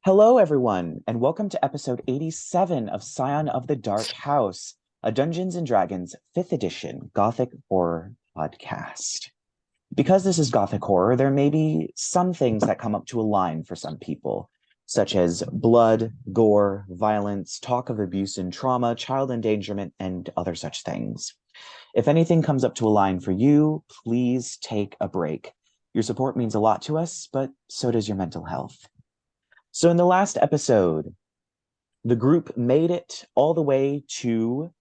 Hello, everyone, and welcome to episode 87 of Scion of the Dark House, a Dungeons and Dragons 5th edition Gothic horror podcast. Because this is Gothic horror, there may be some things that come up to a line for some people, such as blood, gore, violence, talk of abuse and trauma, child endangerment, and other such things. If anything comes up to a line for you, please take a break. Your support means a lot to us, but so does your mental health. So in the last episode, the group made it all the way to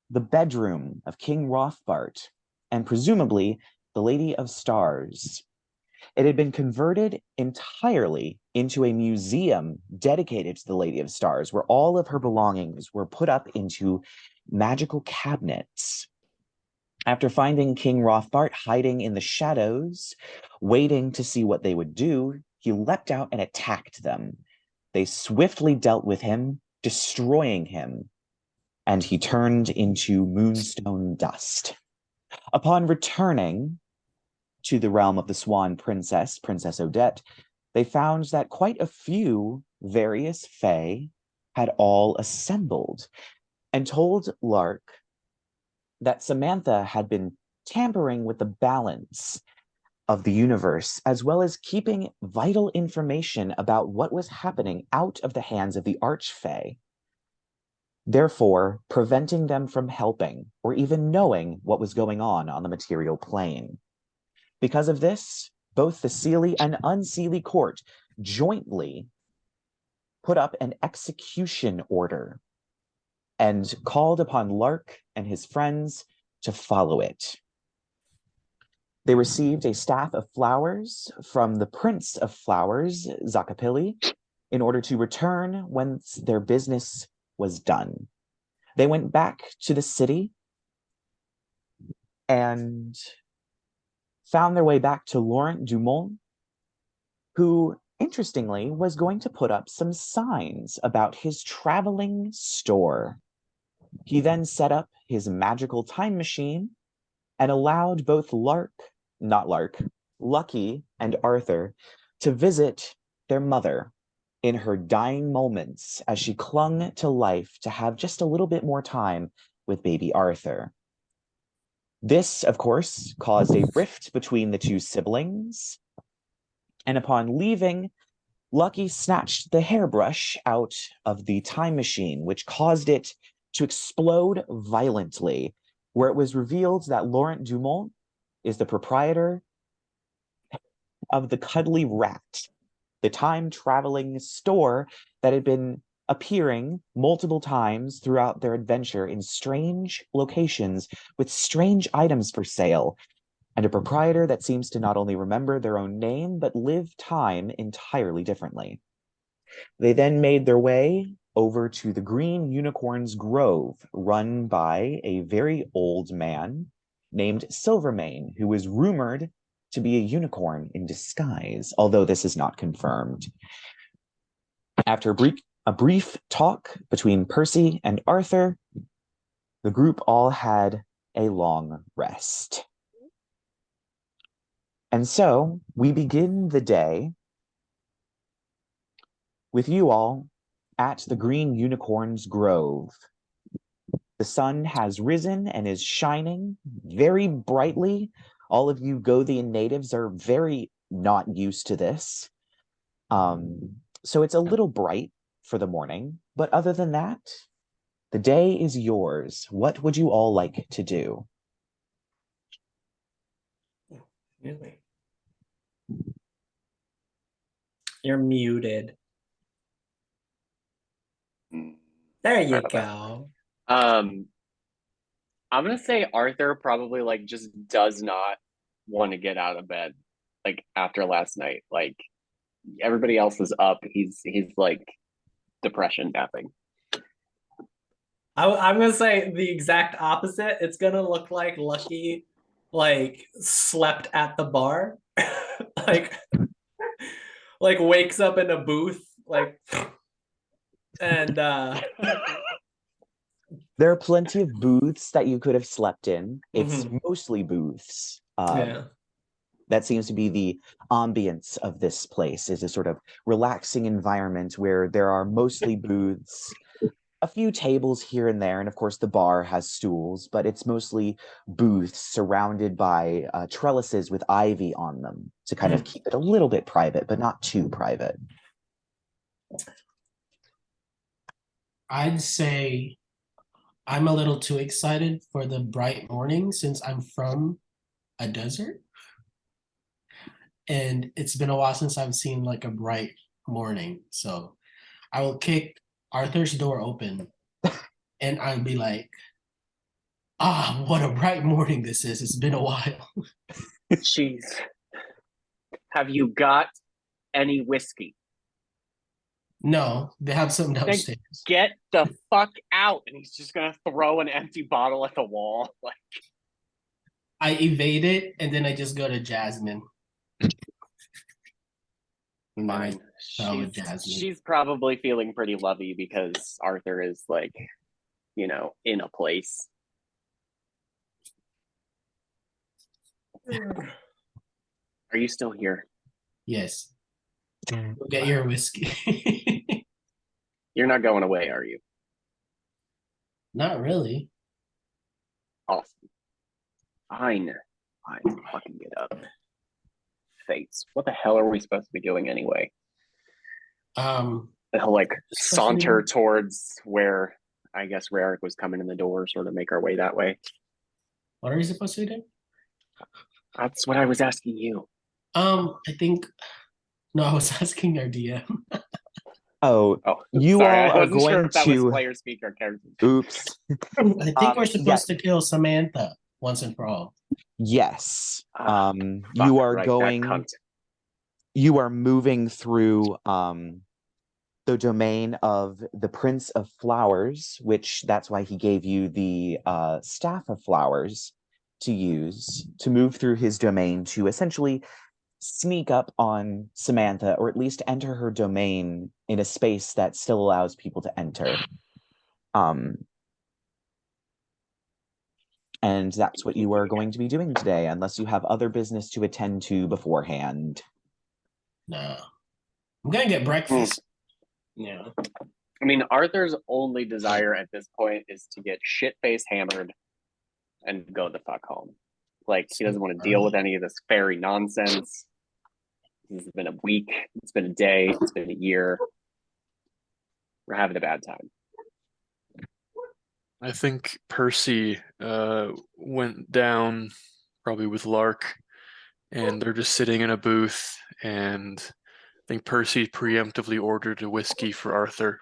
the bedroom of King Rothbart and presumably the Lady of Stars. It had been converted entirely into a museum dedicated to the Lady of Stars, where all of her belongings were put up into magical cabinets. After finding King Rothbart hiding in the shadows, waiting to see what they would do, he leapt out and attacked them. They swiftly dealt with him, destroying him, and he turned into moonstone dust. Upon returning to the realm of the Swan Princess, Princess Odette, they found that quite a few various fae had all assembled and told Lark that Samantha had been tampering with the balance of the universe, as well as keeping vital information about what was happening out of the hands of the Archfey, therefore preventing them from helping or even knowing what was going on the material plane. Because of this, both the Seelie and Unseelie court jointly put up an execution order and called upon Lark and his friends to follow it. They received a staff of flowers from the Prince of Flowers, Zakapili, in order to return once their business was done. They went back to the city and found their way back to Laurent Dumont, who, interestingly, was going to put up some signs about his traveling store. He then set up his magical time machine and allowed both Lucky and Arthur to visit their mother in her dying moments as she clung to life to have just a little bit more time with baby Arthur. This, of course, caused a rift between the two siblings, and upon leaving, Lucky snatched the hairbrush out of the time machine, which caused it to explode violently, where it was revealed that Laurent Dumont is the proprietor of the Cuddly Rat, the time-traveling store that had been appearing multiple times throughout their adventure in strange locations with strange items for sale, and a proprietor that seems to not only remember their own name, but live time entirely differently. They then made their way over to the Green Unicorn's Grove, run by a very old man named Silvermane, who is rumored to be a unicorn in disguise, although this is not confirmed. After a brief talk between Percy and Arthur, the group all had a long rest. And so we begin the day with you all at the Green Unicorn's Grove. The sun has risen and is shining very brightly. All of you Gothian natives are very not used to this. So it's a little bright for the morning, but other than that, the day is yours. What would you all like to do? Really? You're muted. There you go. I'm gonna say Arthur probably just does not want to get out of bed after last night. Everybody else is up. He's depression napping. I'm gonna say the exact opposite. It's gonna look like Lucky slept at the bar. Wakes up in a booth and there are plenty of booths that you could have slept in. It's Mhm. mostly booths. Yeah. That seems to be the ambience of this place, is a sort of relaxing environment where there are mostly booths, a few tables here and there, and of course the bar has stools, but it's mostly booths surrounded by trellises with ivy on them to kind of keep it a little bit private, but not too private. I'd say I'm a little too excited for the bright morning since I'm from a desert. And it's been a while since I've seen like a bright morning. So I will kick Arthur's door open and I'll be like, ah, what a bright morning this is. It's been a while. Jeez. Have you got any whiskey? No, they have some Then downstairs. get the fuck out. And he's just gonna throw an empty bottle at the wall. Like, I evade it and then I just go to Jasmine. mine. Jasmine. She's probably feeling pretty lovey because Arthur is like, you know, in a place. Are you still here? Yes. Get your whiskey. You're not going away, are you? Not really. Awesome. Fine. Fucking get up. Fates. What the hell are we supposed to be doing anyway? He'll like saunter towards where I guess Rerek was coming in the door, sort of make our way that way. What are you supposed to do? That's what I was asking you. I think no, I was asking our DM. Oh, you sorry, all I are wasn't going sure if that to. was player speak or character. Oops. I think we're supposed yeah. to kill Samantha once and for all. Yes. Fuck, You are right, going. that cunt. You are moving through the domain of the Prince of Flowers, which that's why he gave you the Staff of Flowers to use to move through his domain to essentially sneak up on Samantha, or at least enter her domain in a space that still allows people to enter. And that's what you are going to be doing today, unless you have other business to attend to beforehand. No. I'm gonna get breakfast. Yeah. I mean, Arthur's only desire at this point is to get shit-faced hammered and go the fuck home. Like, he doesn't want to deal with any of this fairy nonsense. It's been a week, it's been a day, it's been a year. We're having a bad time. I think Percy went down probably with Lark, and they're just sitting in a booth, and I think Percy preemptively ordered a whiskey for Arthur.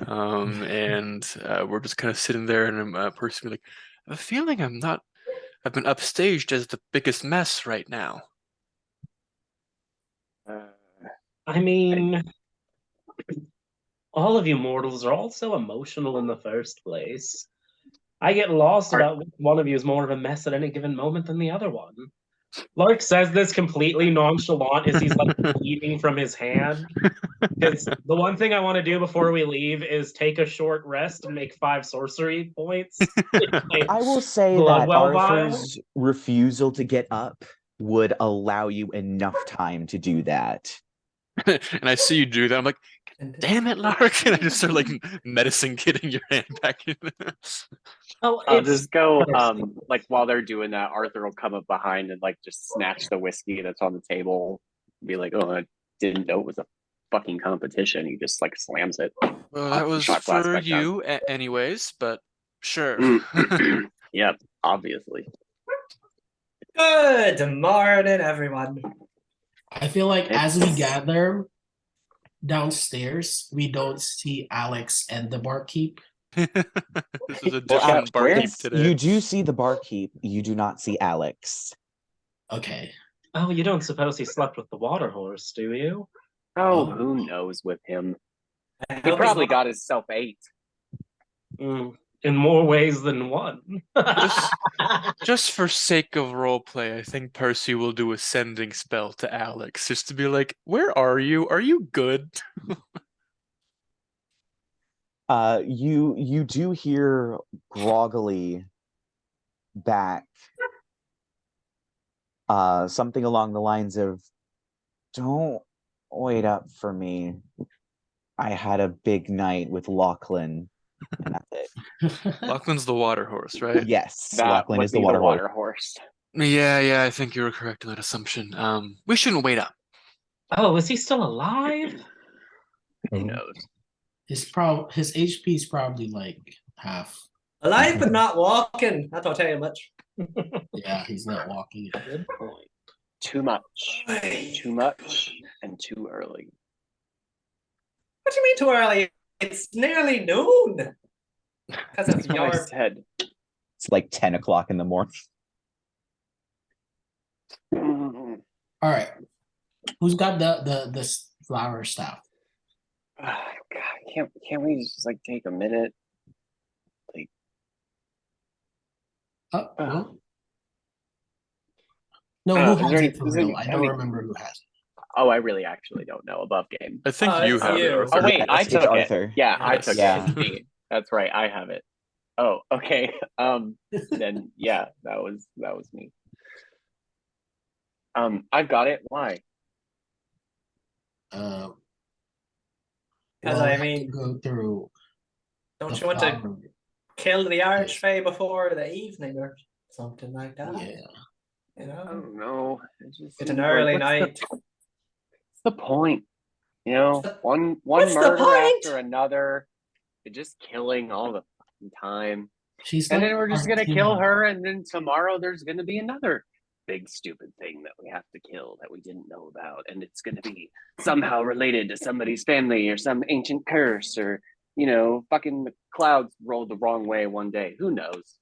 And we're just kind of sitting there, and Percy like, I have a feeling I've been upstaged as the biggest mess right now. I mean, all of you mortals are all so emotional in the first place. I get lost about which one of you is more of a mess at any given moment than the other one. Lark says this completely nonchalant as he's like bleeding from his hand. Because the one thing I want to do before we leave is take a short rest and make 5 sorcery points. I will say that Bloodwell Arthur's refusal to get up would allow you enough time to do that. And I see you do that. I'm like, damn it, Lark. And I just start like medicine kitting your hand back in. I'll just go, like, while they're doing that, Arthur will come up behind and, like, just snatch the whiskey that's on the table. Be like, oh, I didn't know it was a fucking competition. He just, like, slams it. Well, that was for you anyways, but sure. Yep, obviously. Good morning, everyone. I feel like as we gather downstairs, we don't see Alex and the barkeep. This is a different barkeep today. You do see the barkeep, you do not see Alex. Okay. Oh, you don't suppose he slept with the water horse, do you? Oh, who knows with him? He probably got himself 8. In more ways than one. Just for sake of roleplay, I think Percy will do a sending spell to Alex, just to be like, where are you? Are you good? You do hear groggily back. something along the lines of, "Don't wait up for me. I had a big night with Lachlan," and that's it. Lachlan's the water horse, right? Yes, That Lachlan would is the be water horse. water horse. Yeah, I think you were correct in that assumption. We shouldn't wait up. Oh, is he still alive? Who knows? His HP is probably like half. Alive but not walking. That's what I'll tell you much. Yeah, he's not walking. Good point. Too much. Too much and too early. What do you mean too early? It's nearly noon. Because of That's what I your said. It's like 10 o'clock in the morning. God, All right, who's got the flower staff? can't we just like take a minute? Oh, well. No, Is who has there it for real? I don't remember who has it. Oh, I really actually don't know. Above game. I think Oh, you it's have it, you. Arthur. Oh wait, Yeah, I it's took Arthur. it. Yeah, I Yes. took Yeah. it. Me. That's right. I have it. Oh, okay. Then yeah, that was me. I've got it. Why? Because Well, I we have to mean, go through. don't the you want to flower. kill the Archfey before the evening or something like that? Yeah. You I know, don't know. It just it's an seems like, early what's night. What's the point? You know, What's the- one what's the murder point? after another. You're just killing all the fucking time. She's And like then we're just gonna kill Artina. her, and then tomorrow there's gonna be another big stupid thing that we have to kill that we didn't know about, and it's gonna be somehow related to somebody's family or some ancient curse, or fucking the clouds rolled the wrong way one day. Who knows?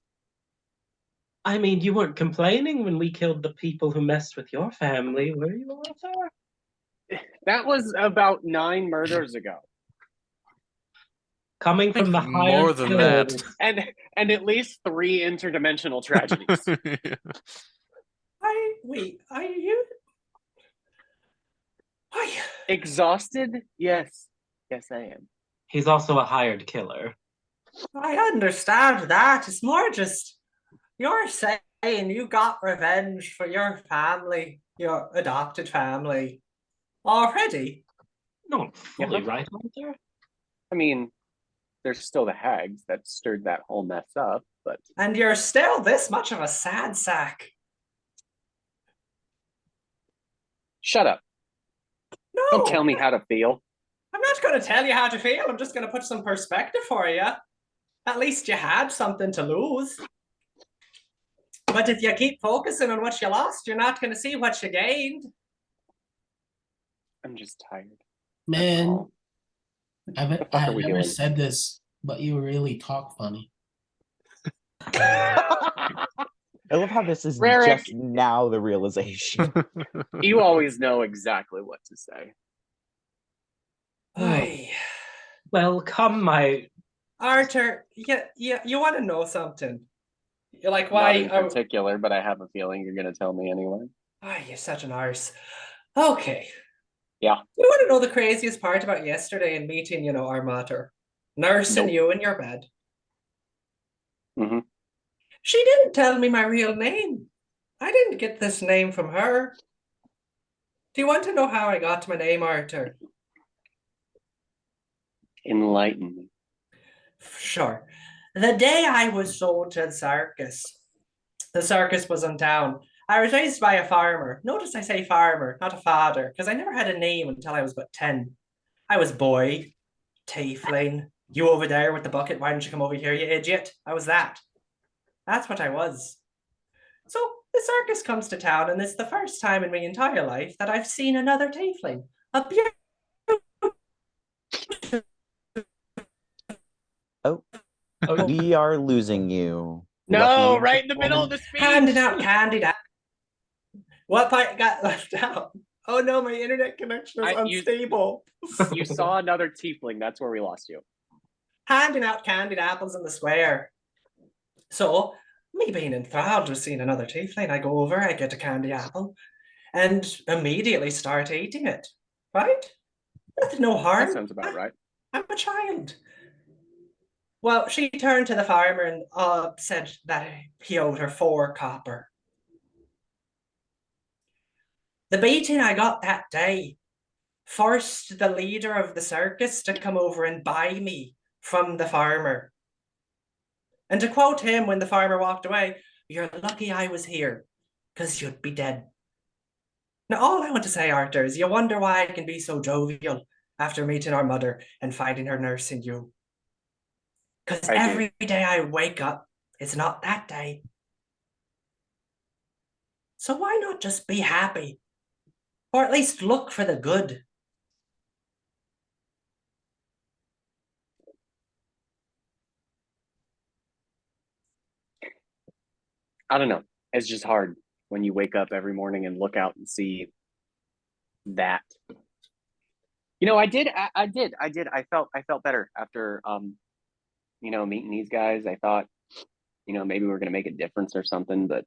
I mean, you weren't complaining when we killed the people who messed with your family, were you, Arthur? That was about 9 murders ago, Coming from the think higher more than that. hills. and at least 3 interdimensional tragedies. Are you? Why? Exhausted? Yes, I am. He's also a hired killer. I understand that. It's more just you're saying you got revenge for your family, your adopted family, already. Not fully right, Arthur. I mean, there's still the hags that stirred that whole mess up, but And you're still this much of a sad sack. shut up. No, Don't tell me how to feel. I'm not going to tell you how to feel. I'm just going to put some perspective for you. At least you had something to lose. But if you keep focusing on what you lost, you're not going to see what you gained. I'm just tired. Man, all. I fuck are we never doing? said this, but you really talk funny. I love how this is Rerek. just now the realization. You always know exactly what to say. Aye. Well, come, my Arthur, you want to know something? You're like, Not why? in particular, but I have a feeling you're going to tell me anyway. You're such an arse. Okay. Yeah. You want to know the craziest part about yesterday and meeting, our mater? Nursing Nope. you in your bed. Mm-hmm. She didn't tell me my real name. I didn't get this name from her. Do you want to know how I got my name, Arthur? Enlighten me. Sure. The day I was sold to the circus was in town. I was raised by a farmer. Notice I say farmer, not a father, because I never had a name until I was but 10. I was boy, tiefling, you over there with the bucket, why don't you come over here, you idiot? I was that. That's what I was. So the circus comes to town, and it's the first time in my entire life that I've seen another tiefling. A beautiful. Oh, we are losing you. No, Lucky. right in the middle of the speech. Handing out candy. What part got left out? Oh no, my internet connection is unstable. You saw another tiefling. That's where we lost you. Handing out candied apples in the square. So, me being enthralled with seeing another tiefling, I go over, I get a candy apple, and immediately start eating it. Right? Nothing, no harm. That sounds about right. I'm a child. Well, she turned to the farmer and said that he owed her 4 copper. The beating I got that day forced the leader of the circus to come over and buy me from the farmer. And to quote him when the farmer walked away, "You're lucky I was here, because you'd be dead." Now, all I want to say, Arthur, is you wonder why I can be so jovial after meeting our mother and finding her nursing you. Because every day I wake up, it's not that day. So why not just be happy? Or at least look for the good. I don't know. It's just hard when you wake up every morning and look out and see that. You know, I did. I felt better after meeting these guys. I thought, maybe we're gonna make a difference or something, but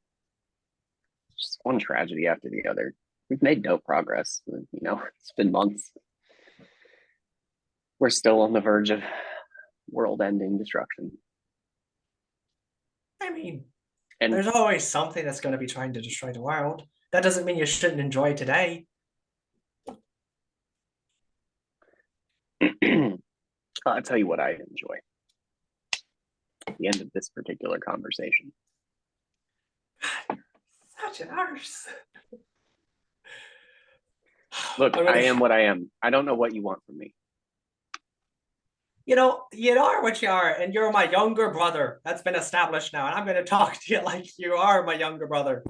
just one tragedy after the other. We've made no progress. It's been months. We're still on the verge of world-ending destruction. I mean, And there's always something that's going to be trying to destroy the world. That doesn't mean you shouldn't enjoy today. I'll tell you what I enjoy. At the end of this particular conversation. Such an arse. Look, I am what I am. I don't know what you want from me. You are what you are, and you're my younger brother. That's been established now, and I'm going to talk to you like you are my younger brother.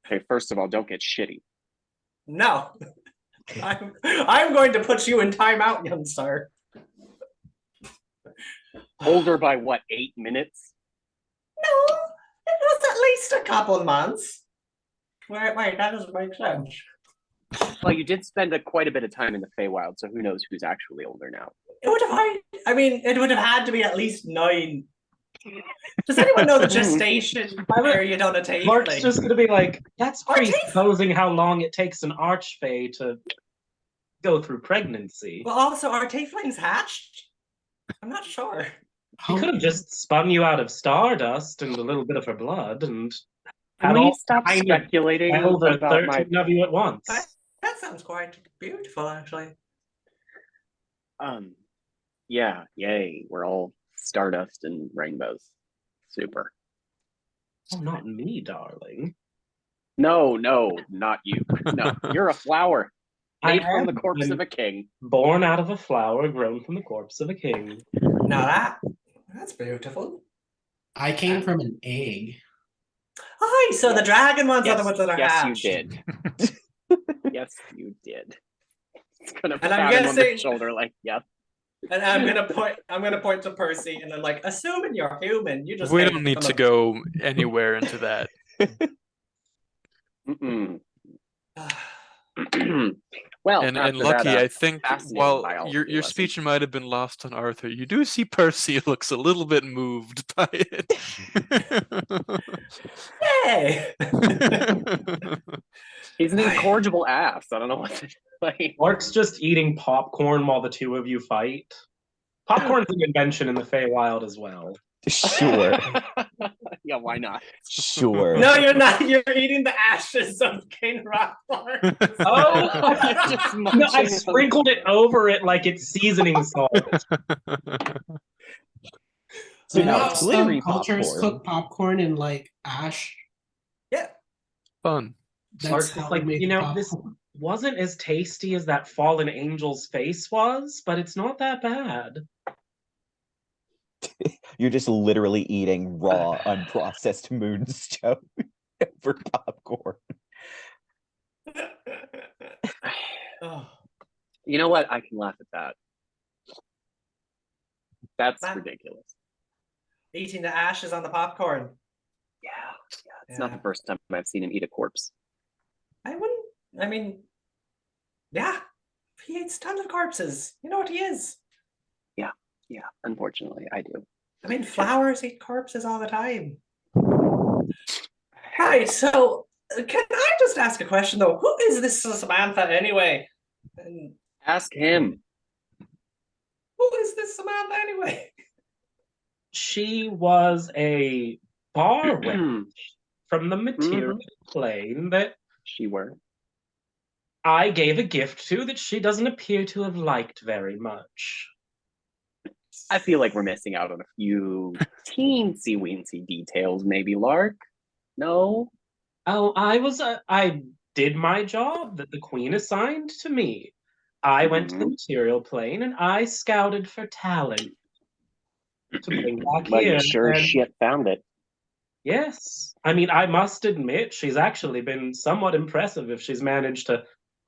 Okay, first of all, don't get shitty. No. I'm going to put you in timeout, young sir. Older by what, 8 minutes? No, it was at least a couple months. Wait, that doesn't make sense. Well, you did spend quite a bit of time in the Feywild, so who knows who's actually older now. It would have had to be at least 9. Does anyone know the gestation period on a tiefling? Lark's just going to be like, that's presupposing how long it takes an Archfey to go through pregnancy. Well, also, are tieflings hatched? I'm not sure. She could have just spun you out of stardust and a little bit of her blood and Can we stop speculating about 13 of you at once. That sounds quite beautiful, actually. Yeah, yay. We're all stardust and rainbows. Super. Oh, not me, darling. No, not you. No, you're a flower. Made from the corpse of a king. Born out of a flower, grown from the corpse of a king. Now that's beautiful. I came from an egg. Hi, so the dragon ones are the ones that are hatched. Yes, you did. Yes, you did. It's gonna pat him on the shoulder like, yep. And I'm gonna point to Percy, and then assuming you're human, you just. We don't need to go anywhere into that. Well, and Lucky, I think while your speech might have been lost on Arthur, you do see Percy looks a little bit moved by it. Hey! He's an incorrigible ass. I don't know what to say. Lark's just eating popcorn while the two of you fight. Popcorn's an invention in the Feywild as well. Sure. Yeah, why not? Sure. No, you're not. You're eating the ashes of King Rockthorn. Oh! No, I sprinkled it over it like it's seasoning salt. So now some cultures cook popcorn in ash. Yeah. Fun. Lark's just this wasn't as tasty as that fallen angel's face was, but it's not that bad. You're just literally eating raw, unprocessed moonstone over popcorn. You know what? I can laugh at that. That's ridiculous. Eating the ashes on the popcorn. Yeah. It's not the first time I've seen him eat a corpse. Yeah. He eats tons of corpses. You know what he is. Yeah, unfortunately, I do. Flowers eat corpses all the time. Hi, so can I just ask a question, though? Who is this Samantha, anyway? Ask him. Who is this Samantha, anyway? She was a bar wench from the material plane that she were. I gave a gift to that she doesn't appear to have liked very much. I feel like we're missing out on a few teensy weensy details, maybe, Lark? No? Oh, I did my job that the queen assigned to me. I went to the material plane and I scouted for talent to bring back Well, here. you sure as And shit found it. yes, I mean, I must admit she's actually been somewhat impressive if she's managed to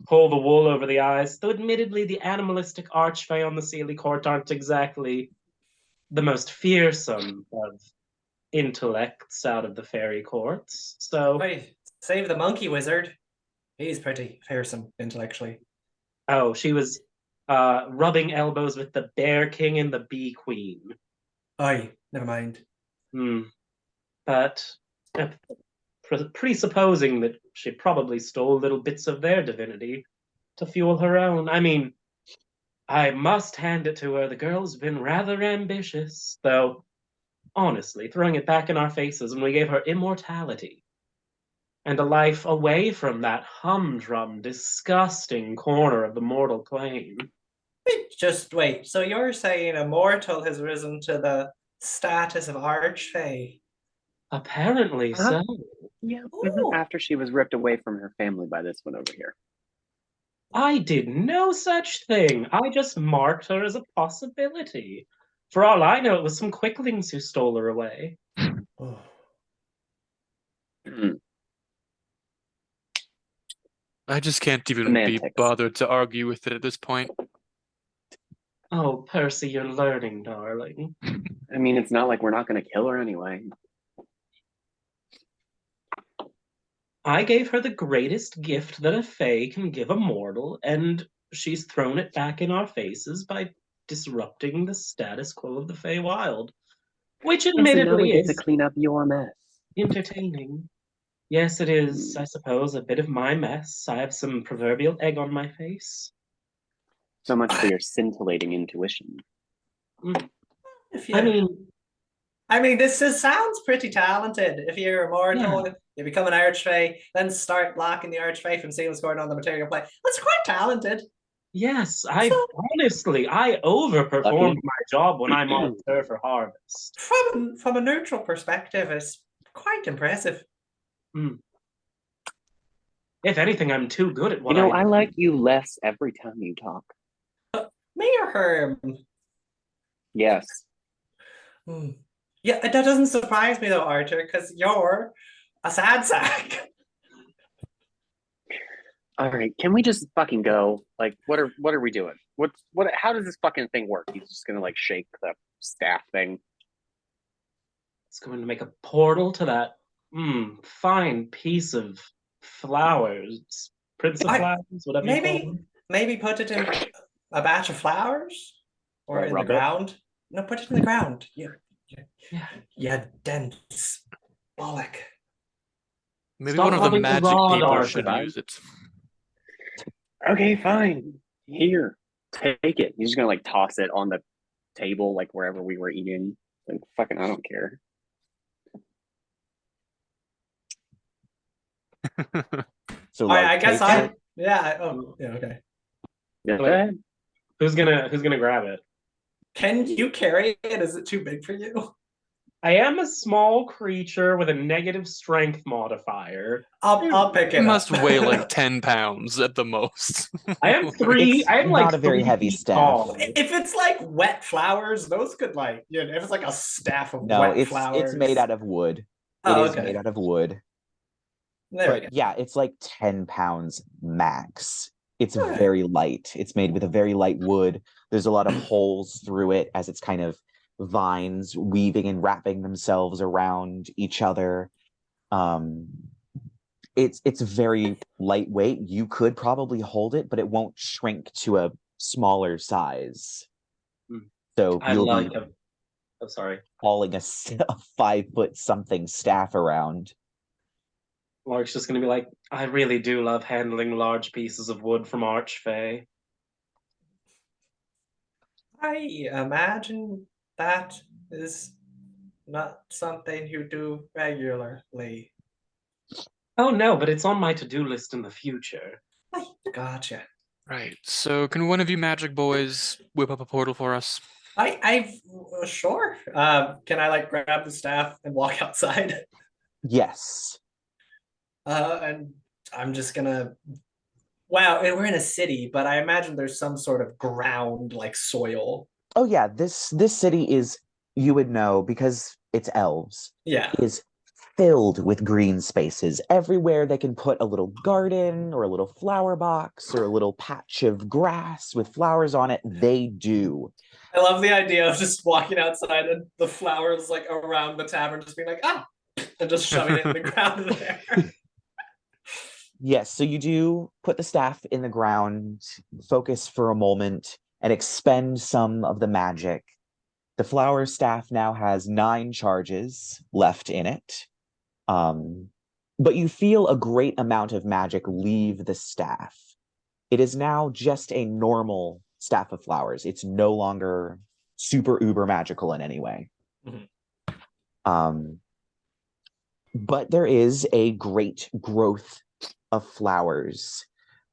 pull the wool over the eyes. Though admittedly, the animalistic Archfey on the Sealy Court aren't exactly the most fearsome of intellects out of the fairy courts. So, Wait, save the monkey wizard. He's pretty fearsome intellectually. oh, she was rubbing elbows with the Bear King and the Bee Queen. Aye, never mind. But presupposing that she probably stole little bits of their divinity to fuel her own. I mean, I must hand it to her. The girl's been rather ambitious, though, honestly, throwing it back in our faces when we gave her immortality and a life away from that humdrum, disgusting corner of the mortal plane. Just wait. So you're saying a mortal has risen to the status of Archfey? Apparently Huh? so. Yeah. Ooh. After she was ripped away from her family by this one over here. I did no such thing. I just marked her as a possibility. For all I know, it was some quicklings who stole her away. Oh. I just can't even be Semantics. bothered to argue with it at this point. Oh, Percy, you're learning, darling. I mean, it's not like we're not going to kill her anyway. I gave her the greatest gift that a fae can give a mortal, and she's thrown it back in our faces by disrupting the status quo of the Feywild, which And so now we admittedly get to is clean up your mess. entertaining. Yes, it is, I suppose, a bit of my mess. I have some proverbial egg on my face. So much for your scintillating intuition. I mean, this sounds pretty talented. If you're immortal, you become an Archfey, then start blocking the Archfey from seeing what's going on in the material plane. That's quite talented. Yes, I overperformed my job when I marked her for harvest. From a neutral perspective, it's quite impressive. If anything, I'm too good at what I like you less every time you talk. Me or her? Yes. Yeah, that doesn't surprise me though, Archer, because you're a sad sack. All right, can we just fucking go? Like, what are we doing? How does this fucking thing work? He's just gonna like shake the staff thing. It's going to make a portal to that fine piece of flowers, Prince of Flowers, whatever you call them. Maybe put it in a batch of flowers or in the rub it? ground. No, put it in the ground. Yeah, dense bollock. Maybe Stop one of the rubbing the magic rod, people Arthur. should use it. Okay, fine. Here, take it. He's just gonna like toss it on the table, like wherever we were eating. Like fucking, I don't care. So All right, Lark I guess takes it. okay. Yeah, go Wait. ahead. Who's gonna grab it? Can you carry it? Is it too big for you? I am a small creature with a negative strength modifier. I'll pick it It up. must weigh like 10 pounds at the most. I am three. It's I am not like a very 3 heavy feet staff. tall. If it's like wet flowers, those could like, if it's like a staff of No, wet flowers. it's made out of wood. Oh, It is okay. made out of wood. There we go. But yeah, it's like 10 pounds max. It's All right. very light. It's made with a very light wood. There's a lot of holes through it as it's kind of vines weaving and wrapping themselves around each other. It's very lightweight. You could probably hold it, but it won't shrink to a smaller size. So I you'll like be him. Oh, sorry. hauling a 5-foot something staff around. Lark's just gonna be like, I really do love handling large pieces of wood from Archfey. I imagine that is not something you do regularly. Oh no, but it's on my to-do list in the future. Gotcha. Right. So can one of you magic boys whip up a portal for us? Sure. Can I like grab the staff and walk outside? Yes. And I'm just gonna. Wow, and we're in a city, but I imagine there's some sort of ground like soil. Oh yeah, this city is, you would know because it's elves, Yeah. is filled with green spaces. Everywhere they can put a little garden or a little flower box or a little patch of grass with flowers on it, they do. I love the idea of just walking outside and the flowers like around the tavern just being like, and just shoving it in the ground there. Yes, so you do put the staff in the ground, focus for a moment, and expend some of the magic. The flower staff now has 9 charges left in it. But you feel a great amount of magic leave the staff. It is now just a normal staff of flowers. It's no longer super uber magical in any way. But there is a great growth of flowers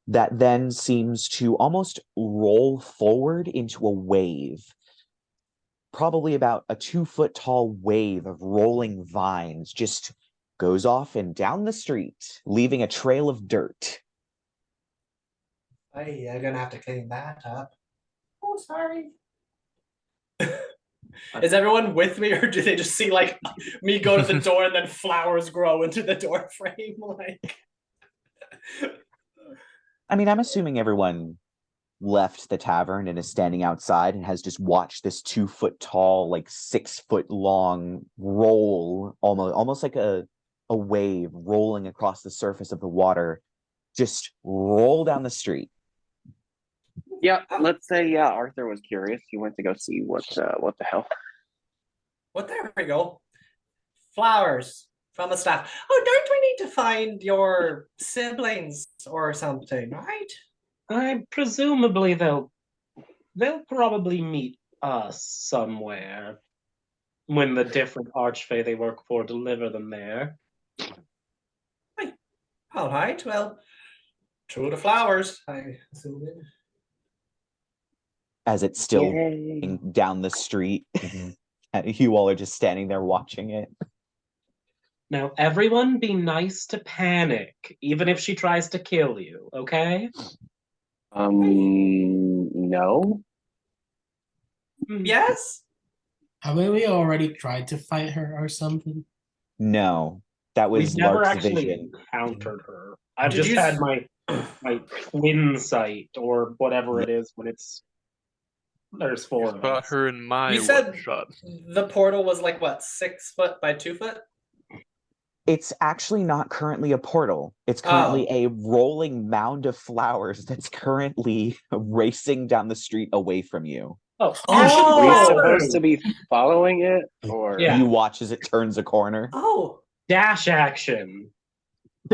that then seems to almost roll forward into a wave. Probably about a 2-foot tall wave of rolling vines just goes off and down the street, leaving a trail of dirt. Hey, I'm gonna have to clean that up. Oh, sorry. Is everyone with me, or do they just see like me go to the door and then flowers grow into the door frame? Like, I mean, I'm assuming everyone left the tavern and is standing outside and has just watched this 2-foot tall, like 6-foot long roll, almost like a wave rolling across the surface of the water, just roll down the street. Yeah, let's say Arthur was curious. He went to go see what the hell. what? There we go. Flowers from the staff. Oh, don't we need to find your siblings or something, right? Presumably they'll probably meet us somewhere when the different Archfey they work for deliver them there. All right. Well, true to flowers, I assume. As it's still Yay. down the street. You all are just standing there watching it. Now, everyone be nice to Panic, even if she tries to kill you, okay? No. Yes. Haven't we already tried to fight her or something? No, that was We've never Lark's actually vision. encountered her. I've Did just you had my twin sight or whatever it is when there's 4 of Got us. her in my You said one shot. the portal was like what, 6 foot by 2 foot? It's actually not currently a portal. It's currently a rolling mound of flowers that's currently racing down the street away from you. Oh, Oh! Are we Oh! supposed to be following it, or Yeah. You watch as it turns a corner. Oh. dash action.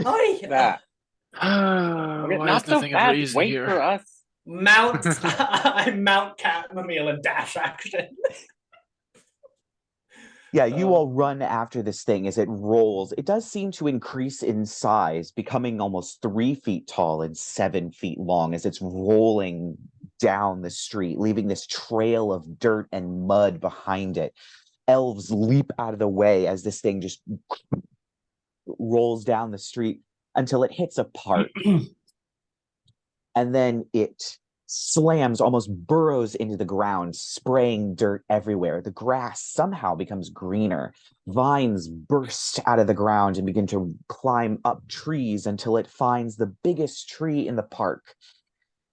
Oh. that? Why Not is so nothing fast. raised Wait here? for us. Mount. I mount Catmomile and dash action. Yeah, you all run after this thing as it rolls. It does seem to increase in size, becoming almost 3 feet tall and 7 feet long as it's rolling down the street, leaving this trail of dirt and mud behind it. Elves leap out of the way as this thing just rolls down the street until it hits a park. And then it slams, almost burrows into the ground, spraying dirt everywhere. The grass somehow becomes greener. Vines burst out of the ground and begin to climb up trees until it finds the biggest tree in the park.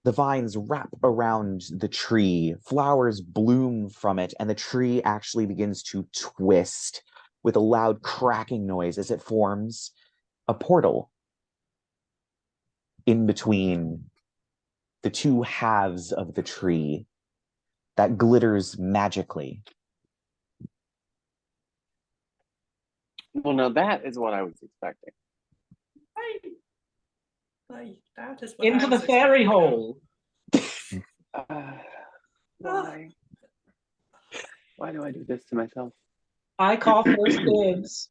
The vines wrap around the tree, flowers bloom from it, and the tree actually begins to twist with a loud cracking noise as it forms a portal in between the 2 halves of the tree that glitters magically. Well, now that is what I was expecting. That is what Into I the was fairy expecting. hole. Why? Why do I do this to myself? I call first dibs.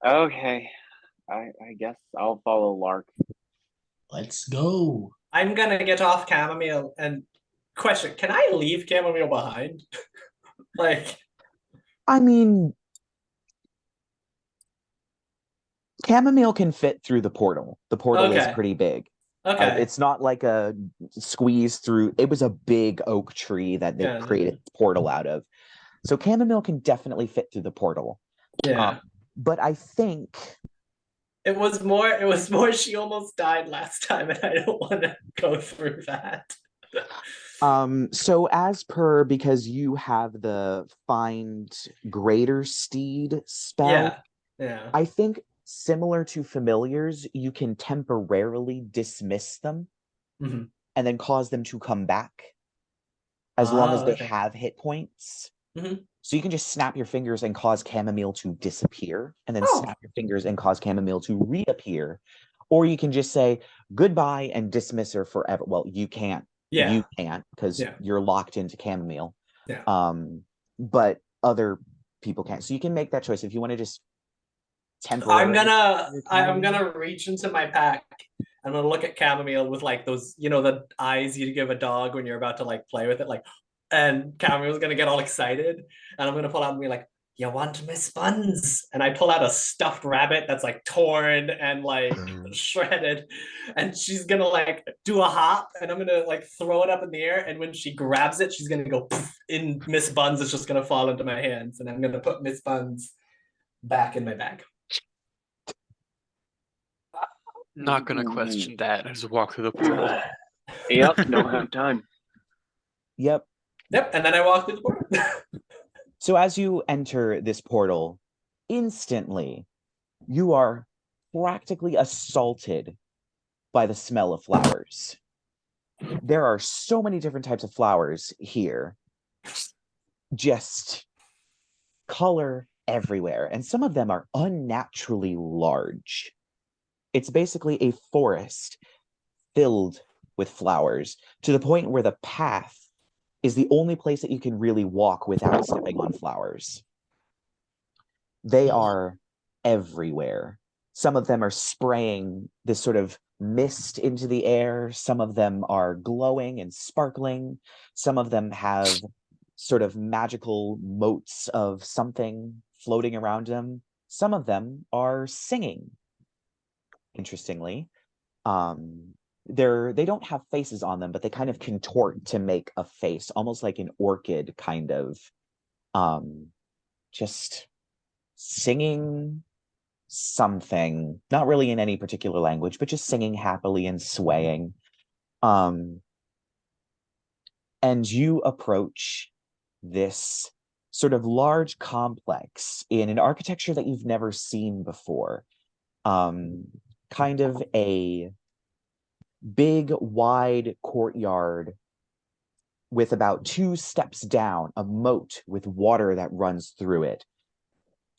Okay, I guess I'll follow Lark Let's go. I'm gonna get off Chamomile and question, can I leave Chamomile behind? Like, I mean, Chamomile can fit through the portal. The portal is Okay. pretty big. okay. It's not like a squeeze through. It was a big oak tree that they Yeah. created the portal out of. So Chamomile can definitely fit through the portal. Yeah. But I think It was more she almost died last time, and I don't want to go through that. so as per, because you have the find greater steed spell, Yeah. I think similar to familiars, you can temporarily dismiss them Mhm. and then cause them to come back as long as they Okay. have hit points. Mhm. So you can just snap your fingers and cause Chamomile to disappear, and then Oh. snap your fingers and cause Chamomile to reappear. Or you can just say goodbye and dismiss her forever. Well, you can't. Yeah. You can't because Yeah. you're locked into Chamomile. Yeah. But other people can't. So you can make that choice if you want to just I'm temporarily. gonna reach into my pack. I'm gonna look at Chamomile with like those, the eyes you give a dog when you're about to like play with it, like, and Chamomile's gonna get all excited, and I'm gonna pull out and be like, "You want Miss Buns?" And I pull out a stuffed rabbit that's like torn and like shredded, and she's gonna like do a hop, and I'm gonna like throw it up in the air, and when she grabs it, she's gonna go poof, in Miss Buns is just gonna fall into my hands, and I'm gonna put Miss Buns back in my bag. Not gonna question that. I just walk through the portal. Yep, don't have time. Yep. And then I walk through the portal. So as you enter this portal, instantly you are practically assaulted by the smell of flowers. There are so many different types of flowers here. Just color everywhere. And some of them are unnaturally large. It's basically a forest filled with flowers to the point where the path is the only place that you can really walk without stepping on flowers. They are everywhere. Some of them are spraying this sort of mist into the air. Some of them are glowing and sparkling. Some of them have sort of magical motes of something floating around them. Some of them are singing. Interestingly, they don't have faces on them, but they kind of contort to make a face, almost like an orchid, kind of just singing something, not really in any particular language, but just singing happily and swaying. And you approach this sort of large complex in an architecture that you've never seen before. Kind of a big, wide courtyard with about 2 steps down, a moat with water that runs through it.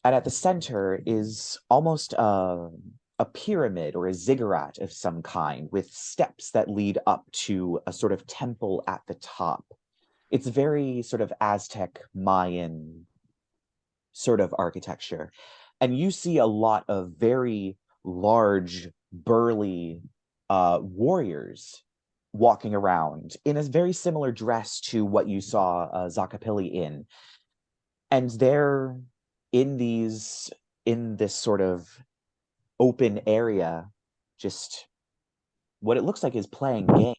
And at the center is almost a pyramid or a ziggurat of some kind with steps that lead up to a sort of temple at the top. It's very sort of Aztec, Mayan sort of architecture. And you see a lot of very large, burly warriors walking around in a very similar dress to what you saw Zakapili in. And they're in this sort of open area, just what it looks like is playing games.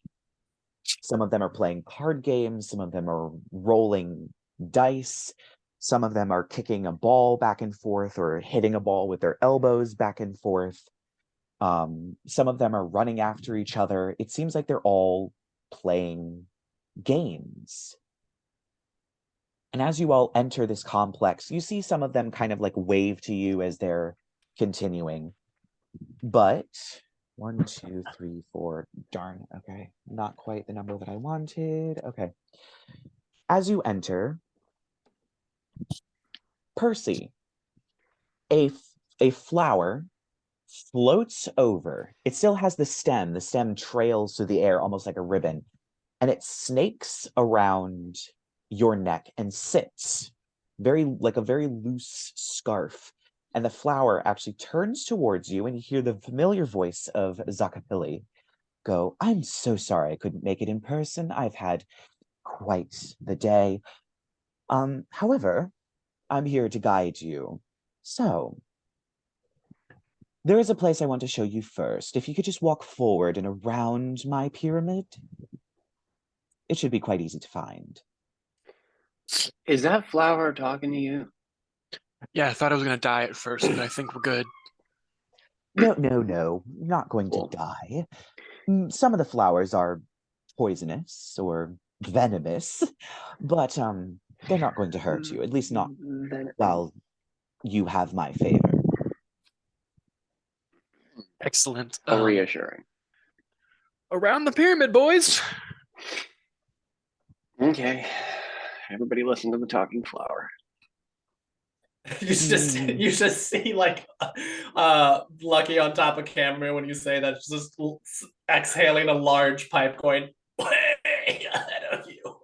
Some of them are playing card games, some of them are rolling dice, some of them are kicking a ball back and forth or hitting a ball with their elbows back and forth. Some of them are running after each other. It seems like they're all playing games. And as you all enter this complex, you see some of them kind of like wave to you as they're continuing. But 1, 2, 3, 4, darn, okay, not quite the number that I wanted. Okay. As you enter, Percy, a flower floats over. It still has the stem. The stem trails through the air almost like a ribbon, and it snakes around your neck and sits like a very loose scarf. And the flower actually turns towards you, and you hear the familiar voice of Zakapili. go. I'm so sorry I couldn't make it in person. I've had quite the day. However, I'm here to guide you. So, there is a place I want to show you first. If you could just walk forward and around my pyramid, it should be quite easy to find. Is that flower talking to you? Yeah, I thought I was gonna die at first, but I think we're good. No, you're not going Cool. to die. Some of the flowers are poisonous or venomous, but they're not going to hurt you, at least not while you have my favor. Excellent. Reassuring. Around the pyramid, boys. Okay. Everybody listen to the talking flower. You just see like Lucky on top of camera when you say that, just exhaling a large pipe going way ahead of you.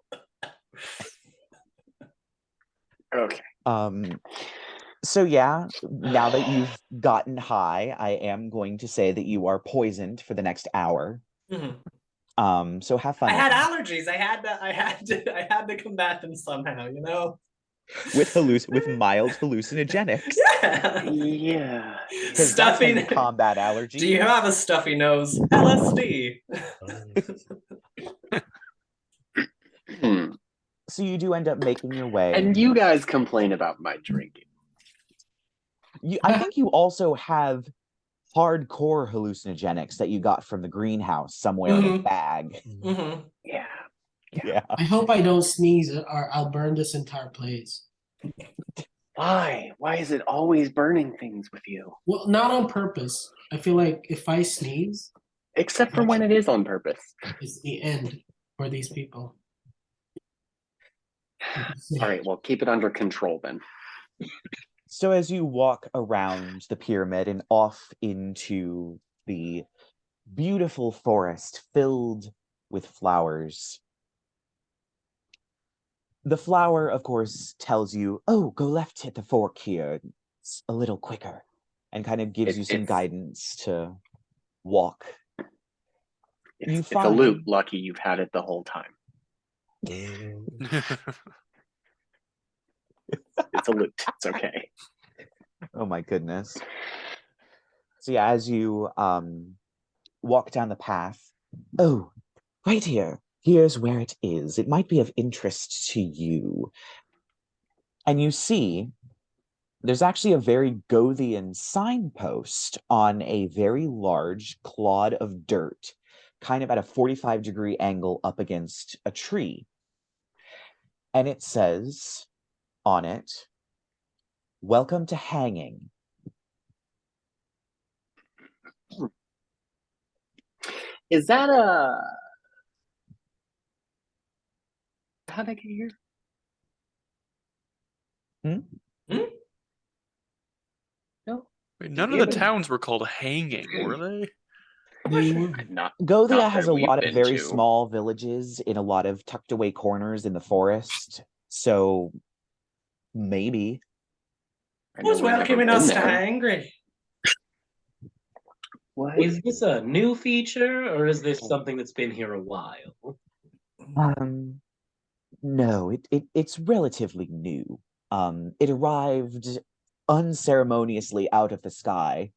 Okay. So yeah, now that you've gotten high, I am going to say that you are poisoned for the next hour. Mm-hmm. So have fun. I had allergies. I had to combat them somehow, you know. With mild hallucinogenics. Yeah. Because that's how you combat allergies. Do you have a stuffy nose? LSD. So you do end up making your way. And you guys complain about my drinking. I think you also have hardcore hallucinogenics that you got from the greenhouse somewhere in a bag. Mm-hmm. Yeah. I hope I don't sneeze or I'll burn this entire place. Why? Why is it always burning things with you? Well, not on purpose. I feel like if I sneeze, Except for when it is on purpose. it's the end for these people. All right, well, keep it under control then. So as you walk around the pyramid and off into the beautiful forest filled with flowers, the flower, of course, tells you, oh, go left, hit the fork here. It's a little quicker, and kind of gives you some guidance to walk. It's a loop, Lucky. You've had it the whole time. It's a loot. It's okay. Oh my goodness. So yeah, as you walk down the path, oh, right here. Here's where it is. It might be of interest to you. And you see, there's actually a very Gothian signpost on a very large clod of dirt, kind of at a 45-degree angle up against a tree. And it says on it, "Welcome to hanging." Is that how'd I get here? No. Wait, none of the towns were called hanging, were they? Gothia has a lot of very small villages in a lot of tucked away corners in the forest. So maybe. Who's welcoming us to Hangry? What? Is this a new feature or is this something that's been here a while? No, it's relatively new. It arrived unceremoniously out of the sky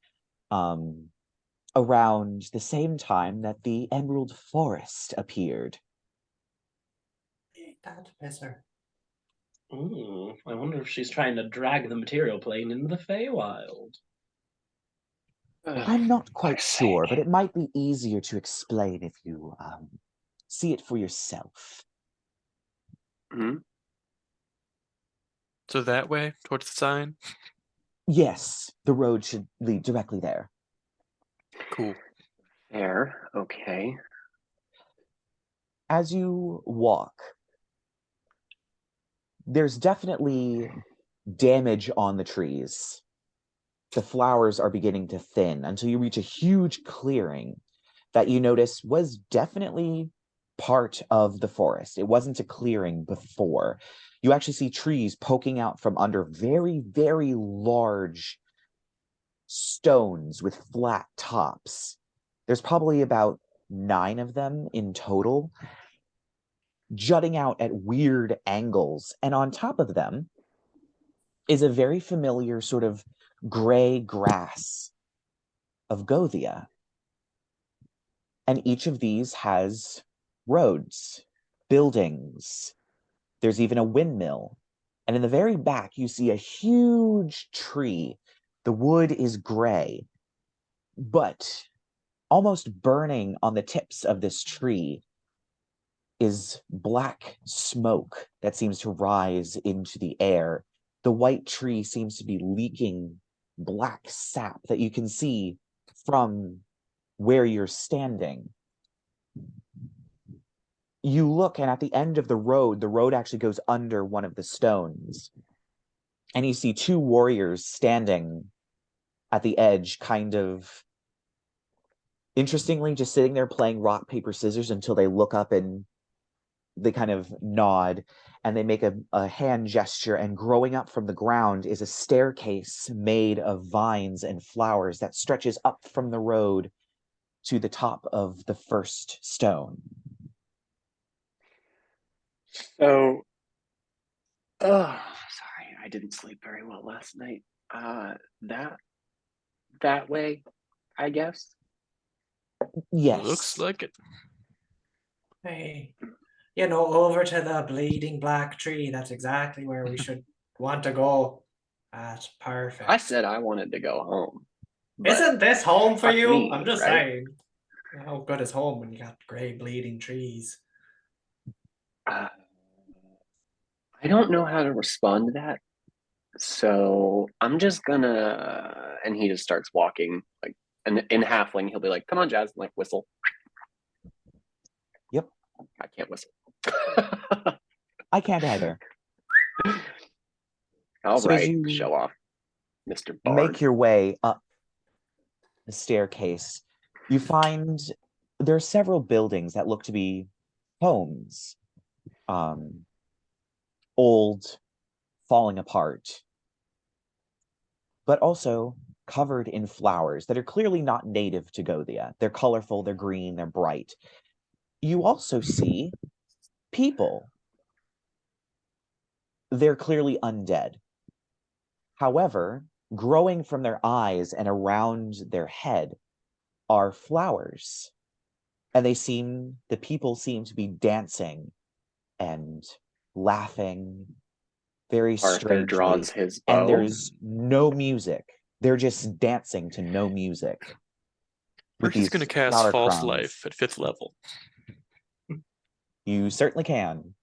around the same time that the Emerald Forest appeared. That pisser. I wonder if she's trying to drag the material plane into the Feywild. I'm not quite sure, but it might be easier to explain if you see it for yourself. So that way, towards the sign? Yes, the road should lead directly there. Cool. There, okay. As you walk, there's definitely damage on the trees. The flowers are beginning to thin until you reach a huge clearing that you notice was definitely part of the forest. It wasn't a clearing before. You actually see trees poking out from under very, very large stones with flat tops. There's probably about 9 of them in total, jutting out at weird angles. And on top of them is a very familiar sort of gray grass of Gothia. And each of these has roads, buildings. There's even a windmill. And in the very back, you see a huge tree. The wood is gray, but almost burning on the tips of this tree is black smoke that seems to rise into the air. The white tree seems to be leaking black sap that you can see from where you're standing. You look, and at the end of the road actually goes under one of the stones. And you see 2 warriors standing at the edge, kind of interestingly, just sitting there playing rock, paper, scissors until they look up and they kind of nod and they make a hand gesture, and growing up from the ground is a staircase made of vines and flowers that stretches up from the road to the top of the first stone. So, sorry, I didn't sleep very well last night. That way, I guess. Yes. Looks like it. Hey, over to the bleeding black tree. That's exactly where we should want to go. That's perfect. I said I wanted to go home. but Isn't this home for fuck you? me, I'm just right? saying. How good is home when you got gray bleeding trees? I don't know how to respond to that. So I'm just gonna, and he just starts walking, like, and in halfling, he'll be like, "Come on, Jazz," and, like, whistle. Yep. I can't whistle. I can't either. All So as right, you show off, Mr. Bard. make your way up the staircase, you find there are several buildings that look to be homes. Old, falling apart, but also covered in flowers that are clearly not native to Gothia. They're colorful, they're green, they're bright. You also see people. They're clearly undead. However, growing from their eyes and around their head are flowers. And the people seem to be dancing and laughing very Arthur strangely. draws his bow. And there's no music. They're just dancing to no music. Percy's going to cast flower False crowns. Life at 5th level. You certainly can.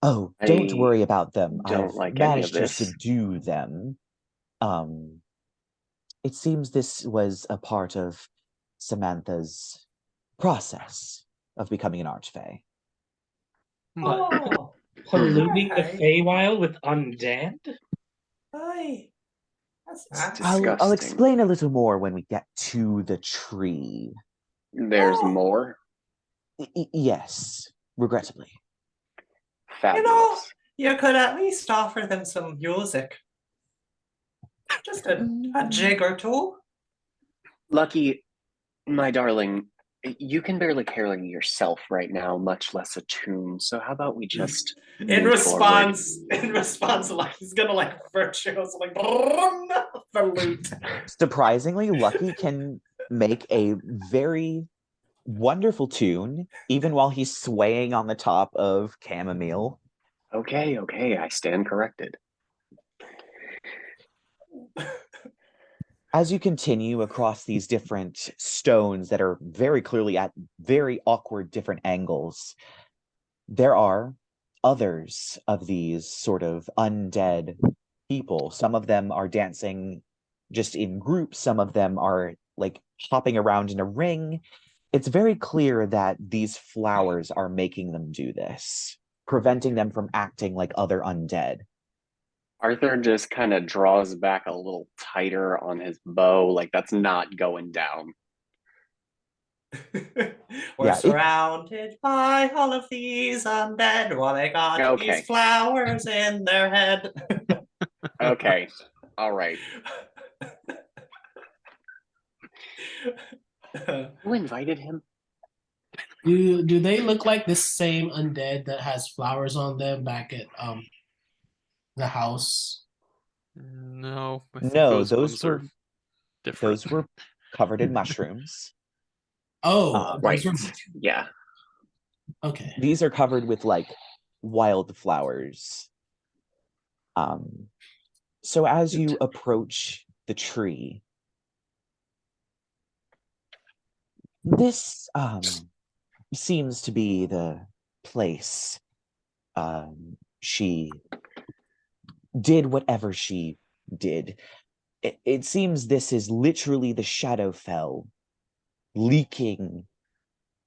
Oh, don't worry about them. don't I've like any of managed to this. subdue them. It seems this was a part of Samantha's process of becoming an Archfey. Oh, Polluting the alright. Feywild with undead? Aye. That's It's nice. disgusting. I'll explain a little more when we get to the tree. There's more. Yes, regrettably. Fabulous. You could at least offer them some music. Just a jig or two. Lucky, my darling, you can barely carry yourself right now, much less a tune. So how about we just In move response, like he's gonna like virtuoso like the lute. Surprisingly, Lucky can make a very wonderful tune, even while he's swaying on the top of chamomile. Okay, I stand corrected. As you continue across these different stones that are very clearly at very awkward different angles, there are others of these sort of undead people. Some of them are dancing just in groups. Some of them are like hopping around in a ring. It's very clear that these flowers are making them do this, preventing them from acting like other undead. Arthur just kind of draws back a little tighter on his bow, like that's not going down. We're surrounded by all of these undead while they got these flowers in their head. Okay, all right. Who invited him? Do they look like the same undead that has flowers on them back at the house? No, I think No, those ones are different. those were covered in mushrooms. Oh, Right. those were Yeah. okay. These are covered with like wildflowers. So as you approach the tree, this seems to be the place she did whatever she did. It seems this is literally the Shadowfell leaking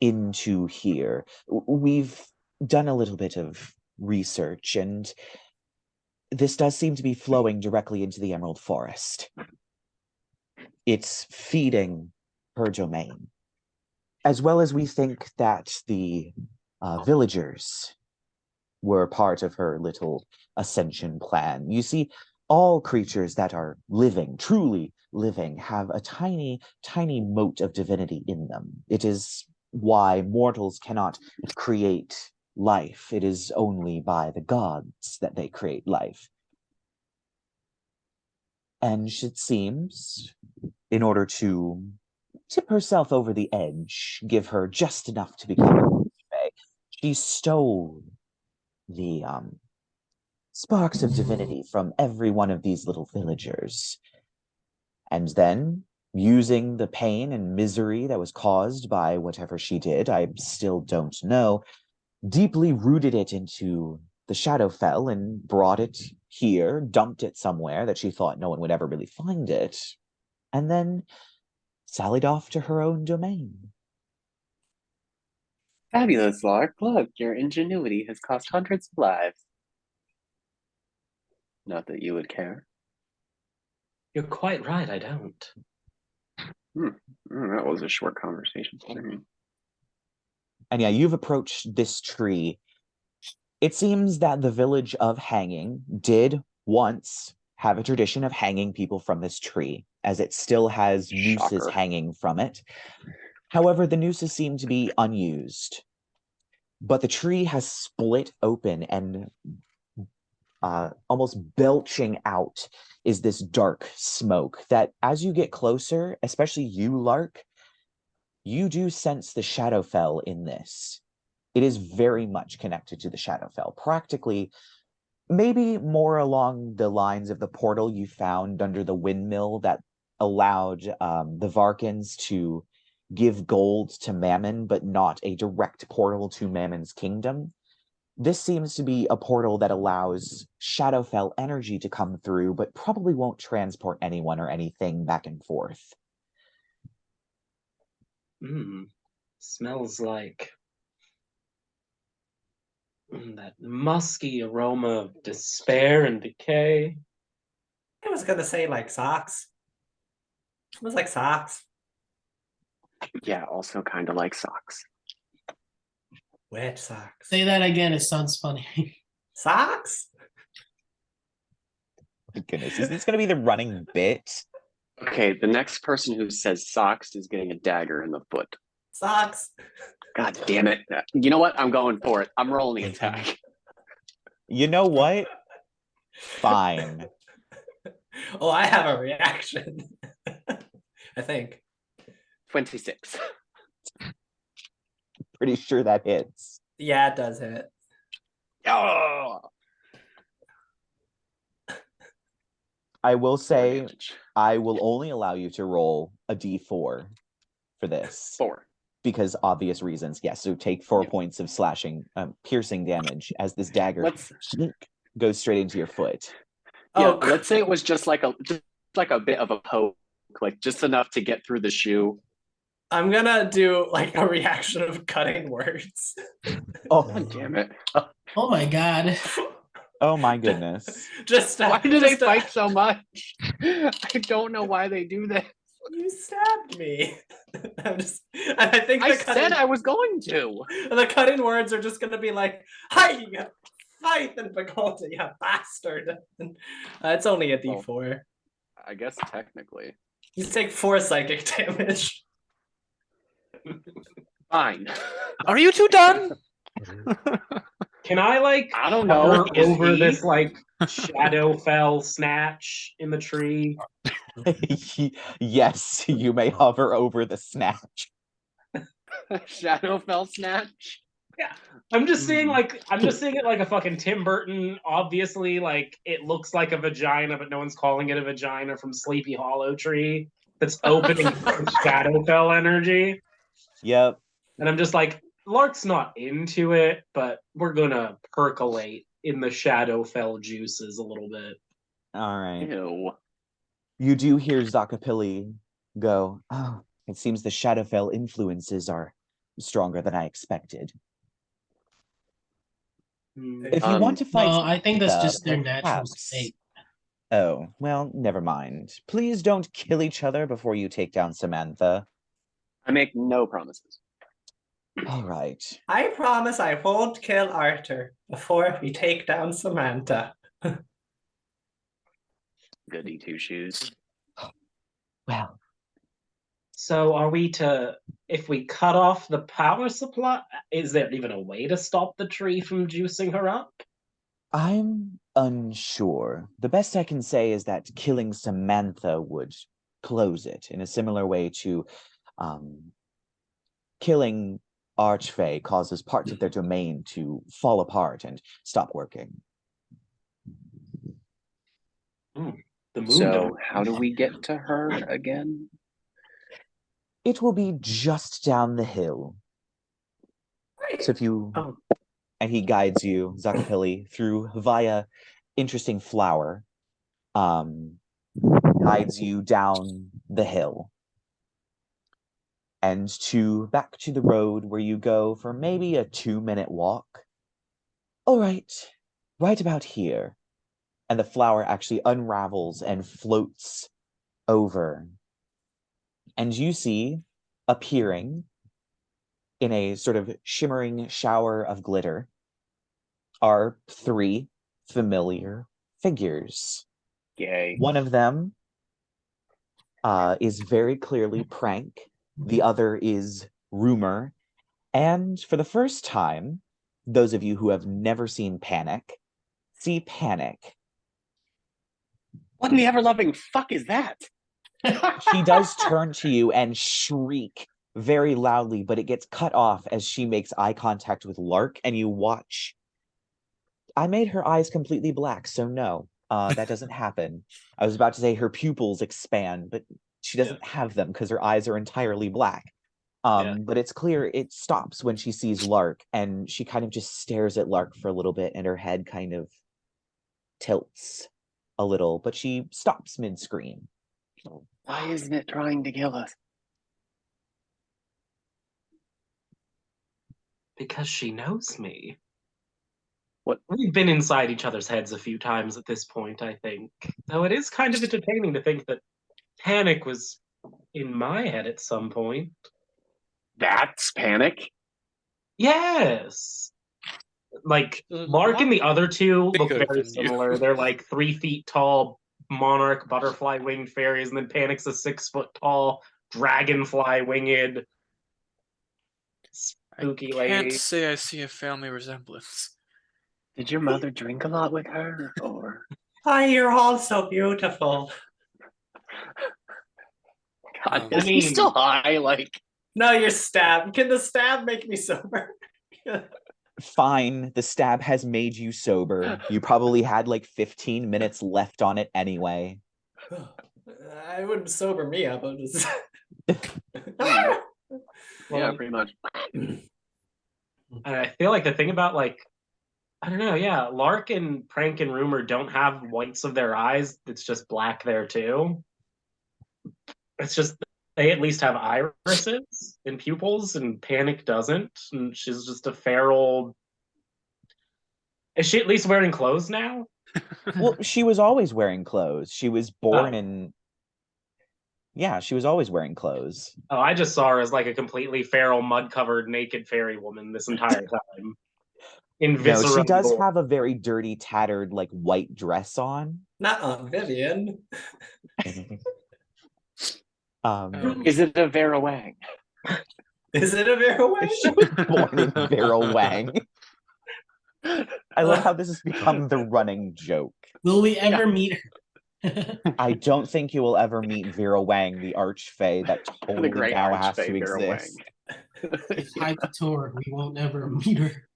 into here. We've done a little bit of research, and this does seem to be flowing directly into the Emerald Forest. It's feeding her domain. As well as we think that the villagers were part of her little ascension plan. You see, all creatures that are living, truly living, have a tiny, tiny mote of divinity in them. It is why mortals cannot create life. It is only by the gods that they create life. And it seems, in order to tip herself over the edge, give her just enough to become a Archfey, she stole the sparks of divinity from every one of these little villagers. And then, using the pain and misery that was caused by whatever she did, I still don't know, deeply rooted it into the Shadowfell and brought it here, dumped it somewhere that she thought no one would ever really find it, and then sallied off to her own domain. Fabulous, Lark. Look, your ingenuity has cost hundreds of lives. Not that you would care. You're quite right, I don't. That was a short conversation. And yeah, you've approached this tree. It seems that the village of Hanging did once have a tradition of hanging people from this tree, as it still has nooses Shocker. hanging from it. However, the nooses seem to be unused. But the tree has split open, and almost belching out is this dark smoke that, as you get closer, especially you, Lark, you do sense the Shadowfell in this. It is very much connected to the Shadowfell. Practically, maybe more along the lines of the portal you found under the windmill that allowed the Varkans to give gold to Mammon, but not a direct portal to Mammon's kingdom. This seems to be a portal that allows Shadowfell energy to come through, but probably won't transport anyone or anything back and forth. Smells like that musky aroma of despair and decay. I was gonna say like socks. It was like socks. Yeah, also kind of like socks. Wet socks. Say that again, it sounds funny. Socks? My goodness, is this going to be the running bit? Okay, the next person who says socks is getting a dagger in the foot. Socks. God damn it. You know what? I'm going for it. I'm rolling the attack. You know what? Fine. Oh, I have a reaction. I think. 26. Pretty sure that hits. Yeah, it does hit. Oh! I will say, Damage. I will only allow you to roll a d4 for this. 4. Because obvious reasons. Yes, so take 4 Yep. points of slashing, piercing damage as this dagger Let's goes straight into your foot. yeah, Oh, let's say it was just like a bit of a poke, like just enough to get through the shoe. I'm gonna do like a reaction of cutting words. Oh, God damn it. Oh my god. oh my goodness. Just Why do they fight so much? I don't know why they do that. You stabbed me. I think I said I was going to. the cutting words are just gonna be like, "Hi, fight and Bagota, you bastard." It's only a D4. I guess technically. You take 4 psychic damage. Fine. Are you two done? Can I like I don't know. hover Is over he? this like Shadowfell snatch in the tree? Yes, you may hover over the snatch. Shadowfell snatch. I'm just seeing it like a fucking Tim Burton. Obviously, like it looks like a vagina, but no one's calling it a vagina from Sleepy Hollow tree that's opening Shadowfell energy. Yep. And I'm just like, Lark's not into it, but we're gonna percolate in the Shadowfell juices a little bit. All right. Ew. You do hear Zakapili go, oh, it seems the Shadowfell influences are stronger than I expected. If you want to fight No, I think that's Samantha, just their natural perhaps- state. Oh, well, never mind. Please don't kill each other before you take down Samantha. I make no promises. All right. I promise I won't kill Arthur before we take down Samantha. Goody two shoes. Well, So are we to, if we cut off the power supply, is there even a way to stop the tree from juicing her up? I'm unsure. The best I can say is that killing Samantha would close it in a similar way to killing Archfey causes parts of their domain to fall apart and stop working. The moon So don't- how do we get to her again? It will be just down the hill. So if you Oh. and he guides you, Zakapili, through via interesting flower, guides you down the hill. And back to the road where you go for maybe a 2-minute walk. All right about here. And the flower actually unravels and floats over. And you see, appearing in a sort of shimmering shower of glitter, are 3 familiar figures. Yay. One of them is very clearly Prank. The other is Rumor. And for the first time, those of you who have never seen Panic, see Panic. What in the ever-loving fuck is that? She does turn to you and shriek very loudly, but it gets cut off as she makes eye contact with Lark, and you watch. I made her eyes completely black, so no, that doesn't happen. I was about to say her pupils expand, but she doesn't have them because her eyes are entirely black. But it's clear it stops when she sees Lark, and she kind of just stares at Lark for a little bit, and her head kind of tilts a little, but she stops mid-scream. Why isn't it trying to kill us? Because she knows me. What? We've been inside each other's heads a few times at this point, I think. Though it is kind of entertaining to think that Panic was in my head at some point. That's Panic? Yes! Like, Lark and the other two look bigger very than you. similar. They're like 3 feet tall monarch butterfly winged fairies, and then Panic's a 6 foot tall dragonfly winged spooky I lady. can't say I see a family resemblance. Did your mother drink a lot with her? Or Hi, you're all so beautiful. God, I is he mean- still high? Like, No, you're stabbed. Can the stab make me sober? Fine, the stab has made you sober. You probably had like 15 minutes left on it anyway. I wouldn't sober me up. I'm just. yeah, pretty much. And I feel like the thing about like, I don't know, yeah, Lark and Prank and Rumor don't have whites of their eyes. It's just black there too. It's just they at least have irises and pupils, and Panic doesn't. And she's just a feral. Is she at least wearing clothes now? Well, she was always wearing clothes. She was born in. Yeah, she was always wearing clothes. Oh, I just saw her as like a completely feral, mud-covered, naked fairy woman this entire time. In No, viscera. she does have a very dirty, tattered, like white dress on. Not on Vivian. Um, Is it a Vera Wang? Is it a Vera Wang? She was born in Viral Wang. I love how this has become the running joke. Will we ever meet her? I don't think you will ever meet Vera Wang, the Archfey that The totally great now has Archfey to Vera Wang. exist. It's high couture. We won't ever meet her.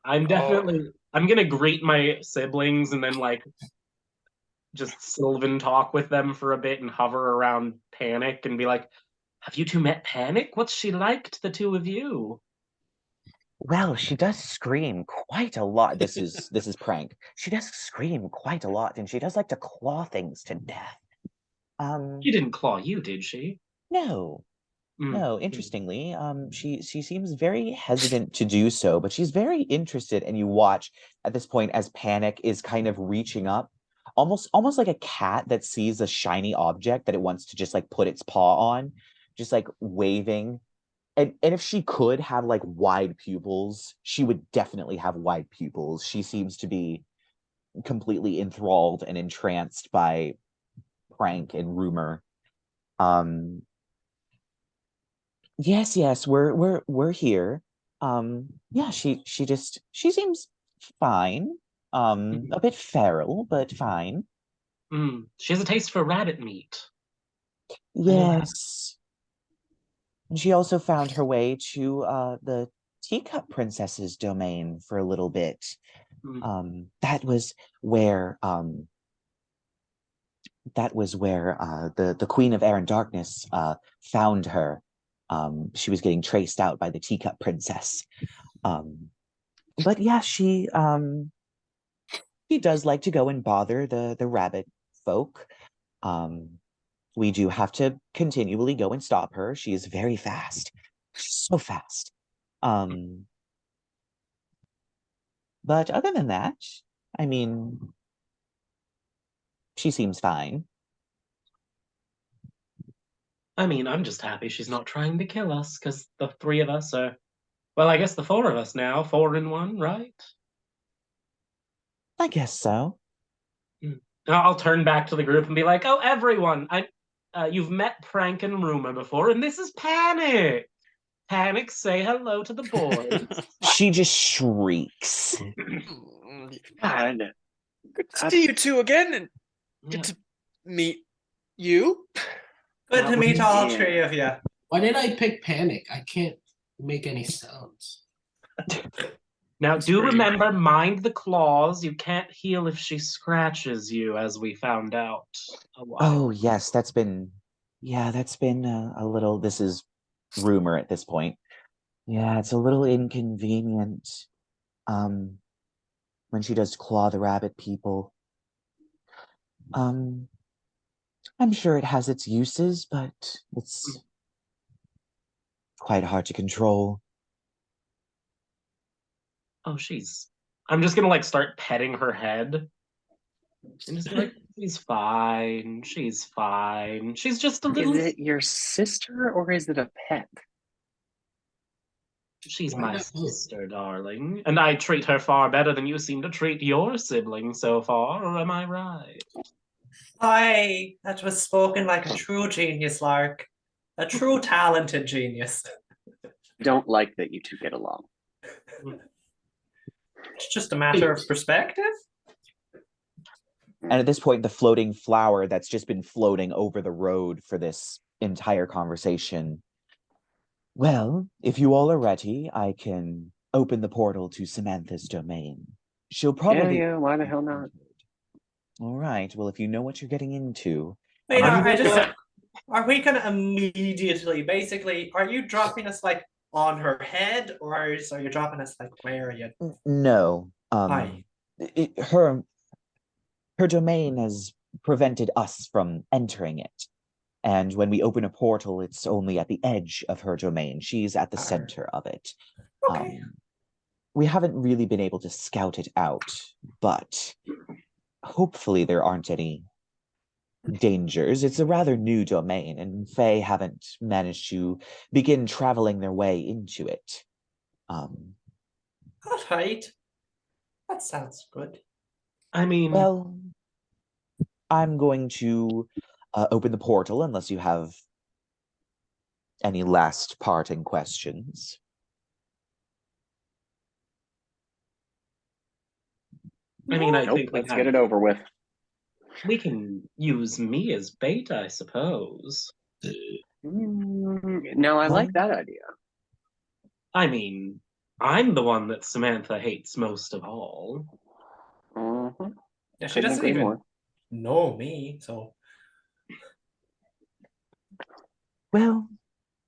I'm gonna greet my siblings and then like just Sylvan talk with them for a bit and hover around Panic and be like, have you two met Panic? What's she like to the two of you? Well, she does scream quite a lot. This is prank. She does scream quite a lot, and she does like to claw things to death. She didn't claw you, did she? No. Mm. No, interestingly, she seems very hesitant to do so, but she's very interested, and you watch at this point as Panic is kind of reaching up, almost like a cat that sees a shiny object that it wants to just like put its paw on, just like waving. And if she could have like wide pupils, she would definitely have wide pupils. She seems to be completely enthralled and entranced by prank and rumor. Yes, we're here. Yeah, she seems fine. A bit feral, but fine. She has a taste for rabbit meat. Yes. And she also found her way to the Teacup Princess's domain for a little bit. That was where the Queen of Air and Darkness found her. She was getting traced out by the Teacup Princess. But yeah, she does like to go and bother the rabbit folk. We do have to continually go and stop her. She is very fast. She's so fast. But other than that, I mean, she seems fine. I mean, I'm just happy she's not trying to kill us, because the three of us are, well, I guess the four of us now, 4 in 1, right? I guess so. I'll turn back to the group and be like, oh, everyone, you've met Prank and Rumor before, and this is Panic. Panic, say hello to the boys. She just shrieks. God. Good to see you two again, and good to meet you. Good to meet all Yeah. 3 of you. Why did I pick Panic? I can't make any sounds. Now, do pretty- remember, mind the claws. You can't heal if she scratches you, as we found out a while. Oh yes, that's been a little. This is rumor at this point. Yeah, it's a little inconvenient. When she does claw the rabbit people. I'm sure it has its uses, but it's quite hard to control. Oh, I'm just gonna like start petting her head. And just be like, she's fine. She's fine. She's just a little. Is it your sister or is it a pet? She's Why my not both? sister, darling. And I treat her far better than you seem to treat your sibling so far, or am I right? Aye, that was spoken like a true genius, Lark. A true talented genius. Don't like that you two get along. It's just a matter of perspective. And at this point, the floating flower that's just been floating over the road for this entire conversation. Well, if you all are ready, I can open the portal to Samantha's domain. She'll probably. Yeah, why the hell not? All right. Well, if you know what you're getting into. Wait, I'm are we gonna immediately, basically, are you dropping us like on her head, or are you dropping us like where are you? No. Aye. Her domain has prevented us from entering it. And when we open a portal, it's only at the edge of her domain. She's at the center of it. Okay. We haven't really been able to scout it out, but hopefully there aren't any dangers. It's a rather new domain, and Fae haven't managed to begin traveling their way into it. All right. That sounds good. I mean, Well, I'm going to open the portal unless you have Any last parting questions? I mean, I Nope, think let's get it over with. we can use me as bait, I suppose. No, I like that idea. I mean, I'm the one that Samantha hates most of all. Mhm. Yeah, she Couldn't doesn't agree even more. know me, so Well,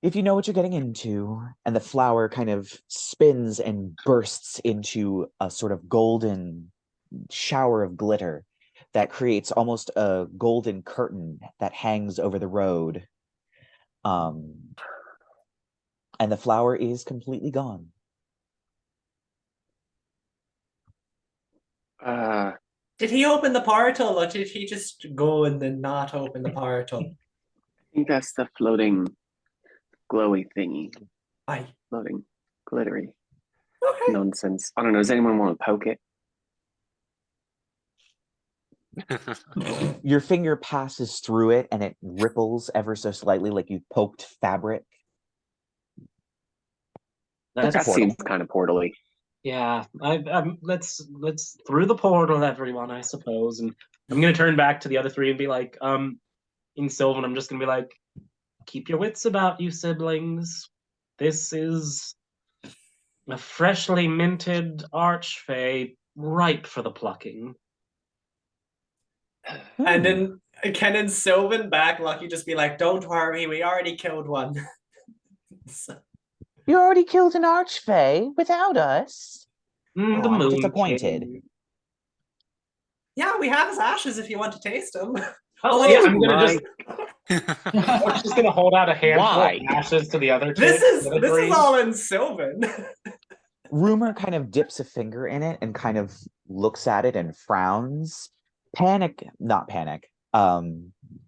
if you know what you're getting into, and the flower kind of spins and bursts into a sort of golden shower of glitter that creates almost a golden curtain that hangs over the road. And the flower is completely gone. did he open the portal or did he just go and then not open the portal? I think that's the floating, glowy thingy. Aye. Floating, glittery Okay. nonsense. I don't know. Does anyone want to poke it? Your finger passes through it and it ripples ever so slightly like you poked fabric. It's a That portal. seems kind of portally. Yeah, let's through the portal, everyone, I suppose. And I'm gonna turn back to the other three and be like, in Sylvan, I'm just gonna be like, keep your wits about you, siblings. This is a freshly minted Archfey, ripe for the plucking. And then Ken and Sylvan back, Lucky just be like, don't worry, we already killed one. So, You already killed an Archfey without us. The I'm Moon disappointed. King. yeah, we have his ashes if you want to taste them. Oh, wait, yeah, I'm gonna my- I'm just gonna hold out a handful Why? of ashes to the other two. This is the other this three. is all in Sylvan. Rumor kind of dips a finger in it and kind of looks at it and frowns. Not panic.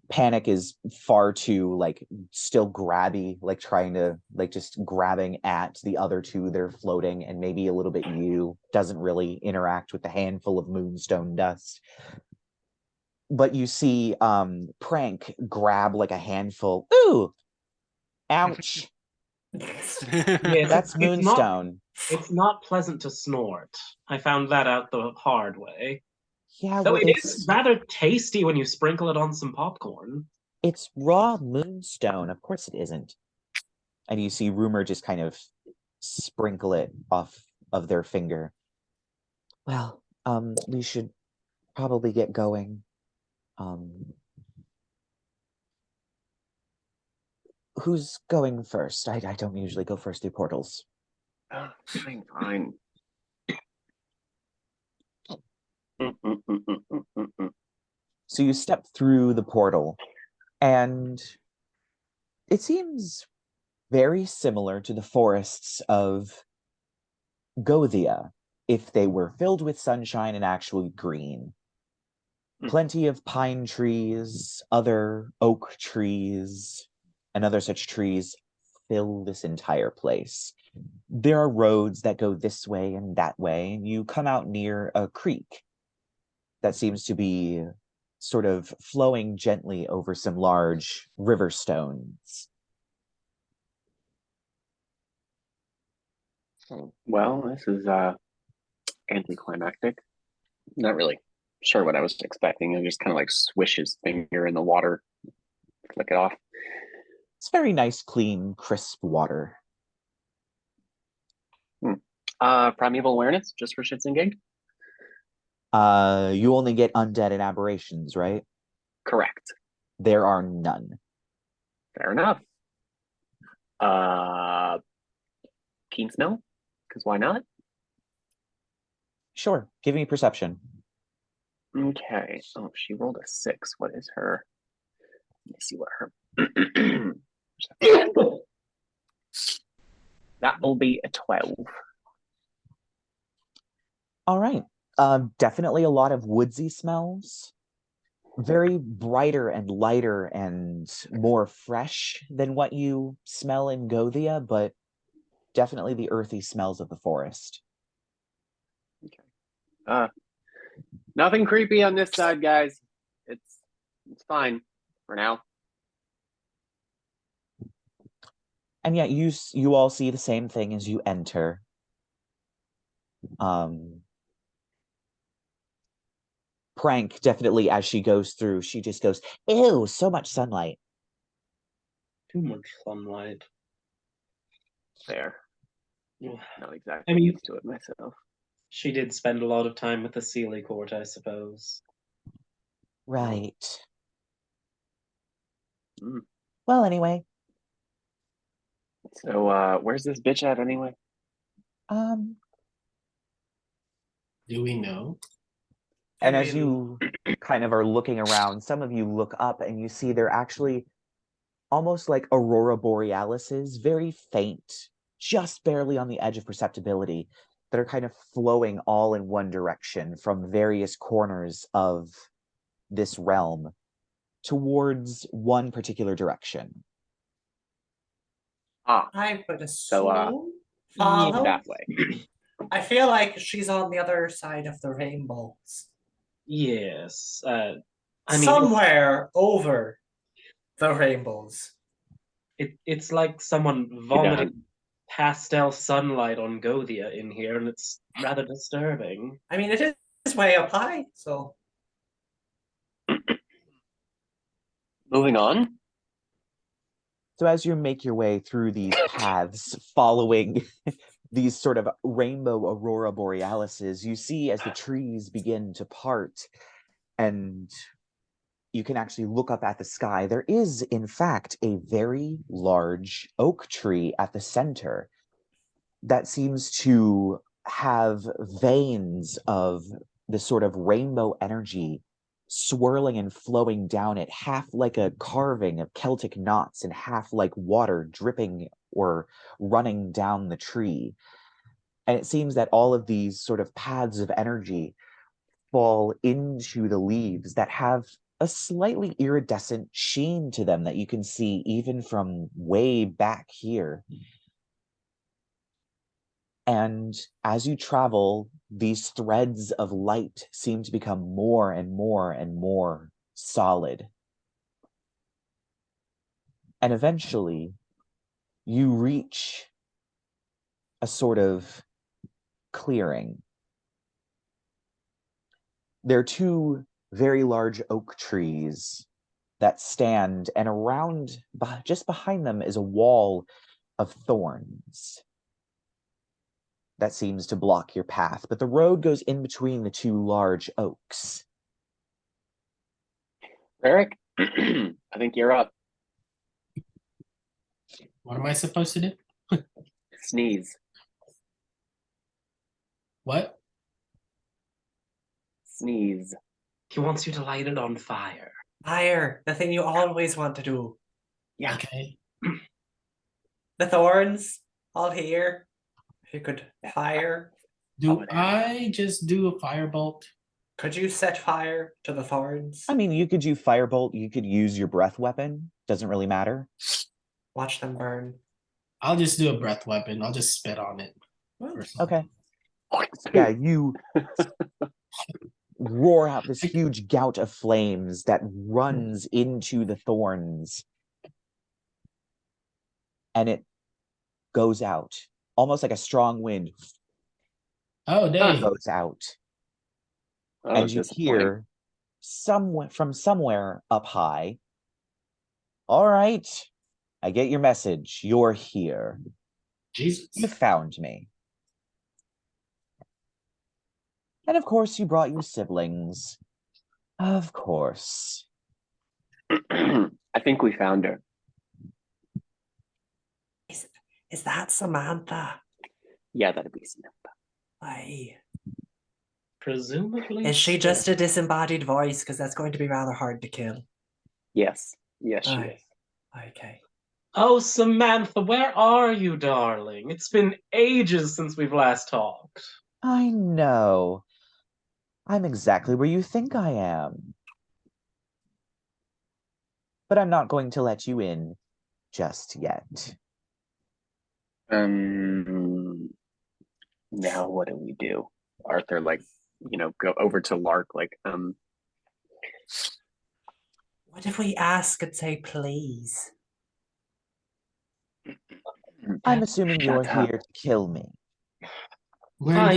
Panic is far too like still grabby, like trying to like just grabbing at the other two that are floating, and maybe a little bit you doesn't really interact with the handful of moonstone dust. But you see Prank grab like a handful. Ooh, ouch. Yeah, That's moonstone. It's not pleasant to snort. I found that out the hard way. Yeah, Though well, it is rather tasty when you sprinkle it on some popcorn. it's raw moonstone. Of course it isn't. And you see Rumor just kind of sprinkle it off of their finger. Well, we should probably get going. Who's going first? I don't usually go first through portals. Fine. So you step through the portal, and it seems very similar to the forests of Gothia if they were filled with sunshine and actually green. Plenty of pine trees, other oak trees, and other such trees fill this entire place. There are roads that go this way and that way, and you come out near a creek that seems to be sort of flowing gently over some large river stones. Well, this is anticlimactic. Not really sure what I was expecting. I just kind of like swish his finger in the water, flick it off. It's very nice, clean, crisp water. Primeval awareness, just for shits and gigs? You only get undead and aberrations, right? Correct. There are none. Fair enough. Keen smell? Because why not? Sure, give me perception. Okay. Oh, she rolled a 6. What is her? Let me see what her. That will be a 12. All right. Definitely a lot of woodsy smells. Very brighter and lighter and more fresh than what you smell in Gothia, but definitely the earthy smells of the forest. Nothing creepy on this side, guys. It's fine for now. And yet you all see the same thing as you enter. Prank definitely, as she goes through, she just goes, ew, so much sunlight. Too much sunlight. Fair. Yeah. Not exactly I mean- used to it myself. She did spend a lot of time with the Sealy Court, I suppose. Right. Mm. Well, anyway, So, where's this bitch at anyway? Do we know? and as you kind of are looking around, some of you look up and you see they're actually almost like aurora borealises, very faint, just barely on the edge of perceptibility, that are kind of flowing all in one direction from various corners of this realm towards one particular direction. Ah, I would So, assume yeah, follow. that way. I feel like she's on the other side of the rainbows. Yes. I mean, Somewhere over the rainbows. it's like someone vomited pastel sunlight on Gothia in here, and it's rather disturbing. I mean, it is way up high, so Moving on. So as you make your way through these paths, following these sort of rainbow aurora borealises, you see as the trees begin to part and you can actually look up at the sky, there is, in fact, a very large oak tree at the center that seems to have veins of the sort of rainbow energy swirling and flowing down it, half like a carving of Celtic knots and half like water dripping or running down the tree. And it seems that all of these sort of paths of energy fall into the leaves that have a slightly iridescent sheen to them that you can see even from way back here. And as you travel, these threads of light seem to become more and more and more solid. And eventually, you reach a sort of clearing. There are two very large oak trees that stand, and around, just behind them, is a wall of thorns that seems to block your path, but the road goes in between the two large oaks. Rerek, I think you're up. What am I supposed to do? Sneeze. What? Sneeze. He wants you to light it on fire. fire, the thing you always want to do. Yeah. Okay. The thorns, all here. If you could fire, Do Over there. I just do a firebolt? could you set fire to the thorns? I mean, you could do firebolt, you could use your breath weapon, doesn't really matter. Watch them burn. I'll just do a breath weapon. I'll just spit on it. Well, Or something. Okay. Yeah, you roar out this huge gout of flames that runs into the thorns. And it goes out, almost like a strong wind Oh, dang. goes out. That And was you disappointing. hear from somewhere up high, all right, I get your message. You're here. Jesus. You found me. And of course, you brought your siblings. Of course. I think we found her. is that Samantha? Yeah, that'd be Samantha. Aye. Presumably. Is she so. just a disembodied voice? Because that's going to be rather hard to kill. Yes. Yes, she Aye. is. Okay. Oh, Samantha, where are you, darling? It's been ages since we've last talked. I know. I'm exactly where you think I am. But I'm not going to let you in just yet. Now what do we do? Arthur, go over to Lark, What if we ask and say please? I'm assuming you're Shut up. here to kill me. Where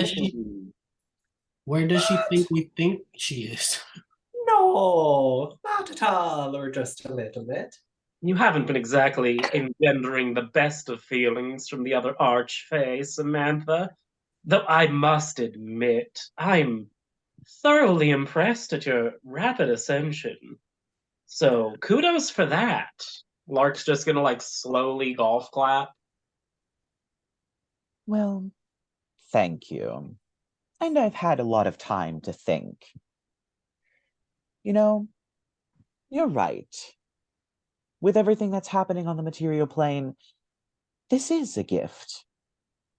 does she think we think she is? No, not at all, or just a little bit. You haven't been exactly engendering the best of feelings from the other Archfey, Samantha. Though I must admit, I'm thoroughly impressed at your rapid ascension. So kudos for that. Lark's just gonna like slowly golf clap. Well, thank you. And I've had a lot of time to think. You know, you're right. With everything that's happening on the material plane, this is a gift.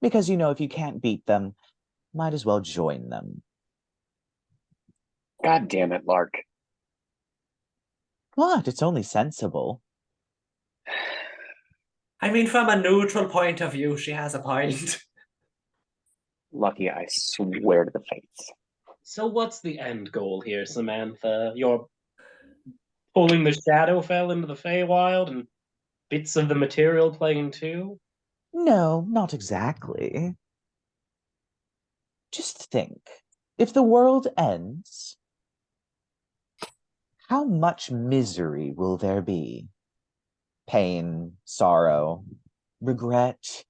Because, if you can't beat them, might as well join them. God damn it, Lark. What? It's only sensible. I mean, from a neutral point of view, she has a point. Lucky, I swear to the fates. So what's the end goal here, Samantha? You're pulling the Shadowfell into the Feywild and bits of the material plane too? No, not exactly. Just think, if the world ends, how much misery will there be? Pain, sorrow, regret,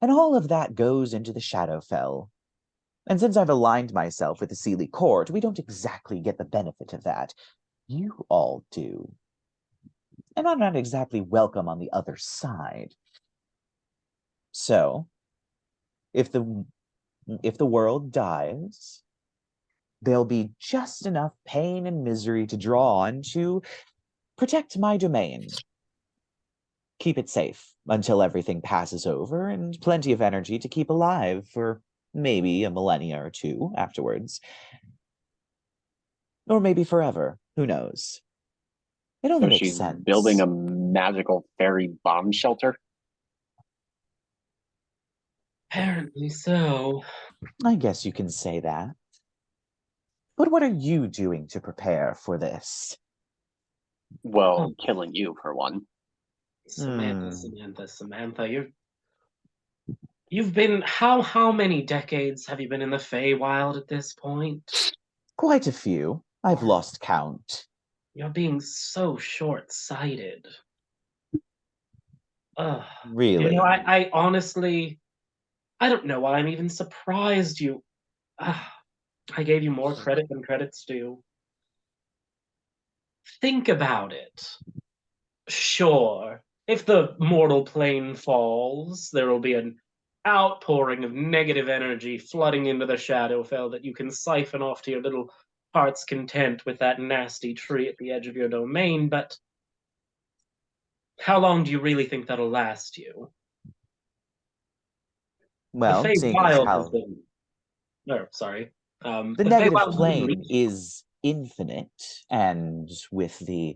and all of that goes into the Shadowfell. And since I've aligned myself with the Seelie Court, we don't exactly get the benefit of that. You all do. And I'm not exactly welcome on the other side. So, if the world dies, there'll be just enough pain and misery to draw on to protect my domain. Keep it safe until everything passes over, and plenty of energy to keep alive for maybe a millennia or two afterwards. Or maybe forever, who knows? It only So makes she's sense. building a magical fairy bomb shelter? Apparently so. I guess you can say that. But what are you doing to prepare for this? Well, killing you for one. Samantha, you've been how many decades have you been in the Feywild at this point? Quite a few. I've lost count. You're being so short-sighted. Ugh. Really? I honestly, I don't know why I'm even surprised you. I gave you more credit than credit's due. Think about it. Sure, if the mortal plane falls, there will be an outpouring of negative energy flooding into the Shadowfell that you can siphon off to your little heart's content with that nasty tree at the edge of your domain, but how long do you really think that'll last you? Well, the seeing as Feywild how has been... No, sorry. the negative Feywild has been plane reaching... is infinite, and with the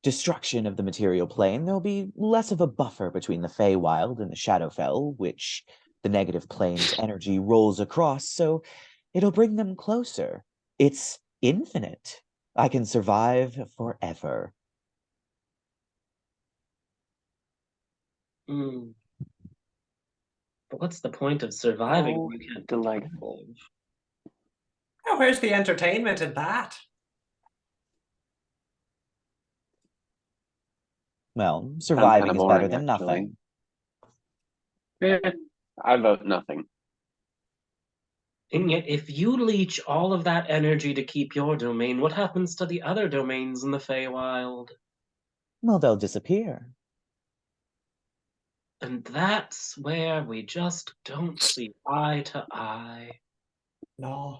destruction of the material plane, there'll be less of a buffer between the Feywild and the Shadowfell, which the negative plane's energy rolls across, so it'll bring them closer. It's infinite. I can survive forever. But what's the point of surviving Oh, if you can't delightful. live? Oh, where's the entertainment in that? Well, surviving is better than actually. nothing. I vote nothing. And yet, if you leech all of that energy to keep your domain, what happens to the other domains in the Feywild? Well, they'll disappear. And that's where we just don't see eye to eye. No.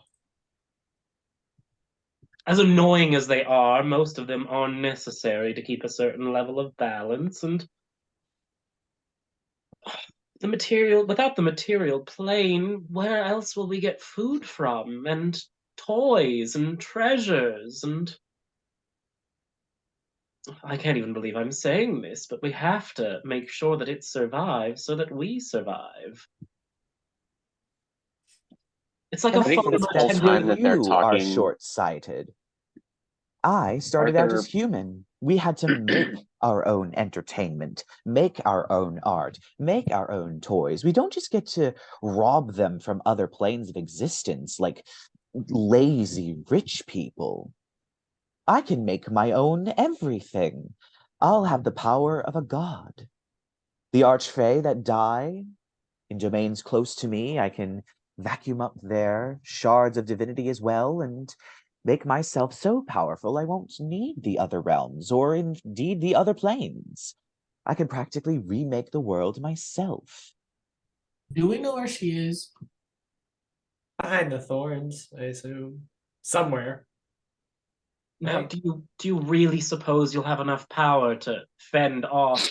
As annoying as they are, most of them are necessary to keep a certain level of balance, and without the material plane, where else will we get food from, and toys, and treasures, and... I can't even believe I'm saying this, but we have to make sure that it survives so that we survive. It's like And a I think think this it's whole that's time where that they're you are talking- short-sighted. I started out Arthur- as human. We had to make our own entertainment, make our own art, make our own toys. We don't just get to rob them from other planes of existence like lazy rich people. I can make my own everything. I'll have the power of a god. The Archfey that die in domains close to me, I can vacuum up their shards of divinity as well and make myself so powerful I won't need the other realms or indeed the other planes. I can practically remake the world myself. Do we know where she is? Behind the thorns, I assume. Somewhere. Now, Right. do you really suppose you'll have enough power to fend off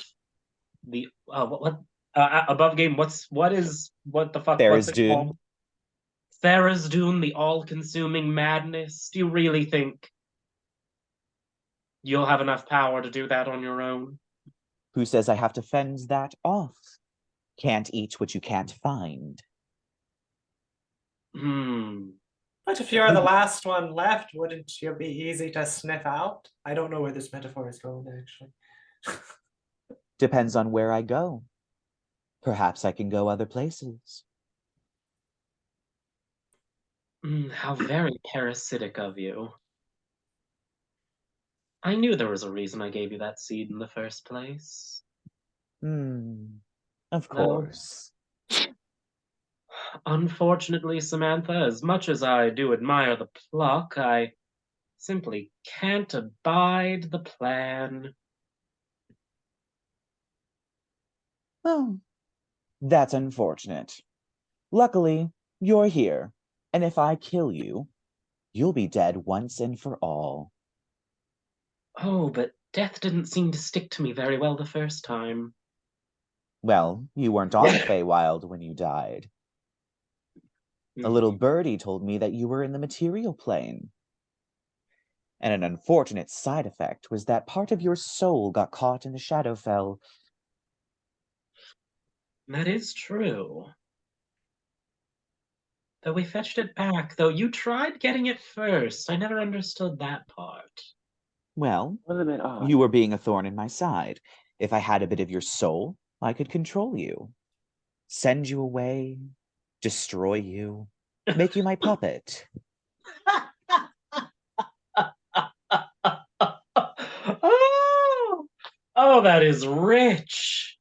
the above game? What the fuck? What's it Dune. called? Tharizdun, the all-consuming madness. Do you really think you'll have enough power to do that on your own? Who says I have to fend that off? Can't eat what you can't find. But if you're the last one left, wouldn't you be easy to sniff out? I don't know where this metaphor is going, actually. Depends on where I go. Perhaps I can go other places. How very parasitic of you. I knew there was a reason I gave you that seed in the first place. Of course. Unfortunately, Samantha, as much as I do admire the pluck, I simply can't abide the plan. Oh, that's unfortunate. Luckily, you're here, and if I kill you, you'll be dead once and for all. Oh, but death didn't seem to stick to me very well the first time. Well, you weren't on Feywild when you died. A little birdie told me that you were in the material plane. And an unfortunate side effect was that part of your soul got caught in the Shadowfell. That is true. Though we fetched it back, though you tried getting it first. I never understood that part. Well, Was a bit odd. you were being a thorn in my side. If I had a bit of your soul, I could control you. Send you away, destroy you, make you my puppet. Oh, that is rich.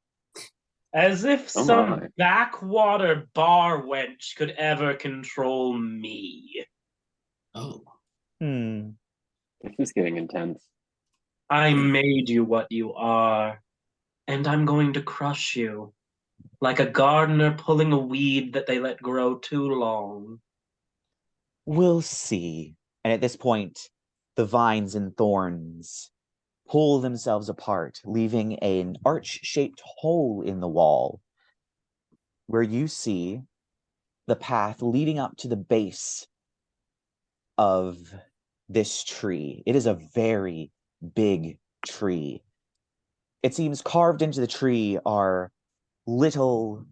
As if Oh some my. backwater bar wench could ever control me. Oh. This is getting intense. I made you what you are, and I'm going to crush you, like a gardener pulling a weed that they let grow too long. We'll see. And at this point, the vines and thorns pull themselves apart, leaving an arch-shaped hole in the wall where you see the path leading up to the base of this tree. It is a very big tree. It seems carved into the tree are little,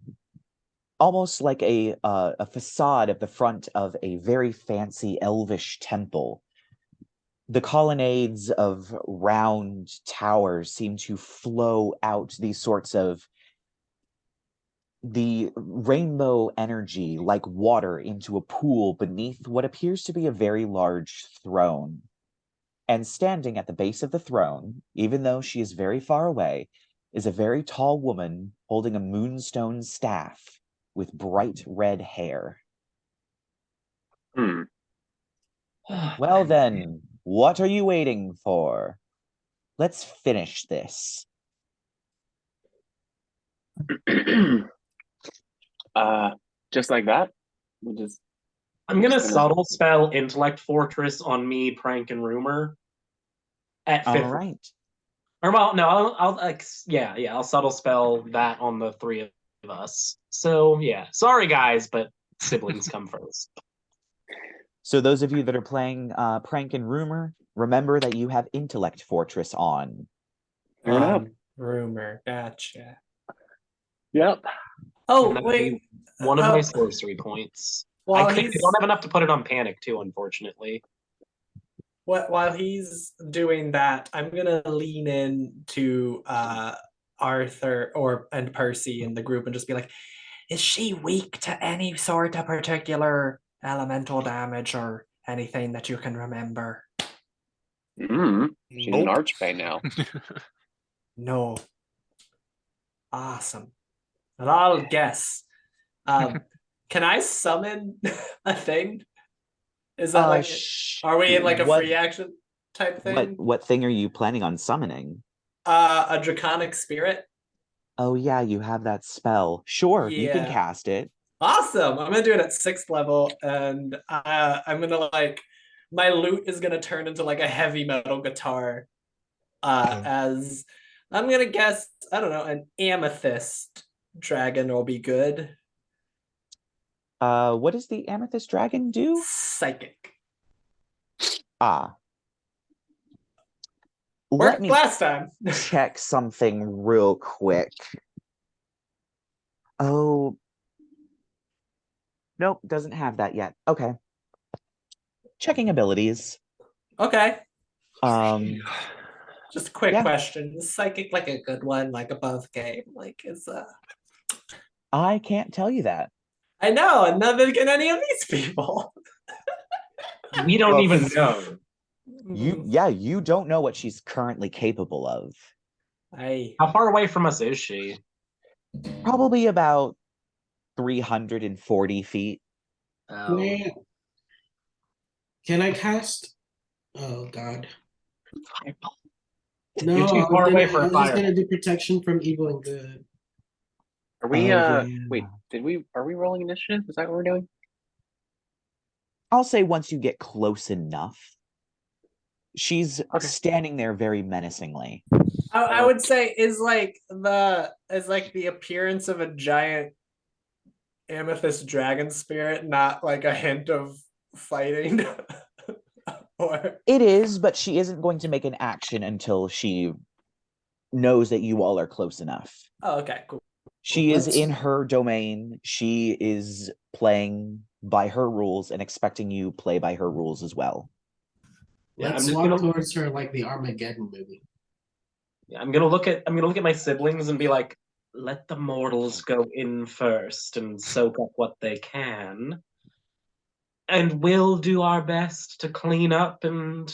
almost like a facade of the front of a very fancy elvish temple. The colonnades of round towers seem to flow out these sorts of the rainbow energy like water into a pool beneath what appears to be a very large throne. And standing at the base of the throne, even though she is very far away, is a very tall woman holding a moonstone staff with bright red hair. Well then, what are you waiting for? Let's finish this. Just like that? I'm gonna subtle spell Intellect Fortress on me, Prank, and Rumor at 5th. All right. Or well, no, I'll subtle spell that on the three of us. So yeah, sorry guys, but siblings come first. So those of you that are playing Prank and Rumor, remember that you have Intellect Fortress on. Fair enough. Rumor, gotcha. Yep. Oh, That'd wait. be one of my sorcery points. Well, I don't have enough to put it on Panic too, unfortunately. while he's doing that, I'm gonna lean in to Arthur and Percy in the group and just be like, is she weak to any sort of particular elemental damage or anything that you can remember? She's an Nope. Archfey now. No. Awesome. And I'll guess. Can I summon a thing? Is that are we in like a free action type thing? What thing are you planning on summoning? A draconic spirit. Oh yeah, you have that spell. Sure, you can Yeah. cast it. Awesome. I'm gonna do it at 6th level, and I'm gonna my lute is gonna turn into like a heavy metal guitar. As I'm gonna guess, I don't know, an amethyst dragon will be good. What does the amethyst dragon do? Psychic. Ah. Worked Let me last time. check something real quick. Oh. Nope, doesn't have that yet. Okay. Checking abilities. Okay. Just a quick question. Is psychic like a good one, like above game? Like is I can't tell you that. I know, and neither can any of these people. We don't even know. You don't know what she's currently capable of. How far away from us is she? Probably about 340 feet. Wait. Can I cast? Oh God. No, You're too far away for a I was fire. just gonna do protection from evil and good. Are we yeah. wait, are we rolling initiative? Is that what we're doing? I'll say once you get close enough. She's standing there very menacingly. I would say is like the appearance of a giant amethyst dragon spirit not like a hint of fighting? Or it is, but she isn't going to make an action until she knows that you all are close enough. Oh, okay, cool. She is in her domain. She is playing by her rules and expecting you play by her rules as well. Yeah, Let's walk towards her like the Armageddon movie. Yeah, I'm gonna look at my siblings and be like, let the mortals go in first and soak up what they can. And we'll do our best to clean up and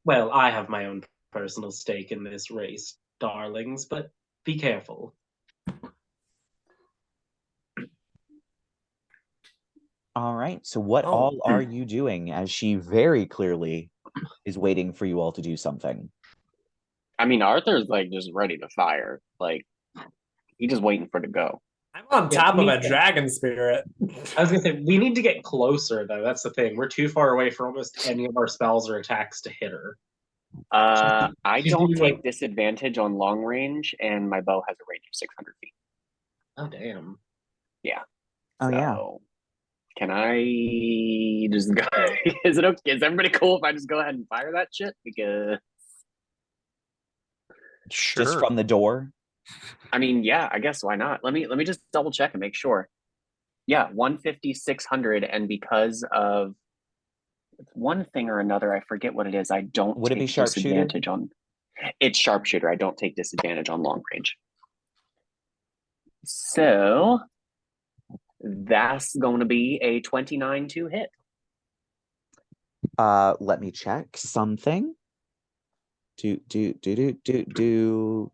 well, I have my own personal stake in this race, darlings, but be careful. All right. So what all are you doing as she very clearly is waiting for you all to do something? I mean, Arthur's like just ready to fire. Like he's just waiting for it to go. I'm on top of a dragon spirit. I was gonna say we need to get closer though. That's the thing. We're too far away for almost any of our spells or attacks to hit her. I don't take disadvantage on long range, and my bow has a range of 600 feet. Oh damn. Yeah. Oh yeah. Can I just go? Is it okay? Is everybody cool if I just go ahead and fire that shit? Because sure. Just from the door. I mean, yeah, I guess why not? Let me just double check and make sure. Yeah, 150, 600, and because of one thing or another, I forget what it is. I don't Would it be take sharpshooter? disadvantage on. It's sharpshooter. I don't take disadvantage on long range. So that's going to be a 29 to hit. Let me check something.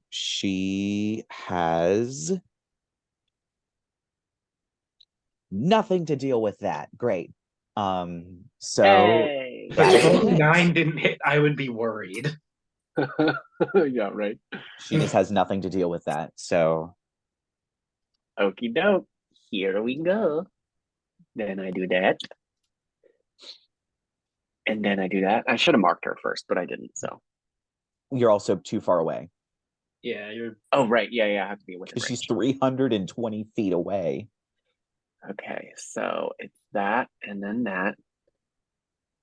She has nothing to deal with that. Great. So hey. that is a hit. 29 didn't hit, I would be worried. Yeah, right. She just has nothing to deal with that. So okie doke. Here we go. Then I do that. And then I do that. I should have marked her first, but I didn't, so. You're also too far away. Yeah, you're. Oh, right. Yeah, I have to be within range. She's 320 feet away. Okay, so it's that and then that.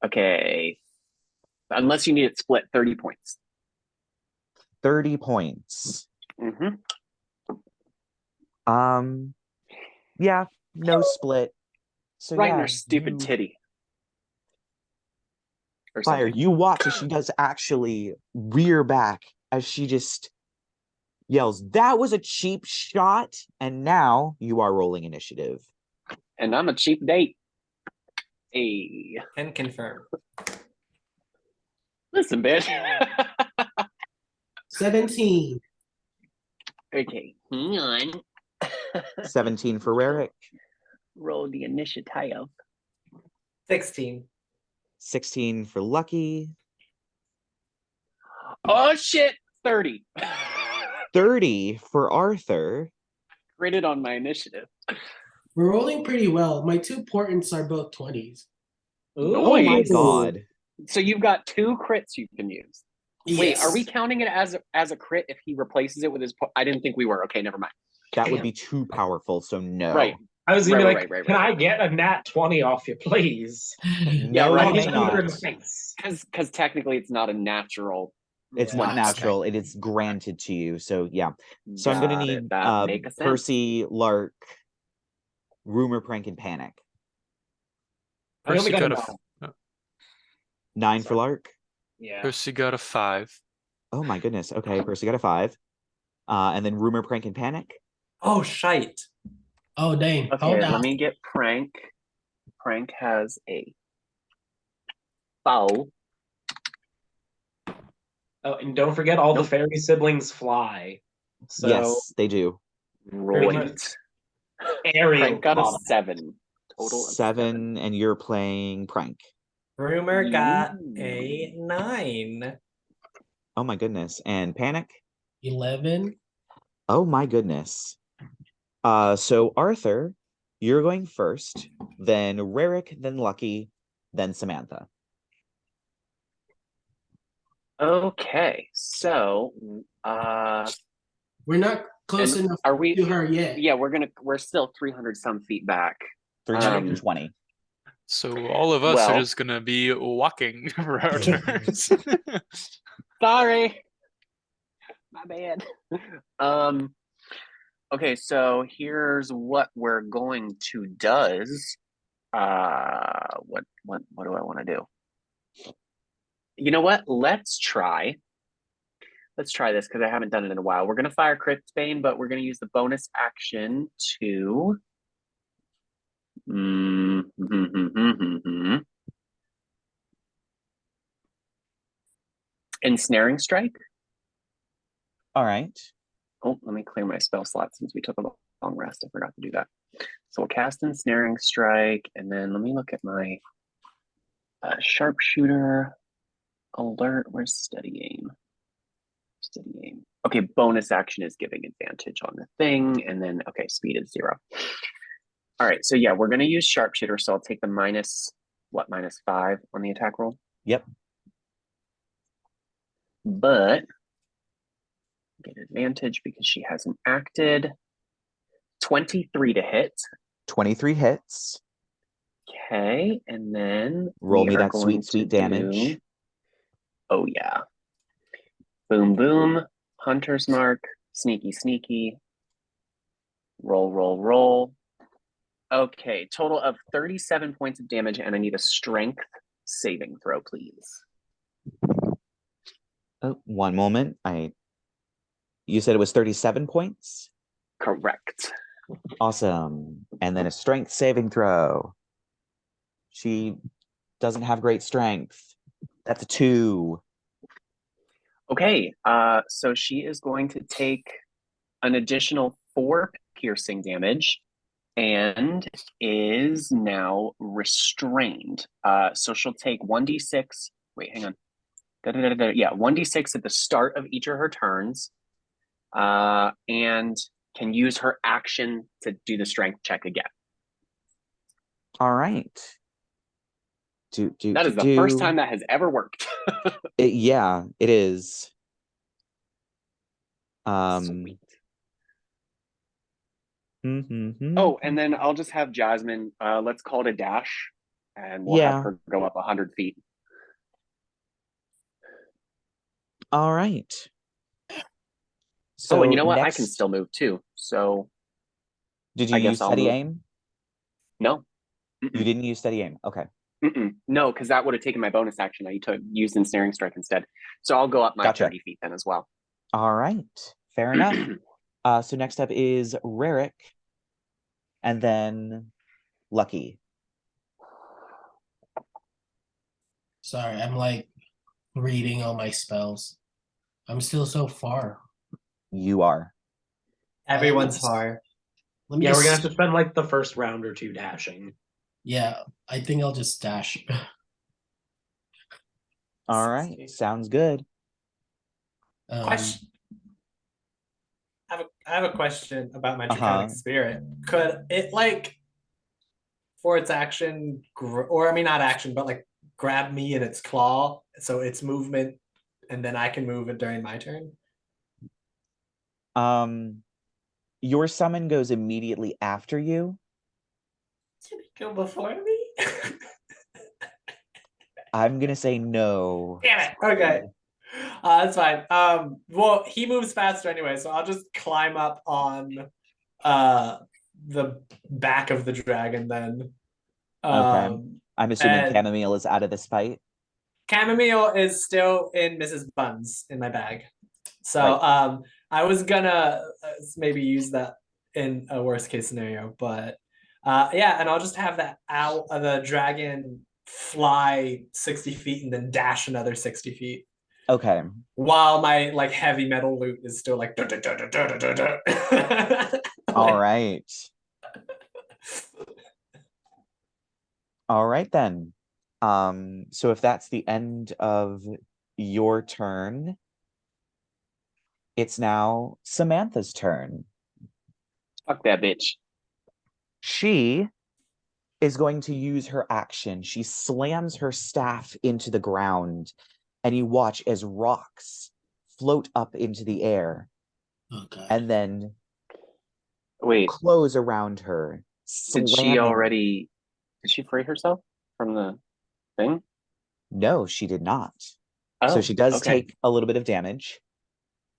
Okay. Unless you need it split 30 points. 30 points. Mm-hmm. Yeah, no split. So right yeah, in her stupid titty. or Fire, something. you watch as she does actually rear back as she just yells, "That was a cheap shot!" And now you are rolling initiative. And I'm a cheap date. Hey, Can confirm. listen, bitch. 17. Okay, hang on. 17 for Rerek, Roll the initiative. 16. 16 for Lucky, Oh shit, 30. 30 for Arthur. Rated on my initiative. We're rolling pretty well. My 2 portents are both 20s. Oh my Nice. god. So you've got 2 crits you can use. Wait, Yes. are we counting it as a crit if he replaces it with his? I didn't think we were. Okay, never mind. That would be too powerful, so no. Right. I was gonna be Right, like, can I get a nat 20 off you, please? Yeah, No, right. you I'll may just put her in not. the face. Because technically it's not a natural. It's Yeah. not natural. It is granted to you. So yeah. So I'm gonna Got it. need That makes sense. Percy, Lark, Rumor, Prank, and Panic. I only Percy got got a a 9 for Lark. Yeah. Percy got a 5. Oh my goodness. Okay, Percy got a 5. And then Rumor, Prank, and Panic. Oh, shite. Oh, dang. Okay, Hold let on. me get Prank. Prank has a foul. Oh, and don't forget all the Nope. fairy siblings fly. So Yes, they do. Right. Ariel Prank got a Pop. 7. Total of 7, and you're playing Prank. Rumor got Ooh. a 9. Oh my goodness. And Panic? 11. Oh my goodness. So Arthur, you're going first, then Rerek, then Lucky, then Samantha. Okay, so We're not close And enough are we? to her yet. Yeah, we're still 300 some feet back. 320. So all of us Well- are just gonna be walking for our turns. Sorry. My bad. Okay, so here's what we're going to does. What do I want to do? You know what? Let's try this because I haven't done it in a while. We're gonna fire Crit Bane, but we're gonna use the bonus action to Ensnaring Strike. All right. Oh, let me clear my spell slot since we took a long rest. I forgot to do that. So we'll cast Ensnaring Strike, and then let me look at my Sharpshooter alert. Where's Steady Aim? Steady Aim. Okay, bonus action is giving advantage on the thing, and then, okay, speed is 0. All right, so yeah, we're going to use Sharpshooter, so I'll take the -5 on the attack roll? Yep. But get advantage because she hasn't acted. 23 to hit. 23 hits. Okay, and then Roll we me are that going sweet, sweet to damage. do- Oh yeah. Boom, boom. Hunter's Mark. Sneaky, sneaky. Roll, roll, roll. Okay, total of 37 points of damage, and I need a strength saving throw, please. Oh, one moment. You said it was 37 points? Correct. Awesome. And then a strength saving throw. She doesn't have great strength. That's a 2. Okay, so she is going to take an additional 4 piercing damage and is now restrained. So she'll take 1d6. Wait, hang on. Yeah, 1d6 at the start of each of her turns, and can use her action to do the strength check again. All right. That is the first time that has ever worked. Yeah, it is. Sweet. Mm-hmm. Oh, and then I'll just have Jasmine, let's call it a dash, and we'll Yeah. have her go up 100 feet. All right. So Oh, and you know what? I next, can still move too. So did you I guess use I'll steady move. aim? No. You didn't use steady aim. Okay. No, because that would have taken my bonus action. I used Ensnaring Strike instead. So I'll go up my Gotcha. 30 feet then as well. All right. Fair enough. So next up is Rerek. And then Lucky. Sorry, I'm like reading all my spells. I'm still so far. You are. Everyone's far. Let me Yeah, we're just, gonna have to spend like the first round or two dashing. yeah, I think I'll just dash. All right. Sounds good. Question. I have a question about my Draconic Spirit. Could it like, for its action, or I mean not action, but like grab me in its claw, so its movement, and then I can move it during my turn? Your summon goes immediately after you. Should it go before me? I'm gonna say no. Damn it. Okay. That's fine. Well, he moves faster anyway, so I'll just climb up on the back of the dragon then. Okay. I'm assuming and Chamomile is out of this fight. Chamomile is still in Mrs. Buns in my bag. So Right. I was gonna maybe use that in a worst case scenario, but yeah, and I'll just have the dragon fly 60 feet and then dash another 60 feet. Okay. While my like heavy metal loot is still like All right. All right then. So if that's the end of your turn, it's now Samantha's turn. Fuck that bitch. She is going to use her action. She slams her staff into the ground, and you watch as rocks float up into the air. Okay. And then Wait, close around her. did she already? Did she free herself from the thing? No, she did not. Oh, so she does okay. take a little bit of damage.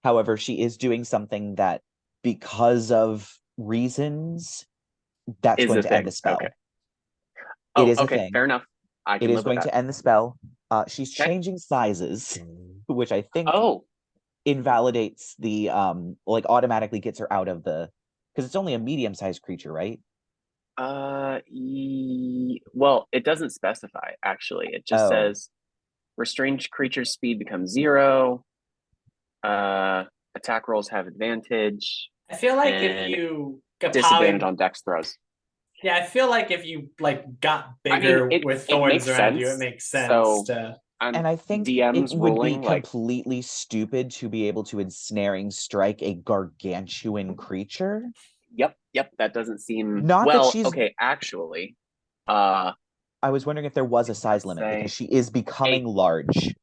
However, she is doing something that, because of reasons, that's Is going a to thing. end the spell. Okay. It Oh, is a okay. thing. Fair enough. I can It live is with going that. to end the spell. She's Okay. changing sizes, which I think Oh, invalidates the like automatically gets her out of the, because it's only a medium-sized creature, right? well, it doesn't specify actually. It just Oh. says restrained creature's speed becomes 0. Attack rolls have advantage. I feel like if and you disadvantage on dex throws. Yeah, I feel like if you like got I bigger mean, with it thorns makes around you, it sense. makes sense So to. And I think DM's it would be ruling like completely stupid to be able to ensnaring strike a gargantuan creature. Yep, that doesn't seem Not that well. she's Okay, actually, I was wondering if there was a size limit because she is becoming large.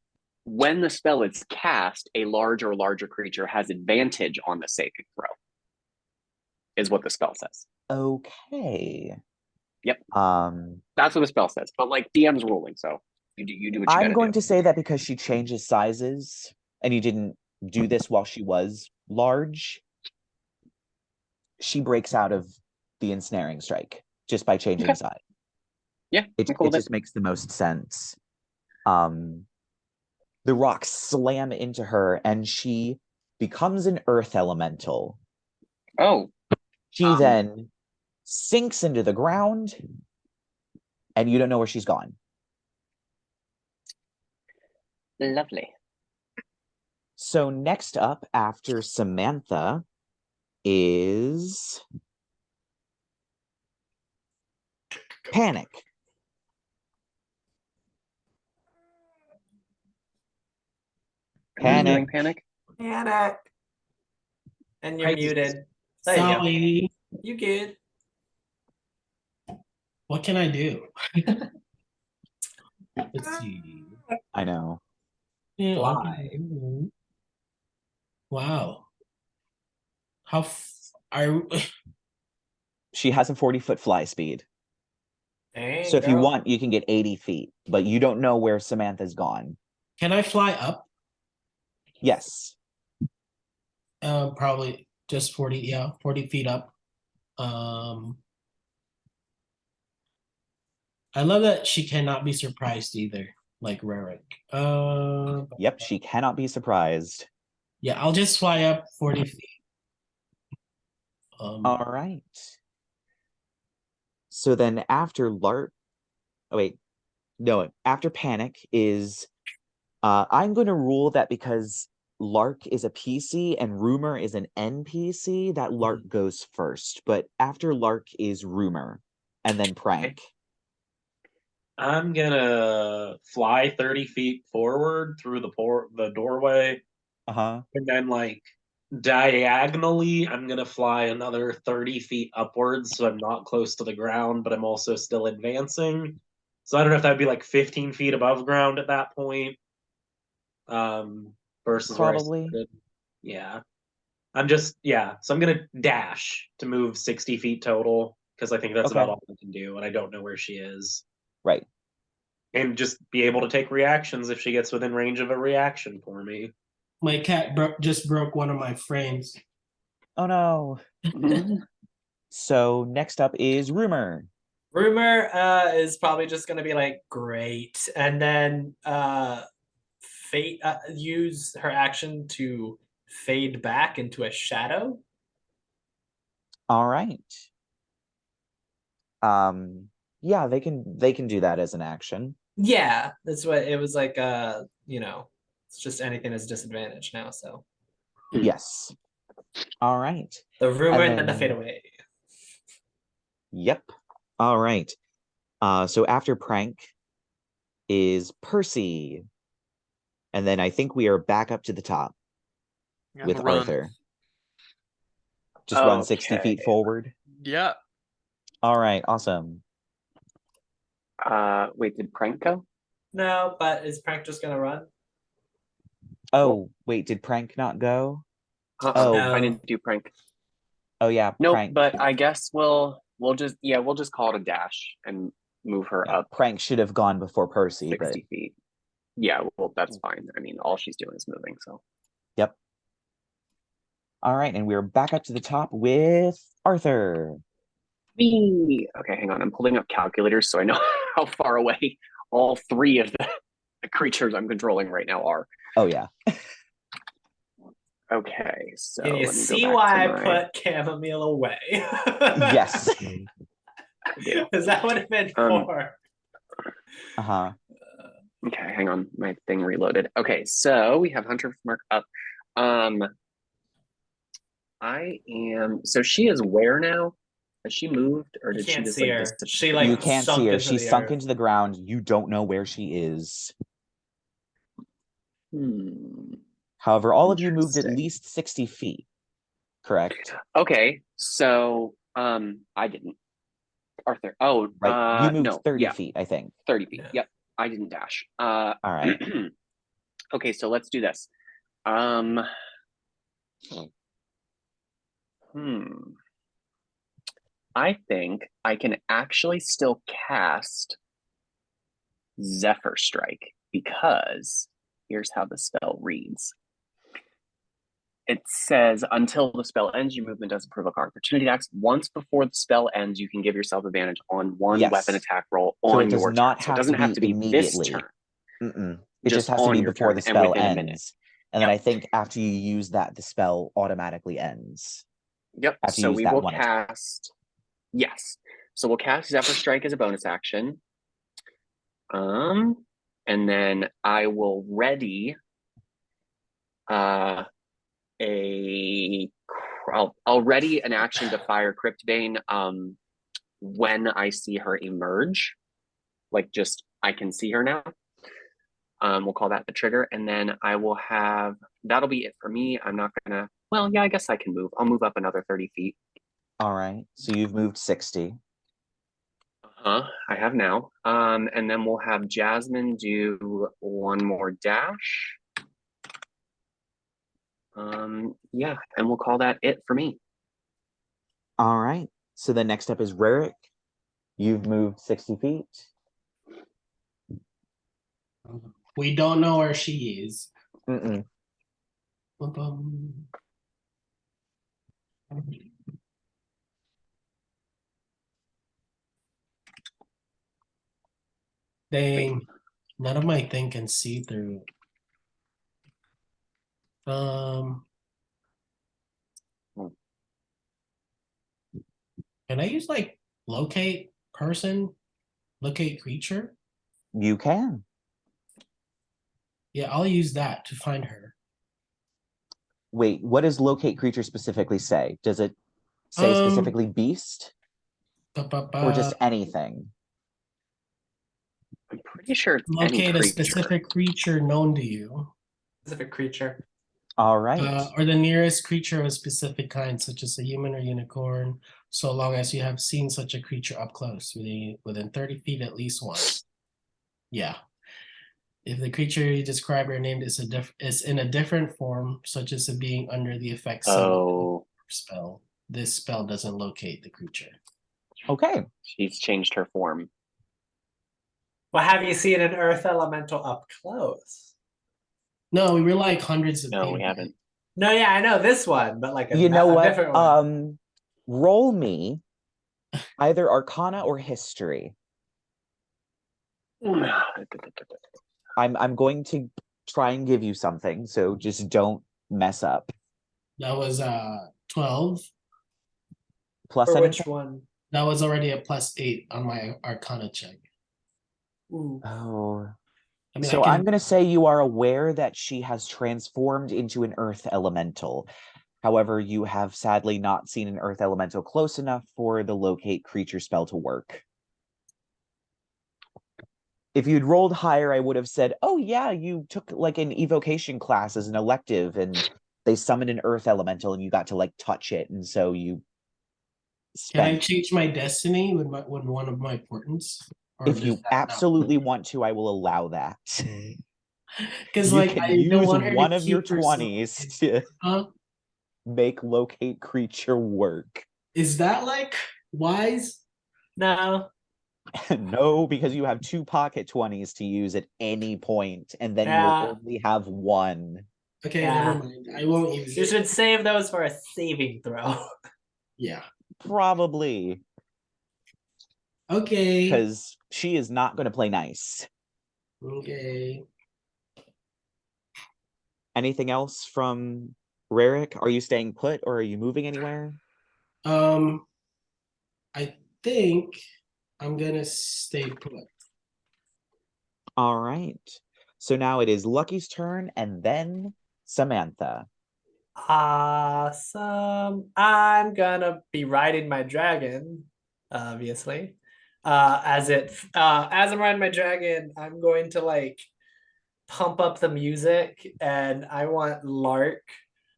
when the spell is cast, a large or larger creature has advantage on the saving throw. Is what the spell says. Okay. Yep. That's what the spell says. But like DM's ruling, so you do what you gotta do. I'm going to say that because she changes sizes and you didn't do this while she was large, she breaks out of the ensnaring strike just by changing size. Yeah, it just makes the most sense. The rocks slam into her and she becomes an earth elemental. Oh. She then sinks into the ground and you don't know where she's gone. Lovely. So next up after Samantha is Panic. Panic. Panic. And you're muted. There Sorry. you go. You good. What can I do? Let's see. I know. Fly. Wow. How are she has a 40-foot fly speed. Dang, so if you want, you can get 80 feet, but you don't know where Samantha's gone. Can I fly up? Yes. Probably just 40 feet up. I love that she cannot be surprised either, like Rerek. Yep, she cannot be surprised. Yeah, I'll just fly up 40 feet. All right. So then after Lark, oh wait, no, after Panic is, I'm going to rule that because Lark is a PC and Rumor is an NPC, that Lark goes first. But after Lark is Rumor, and then Prank. I'm gonna fly 30 feet forward through the doorway, Uh-huh. and then like diagonally, I'm gonna fly another 30 feet upwards, so I'm not close to the ground, but I'm also still advancing. So I don't know if that'd be like 15 feet above ground at that point. Versus Probably. where I started. Yeah. So I'm gonna dash to move 60 feet total, because I think that's Okay. about all I can do, and I don't know where she is. Right. And just be able to take reactions if she gets within range of a reaction for me. My cat just broke one of my frames. Oh no. So next up is Rumor. Rumor is probably just gonna be like great, and then fate use her action to fade back into a shadow. All right. Yeah, they can do that as an action. Yeah, that's what it was like. It's just anything is disadvantage now. So Yes. All right. the rumor and then the then- fade away. Yep. All right. So after Prank is Percy. And then I think we are back up to the top with Run. Arthur. Just run 60 feet Okay. forward. Yeah. All right, awesome. Wait, did Prank go? No, but is Prank just gonna run? Oh, wait, did Prank not go? Oh, No. I didn't do Prank. Oh yeah, Nope, Prank. but I guess we'll just call it a dash and move her Yeah, up Prank should have gone before Percy, 60 but feet. Yeah, well, that's fine. I mean, all she's doing is moving, so. yep. All right, and we're back up to the top with Arthur. Me. Okay, hang on. I'm pulling up calculators so I know how far away all three of the creatures I'm controlling right now are. Oh yeah. Okay, so Can you let me see go back why to I put chamomile away? Yes. Is that what it meant for? Uh-huh. Okay, hang on. My thing reloaded. Okay, so we have Hunter Mark up. So she is where now? Has she moved or did she Can't just see like her. disappear? She like You can't sunk see her. into She's the sunk earth. into the ground. You don't know where she is. However, all of you moved at Interesting. least 60 feet, correct? Okay, so I didn't. Arthur. Oh, Right. You moved no, 30 yeah, feet, I think. 30 feet. Yeah. Yep, I didn't dash. All right. Okay, so let's do this. Hmm. I think I can actually still cast Zephyr Strike because here's how the spell reads. It says, until the spell ends, your movement doesn't provoke opportunity attacks. Once before the spell ends, you can give yourself advantage on one Yes. weapon attack roll So on it does your not turn. So it doesn't have to be this immediately. turn. It just has to on be your before turn the and spell within a minute. ends. And then I think after you use that, the spell automatically ends. Yep. After you So use we that will one attack. cast. Yes. So we'll cast Zephyr Strike as a bonus action. And then I will ready I'll ready an action to fire Cryptbane when I see her emerge. Like just I can see her now. We'll call that the trigger, and then I will have that'll be it for me. I'm not gonna. Well, yeah, I guess I can move. I'll move up another 30 feet. All right. So you've moved 60. I have now. And then we'll have Jasmine do one more dash. Yeah, and we'll call that it for me. All right. So the next up is Rerek. You've moved 60 feet. We don't know where she is. Mm-mm. Bum-bum. Dang. None of my thing can see through. Um, can I use like locate person, locate creature? You can. Yeah, I'll use that to find her. Wait, what does locate creature specifically say? Does it say specifically beast or just anything? I'm pretty sure it's any locate a creature. specific creature known to you. Specific creature. All right. Or the nearest creature of a specific kind, such as a human or unicorn, so long as you have seen such a creature up close, within 30 feet at least once. Yeah. If the creature you describe or named is in a different form, such as a being under the effects of a spell, this spell doesn't locate the creature. Okay. She's changed her form. Well, have you seen an earth elemental up close? No, we were like hundreds of feet. No, we haven't. No, yeah, I know this one, but like You know what? different one. Roll me either Arcana or History. I'm going to try and give you something, so just don't mess up. That was 12. Plus For which anything? one? That was already a +8 on my Arcana check. Ooh. Oh. I mean, So I'm going to say you are aware that she has transformed into an earth elemental. However, you have sadly not seen an earth elemental close enough for the locate creature spell to work. If you'd rolled higher, I would have said, oh yeah, you took like an evocation class as an elective and they summoned an earth elemental and you got to like touch it. And so you Can I spent. change my destiny with one of my portents? If you absolutely want to, I will allow that. Because You like can I use don't want her one to of your keep her so- 20s to Huh? make locate creature work. Is that like wise? No. No, because you have 2 pocket 20s to use at any point, and then you'll only have 1. Okay, Yeah. never mind. I won't use You it. should save those for a saving throw. Yeah. Probably. Okay. Because she is not going to play nice. Okay. Anything else from Rerek? Are you staying put or are you moving anywhere? I think I'm gonna stay put. All right. So now it is Lucky's turn and then Samantha. Awesome. I'm gonna be riding my dragon, obviously. As I'm riding my dragon, I'm going to like pump up the music, and I want Lark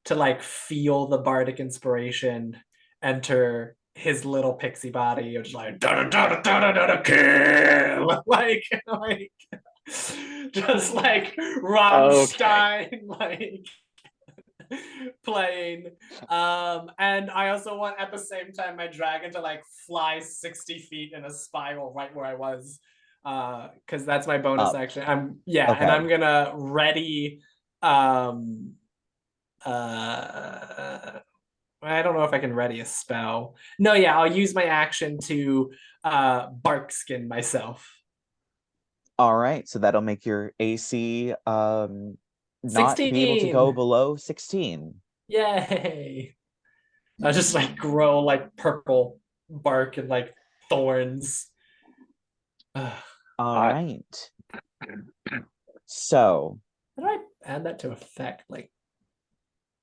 to like feel the bardic inspiration enter his little pixie body, of just like da da da da da da da kill, like just like Rammstein, like playing. And I also want at the same time my dragon to like fly 60 feet in a spiral right where I was. Because that's my bonus action. And I'm gonna ready I don't know if I can ready a spell. No, yeah, I'll use my action to bark skin myself. All right, so that'll make your AC not 16. be able to go below 16. Yay. I just like grow like purple bark and like thorns. All right. So how do I add that to effect? Like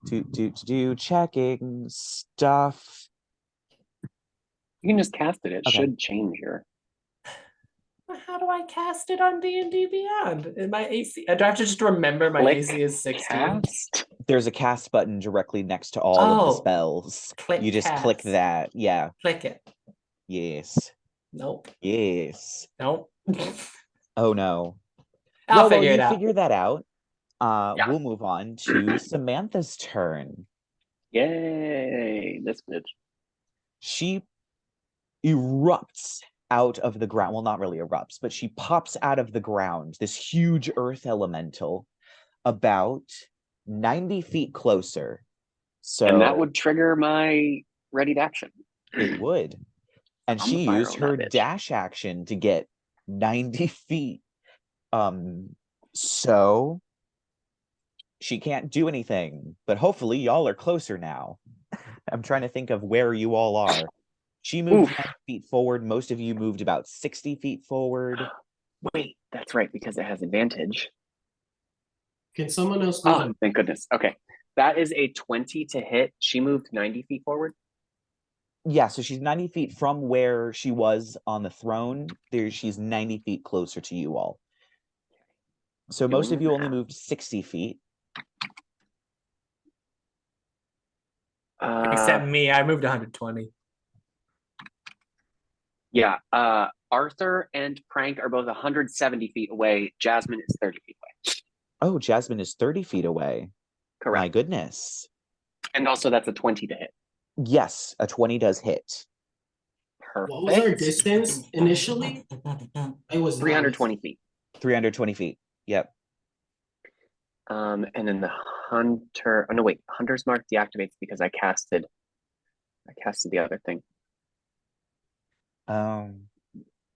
do checking stuff. You can just cast it. It should change your. How do I cast it on D&D Beyond? In my AC, I have to just remember my AC is 16. Cast? There's a cast button directly next to all of the spells. You just click that. Yeah. Click it. Yes. Nope. Yes. Nope. Oh no. I'll figure it out. Figure that out. We'll move on to Samantha's turn. Yay! This bitch. She erupts out of the ground. Well, not really erupts, but she pops out of the ground. This huge earth elemental, about 90 feet closer. So, and that would trigger my ready action. It would. And she used her dash action to get 90 feet. So she can't do anything, but hopefully y'all are closer now. I'm trying to think of where you all are. She moved 90 feet forward. Most of you moved about 60 feet forward. Wait, that's right, because it has advantage. Can someone else do Oh, thank goodness. Okay. That is a 20 to hit. She moved 90 feet forward. Yeah, so she's 90 feet from where she was on the throne. She's 90 feet closer to you all. So most of you only moved 60 feet. Except me, I moved 120. Yeah. Arthur and Prank are both 170 feet away. Jasmine is 30 feet away. Oh, Jasmine is 30 feet away. Correct. My goodness. And also that's a 20 to hit. Yes, a 20 does hit. Perfect. What was our distance initially? It was 320 feet. 320 feet. Yep. And then the hunter. Oh no, wait. Hunter's mark deactivates because I casted the other thing.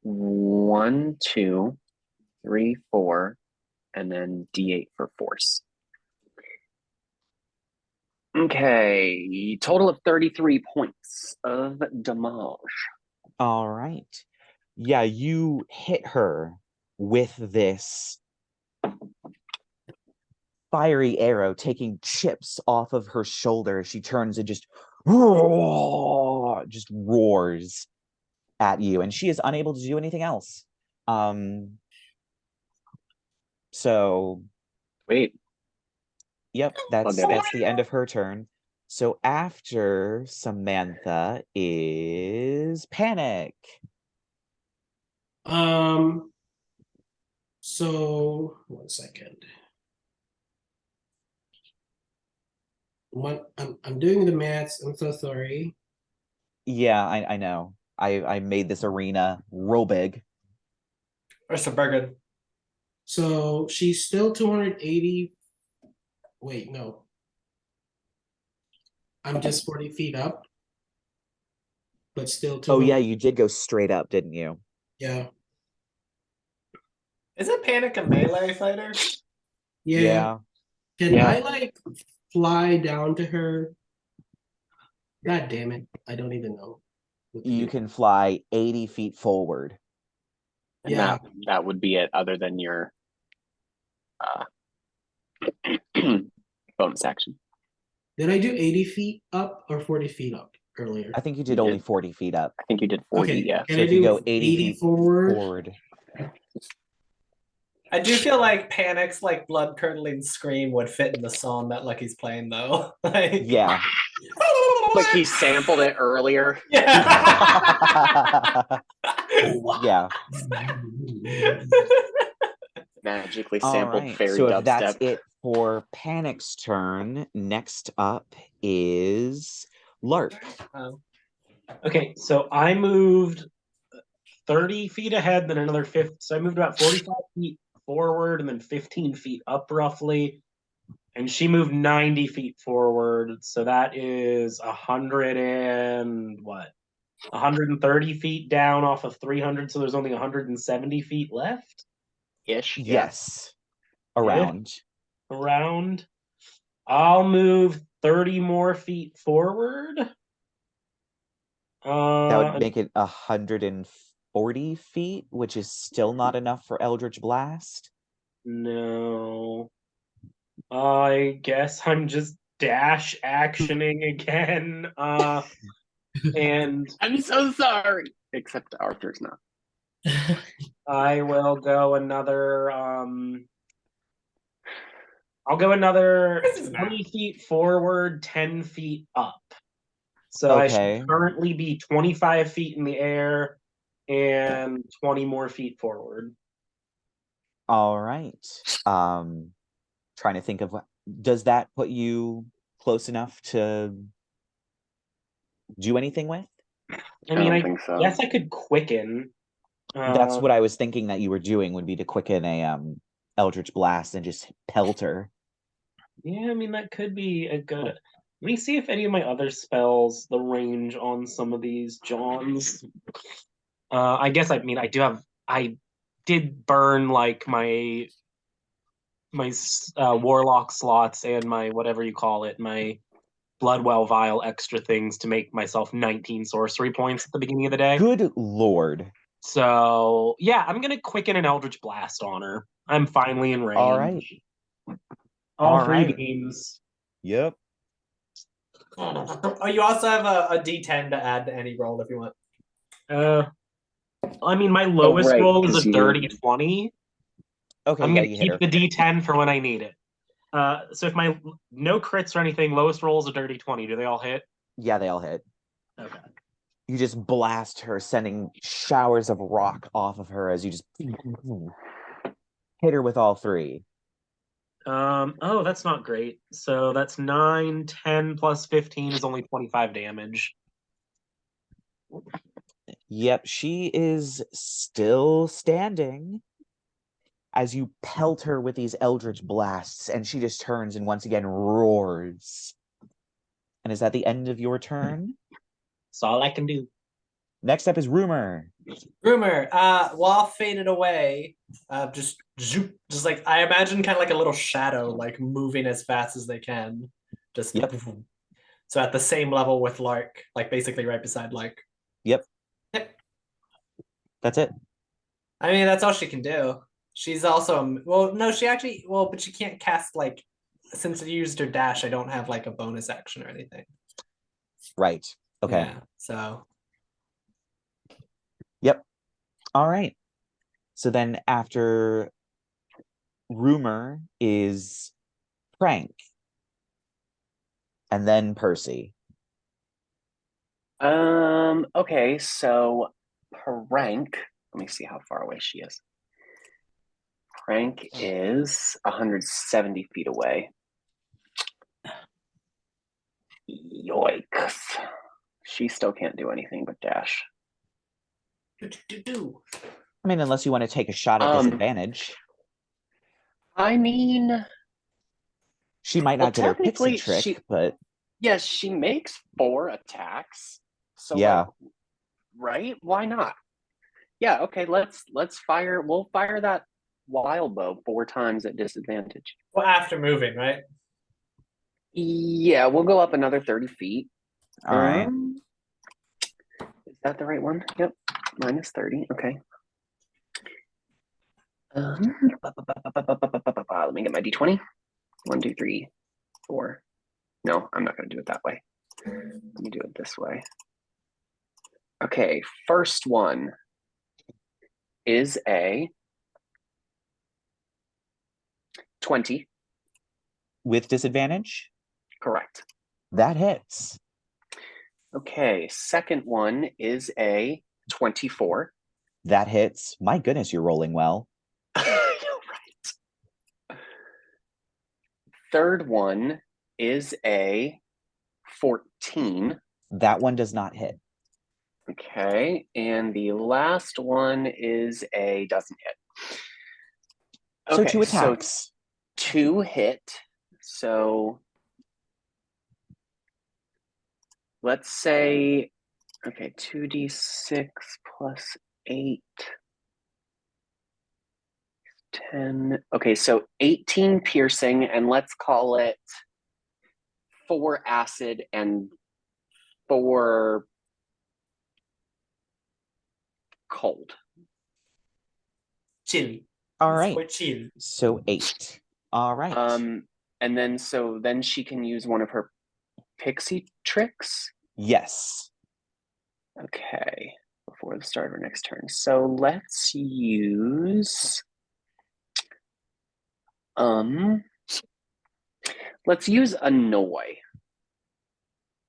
1, 2, 3, 4, and then D8 for force. Okay, total of 33 points of damage. All right. Yeah, you hit her with this fiery arrow, taking chips off of her shoulder. She turns and just roars at you, and she is unable to do anything else. So wait. Yep, that's the end of her turn. So after Samantha is Panic. So 1 second. I'm doing the maths. I'm so sorry. Yeah, I know. I made this arena real big. That's a burger. So she's still 280. Wait, no. I'm just 40 feet up, but still 200. Oh yeah, you did go straight up, didn't you? Yeah. Isn't Panic a melee fighter? Yeah. Can I like fly down to her? God damn it. I don't even know. You can fly 80 feet forward. And that would be it, other than your bonus action. Did I do 80 feet up or 40 feet up earlier? I think you did only 40 feet up. I think you did 40, okay. yeah. Can so I if you do go 80 feet forward. I do feel like Panic's like blood curdling scream would fit in the song that Lucky's playing though. Like Yeah. Like he sampled it earlier. Yeah. Yeah. Magically All sampled right. fairy So dubstep. if that's it for Panic's turn, next up is Lark. Okay, so I moved 30 feet ahead, then another 50. So I moved about 45 feet forward and then 15 feet up roughly. And she moved 90 feet forward. So that is 130 feet down off of 300. So there's only 170 feet left. Ish. Yes. Around. Yeah. Around. I'll move 30 more feet forward. That would make it 140 feet, which is still not enough for Eldritch Blast. No. I guess I'm just dash actioning again. And I'm so sorry. Except Arthur's not. I will go another I'll go another 20 feet forward, 10 feet up. So I should currently be 25 feet in the air and 20 more feet forward. All right. Trying to think of does that put you close enough to do anything with? I mean, I think so. guess I could quicken. That's what I was thinking that you were doing, would be to quicken a Eldritch Blast and just pelt her. Yeah, I mean, that could be a good... Let me see if any of my other spells, the range on some of these Johns. I guess, I mean, I do have... did burn like my warlock slots and my whatever you call it, my Bloodwell vial extra things to make myself 19 sorcery points at the beginning of the day. Good lord. So yeah, I'm gonna quicken an Eldritch Blast on her. I'm finally in range. All right. All All three right. games. Yep. Oh, you also have a D10 to add to any roll if you want. I mean, my lowest right, roll is 'cause a you- dirty 20. Okay, I'm yeah, gonna you hit her. keep the D10 for when I need it. So if my no crits or anything, lowest roll is a dirty 20. Do they all hit? Yeah, they all hit. Okay. You just blast her, sending showers of rock off of her as you just hit her with all three. Oh, that's not great. So that's 9, 10 plus 15 is only 25 damage. Yep, she is still standing as you pelt her with these eldritch blasts, and she just turns and once again roars. And is that the end of your turn? That's all I can do. Next up is Rumor. Rumor, while faded away, just zoop, just like I imagine kind of like a little shadow, like moving as fast as they can. Just Yep. So at the same level with Lark, like basically right beside Lark. Yep. Yep. That's it. I mean, that's all she can do. She's also no, she actually but she can't cast like since I used her dash. I don't have like a bonus action or anything. Right. Okay. Yeah, so. Yep. All right. So then after Rumor is Frank. And then Percy. Okay, so Prank, let me see how far away she is. Prank is 170 feet away. Yikes. She still can't do anything but dash. I mean, unless you want to take a shot at disadvantage. I mean, She might well, not get her pixie technically, trick, but yes, she makes 4 attacks. So yeah. like, right? Why not? Yeah, okay, let's fire. We'll fire that wild bow 4 times at disadvantage. Well, after moving, right? Yeah, we'll go up another 30 feet. All right. Is that the right one? Yep. Minus 30. Okay. Let me get my d20. 1, 2, 3, 4. No, I'm not going to do it that way. Let me do it this way. Okay, first one is a 20. With disadvantage? Correct. That hits. Okay, second one is a 24. That hits. My goodness, you're rolling well. You're right. Third one is a 14. That one does not hit. Okay, and the last one is a doesn't hit. So 2 attacks. So 2 hit. So let's say, okay, 2d6 plus 8. 10. Okay, so 18 piercing, and let's call it 4 acid and 4 cold. Chilly. All right. Quite chill. So 8. All right. And then she can use one of her pixie tricks. Yes. Okay, before the start of her next turn. So let's use annoy.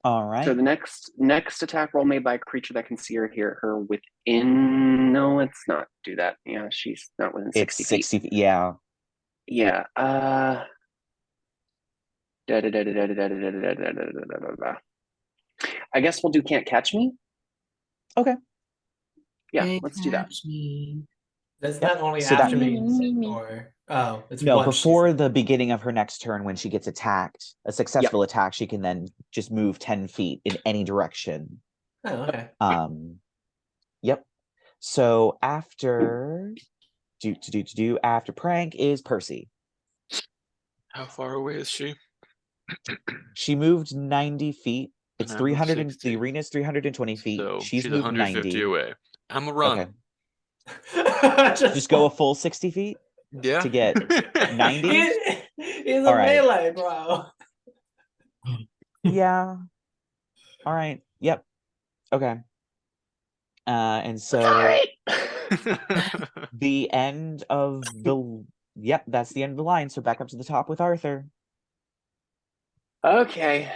All right. So the next attack roll made by a creature that can see or hear her within. No, let's not do that. Yeah, she's not within 60 it's feet. 60 feet. Yeah. Yeah. I guess we'll do can't catch me. Okay. Yeah, Can't let's do that. catch me. That's Yep. not only So after that- me, or it's No, once before she's- the beginning of her next turn, when she gets attacked, a successful attack, she can then just move 10 feet in any direction. Oh, okay. Yep. So after After Prank is Percy. How far away is she? She moved 90 feet. It's And I 300 moved and 60. the arena's 320 feet. So She's she's moved 150 90. away. I'm a run. Okay. Just go a full 60 feet Yeah. to get 90. He's a All right. melee, bro. Yeah. All right. Yep. Okay. And so the end of the that's the end of the line. So back up to the top with Arthur. Okay.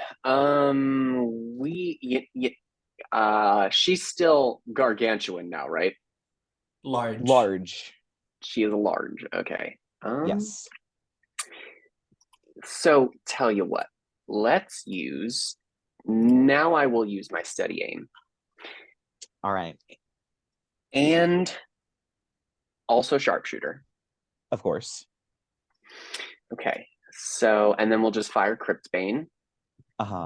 She's still gargantuan now, right? Large. She is large. Okay. Yes. So tell you what. Now I will use my steady aim. All right. And also sharpshooter. Of course. Okay. So, and then we'll just fire Cryptbane,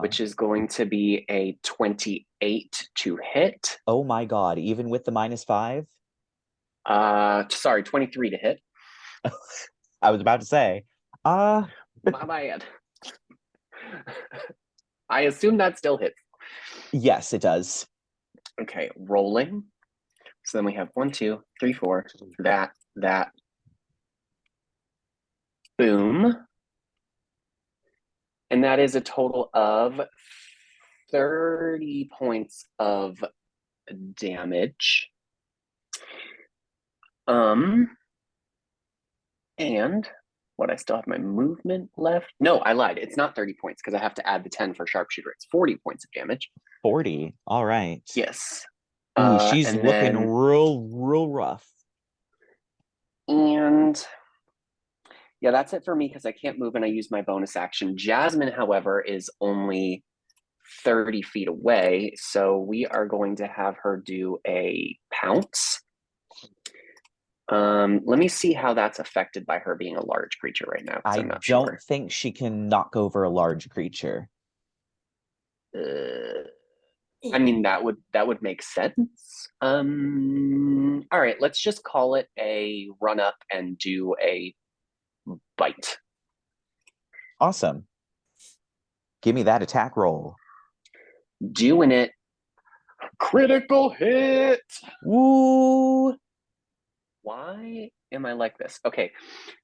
which is going to be a 28 to hit. Oh my god, even with the -5? Sorry, 23 to hit. I was about to say. My bad. I assume that still hits. Yes, it does. Okay, rolling. So then we have 1, 2, 3, 4. That. Boom. And that is a total of 30 points of damage. And what, I still have my movement left? No, I lied. It's not 30 points because I have to add the 10 for sharpshooter. It's 40 points of damage. 40. All right. Yes. Ooh, she's looking real rough. And yeah, that's it for me because I can't move and I use my bonus action. Jasmine, however, is only 30 feet away, so we are going to have her do a pounce. Let me see how that's affected by her being a large creature right now. I I'm not don't sure. think she can knock over a large creature. I mean, that would make sense. All right, let's just call it a run up and do a bite. Awesome. Give me that attack roll. Doing it. Critical hit. Woo! Why am I like this? Okay,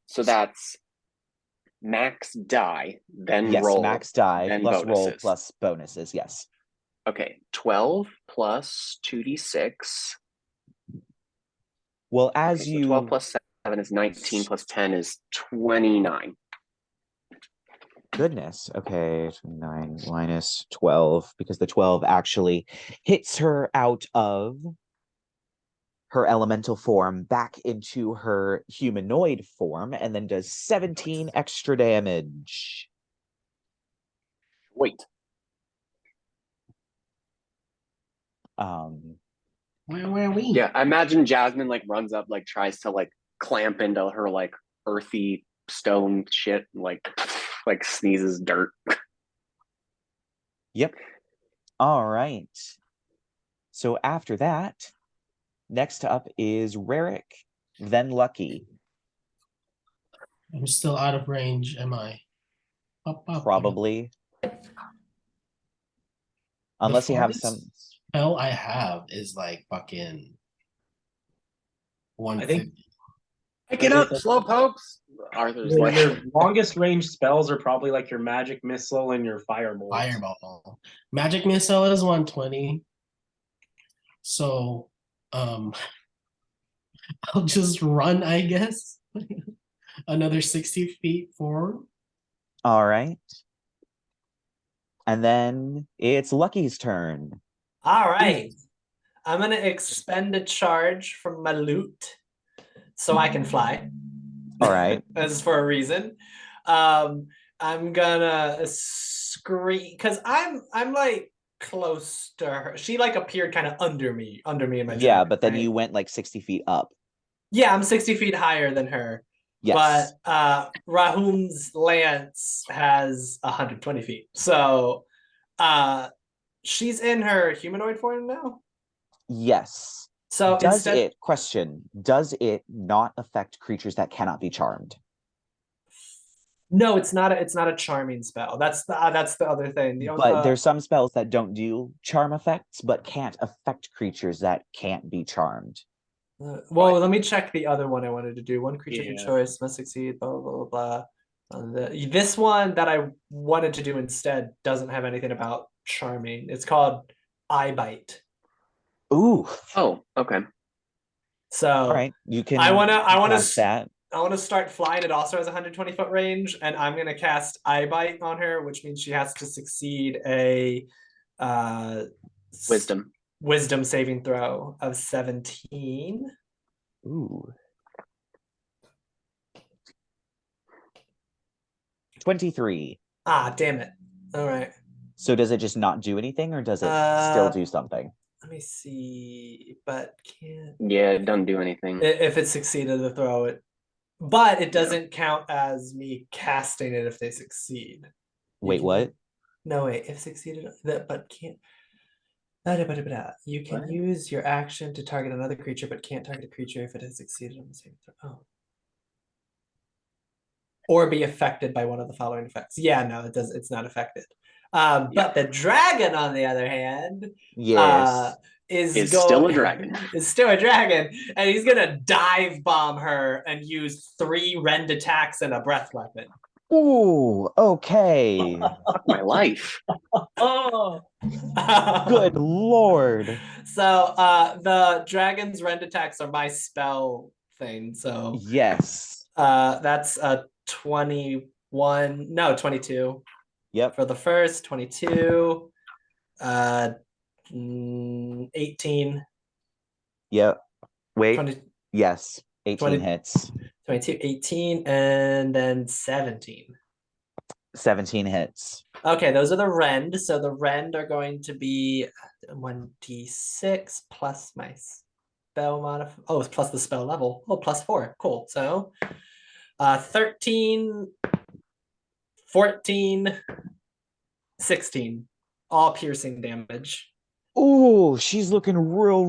so that's max die, then Yes, roll. max die then plus roll bonuses. plus bonuses. Yes. Okay, 12 plus 2d6. Well, as Okay, so you 12 plus 7 is 19, plus 10 is 29. Goodness. Okay, 9 minus 12, because the 12 actually hits her out of her elemental form back into her humanoid form and then does 17 extra damage. Wait. Where we? Yeah, I imagine Jasmine like runs up, like tries to like clamp into her like earthy stone shit, like sneezes dirt. Yep. All right. So after that, next up is Rerek, then Lucky. I'm still out of range, am I? Up. Probably. Unless you have farthest some. spell I have is like fucking 150. Pick it up, slowpokes. Arthur's Your, like, your longest range spells are probably like your magic missile and your fireball. Fireball. Magic missile is 120. So I'll just run, I guess. Another 60 feet forward. All right. And then it's Lucky's turn. All right. I'm going to expend a charge from my loot so I can fly. All right. This is for a reason. I'm gonna scream because I'm like close to her. She like appeared kind of under me in my Yeah, dream, but then right? you went like 60 feet up. Yeah, I'm 60 feet higher than her. Yes. But Rahum's lance has 120 feet. So she's in her humanoid form now? Yes. So Does instead, does it not affect creatures that cannot be charmed? no, it's not a charming spell. That's the other thing. But there's some spells that don't do charm effects, but can't affect creatures that can't be charmed. Well, let me check the other one I wanted to do. One creature Yeah. of choice must succeed, blah, blah, blah, blah. This one that I wanted to do instead doesn't have anything about charming. It's called Eye Bite. Ooh. Oh, okay. So All right. You can I wanna cast that. I want to start flying. It also has a 120-foot range, and I'm gonna cast Eye Bite on her, which means she has to succeed a wisdom saving throw of 17. Ooh. 23. Ah, damn it. All right. So does it just not do anything, or does it still do something? Let me see, but can't. Yeah, it doesn't do anything. If it succeeded to throw it, but it doesn't count as me casting it if they succeed. Wait, what? No, wait. If succeeded, but can't. You can use your action to target another creature, but can't target a creature if it has succeeded on the saving throw. Oh. Or be affected by one of the following effects. Yeah, no, it does. It's not affected. But the dragon, on the other hand, Yes. is still a dragon. Is still a dragon, and he's gonna dive bomb her and use 3 rend attacks and a breath weapon. Ooh, okay. My life. Oh, Good lord. So the dragon's rend attacks are my spell thing. So Yes. that's a 22. Yep. For the first, 22, 18. Yep. Wait. 20, Yes. 18 20 hits. 22, 18, and then 17. 17 hits. Okay, those are the rend. So the rend are going to be 1d6 plus my spell modifier. Oh, it's plus the spell level. Oh, plus 4. Cool. So 13, 14, 16. All piercing damage. Ooh, she's looking real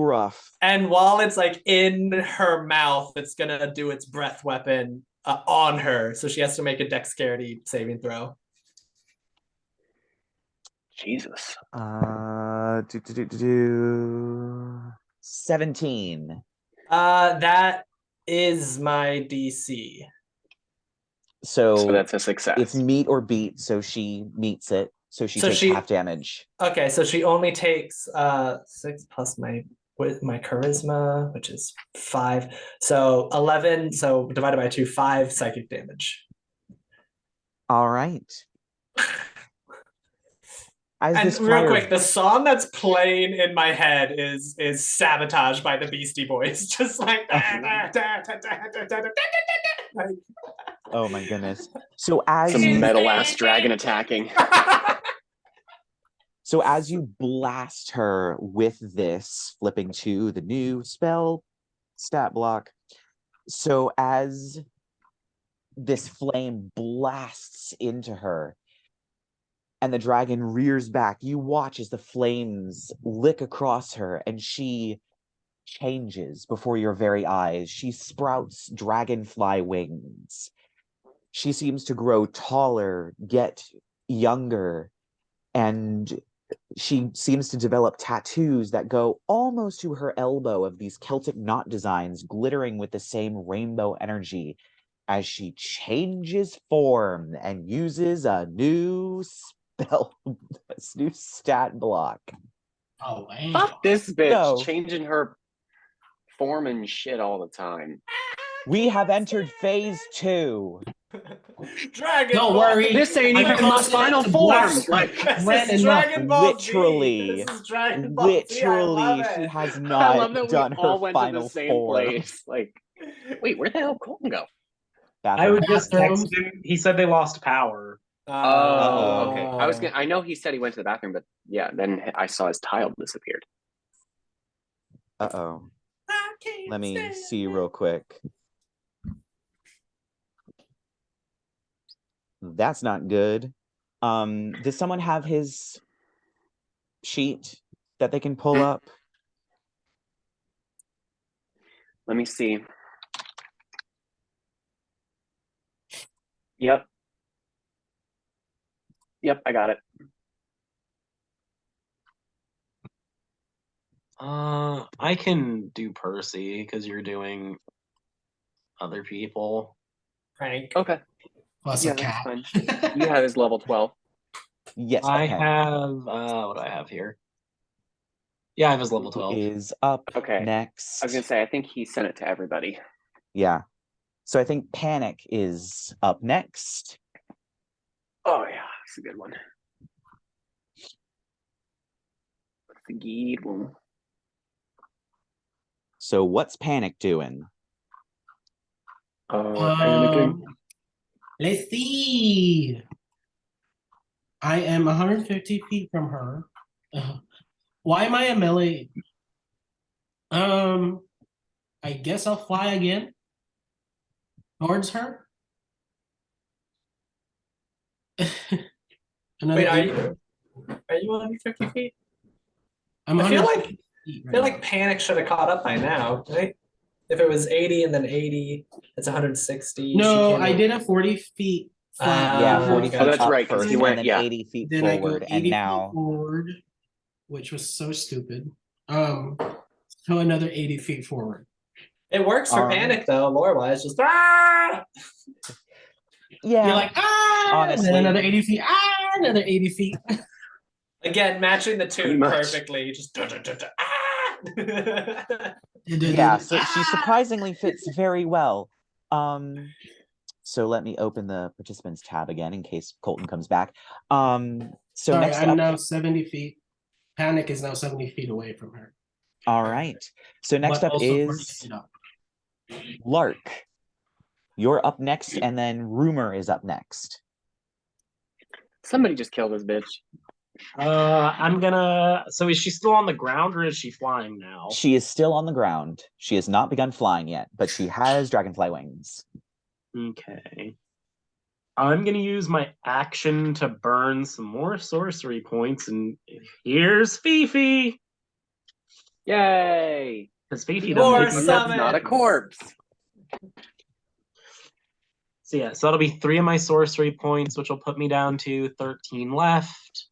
rough. And while it's like in her mouth, it's gonna do its breath weapon on her. So she has to make a dexterity saving throw. Jesus. 17. That is my DC. So that's a success. It's meet or beat, so she meets it. So she takes half damage. Okay, so she only takes 6 plus my charisma, which is 5. So 11, so divided by 2, 5 psychic damage. All right. Real quick, the song that's playing in my head is Sabotage by the Beastie Boys. Just like oh my goodness. So as some metal ass dragon attacking. So as you blast her with this, flipping to the new spell stat block. So as this flame blasts into her and the dragon rears back, you watch as the flames lick across her and she changes before your very eyes. She sprouts dragonfly wings. She seems to grow taller, get younger, and she seems to develop tattoos that go almost to her elbow of these Celtic knot designs, glittering with the same rainbow energy as she changes form and uses a new spell, a new stat block. Oh, man. Fuck this bitch, changing her form and shit all the time. We have entered phase 2. Dragon Don't Ball. worry. This ain't even my final form. Like, This is Dragon Ball Z. Literally, This is Dragon Ball Z. I love she it. has I not love that done we all her went to final the same form. place. Like, wait, where the hell did Colton go? I would just Bathroom. text him. He said they lost power. Oh, okay. I know he said he went to the bathroom, but yeah, then I saw his tile disappeared. Uh-oh. Let me see real quick. That's not good. Does someone have his sheet that they can pull up? Let me see. Yep. Yep, I got it. I can do Percy because you're doing other people. Frank. Okay. Plus Yeah, a that's cat. fine. You have his level 12. Yes. I Okay. have what do I have here? Yeah, I have his level 12. Is up Okay. next. I was gonna say, I think he sent it to everybody. Yeah. So I think Panic is up next. Oh yeah, that's a good one. That's a good one. So what's Panic doing? Panicking. Let's see. I am 150 feet from her. Why am I a melee? I guess I'll fly again towards her. Another Wait, are 80. you 150 feet? I'm I feel 150 like feet I right feel now. like Panic should have caught up by now, right? If it was 80 and then 80, it's 160. No, she I can't- did a 40 feet flat. Yeah, Ah, 40 gotcha. feet that's up right, 'cause first, he went- and then yeah. 80 feet Then I go forward, 80 and feet now forward, which was so stupid. So another 80 feet forward. It works for All right. Panic though, lore wise. Just ah! yeah, You're like, ah, honestly. and then another 80 feet, another 80 feet. Again, matching the Pretty tune much. perfectly. Just ah! Yeah, so she surprisingly fits very well. So let me open the participants tab again in case Colton comes back. So Sorry, next I'm up, now 70 feet. Panic is now 70 feet away from her. all right. So next But up also 40 is feet up. Lark. You're up next, and then Rumor is up next. Somebody just killed this bitch. I'm gonna. So is she still on the ground or is she flying now? She is still on the ground. She has not begun flying yet, but she has dragonfly wings. Okay. I'm gonna use my action to burn some more sorcery points, and here's Fifi. Yay! Because Fifi More doesn't. That's not a summons. corpse. So yeah, so that'll be 3 of my sorcery points, which will put me down to 13 left.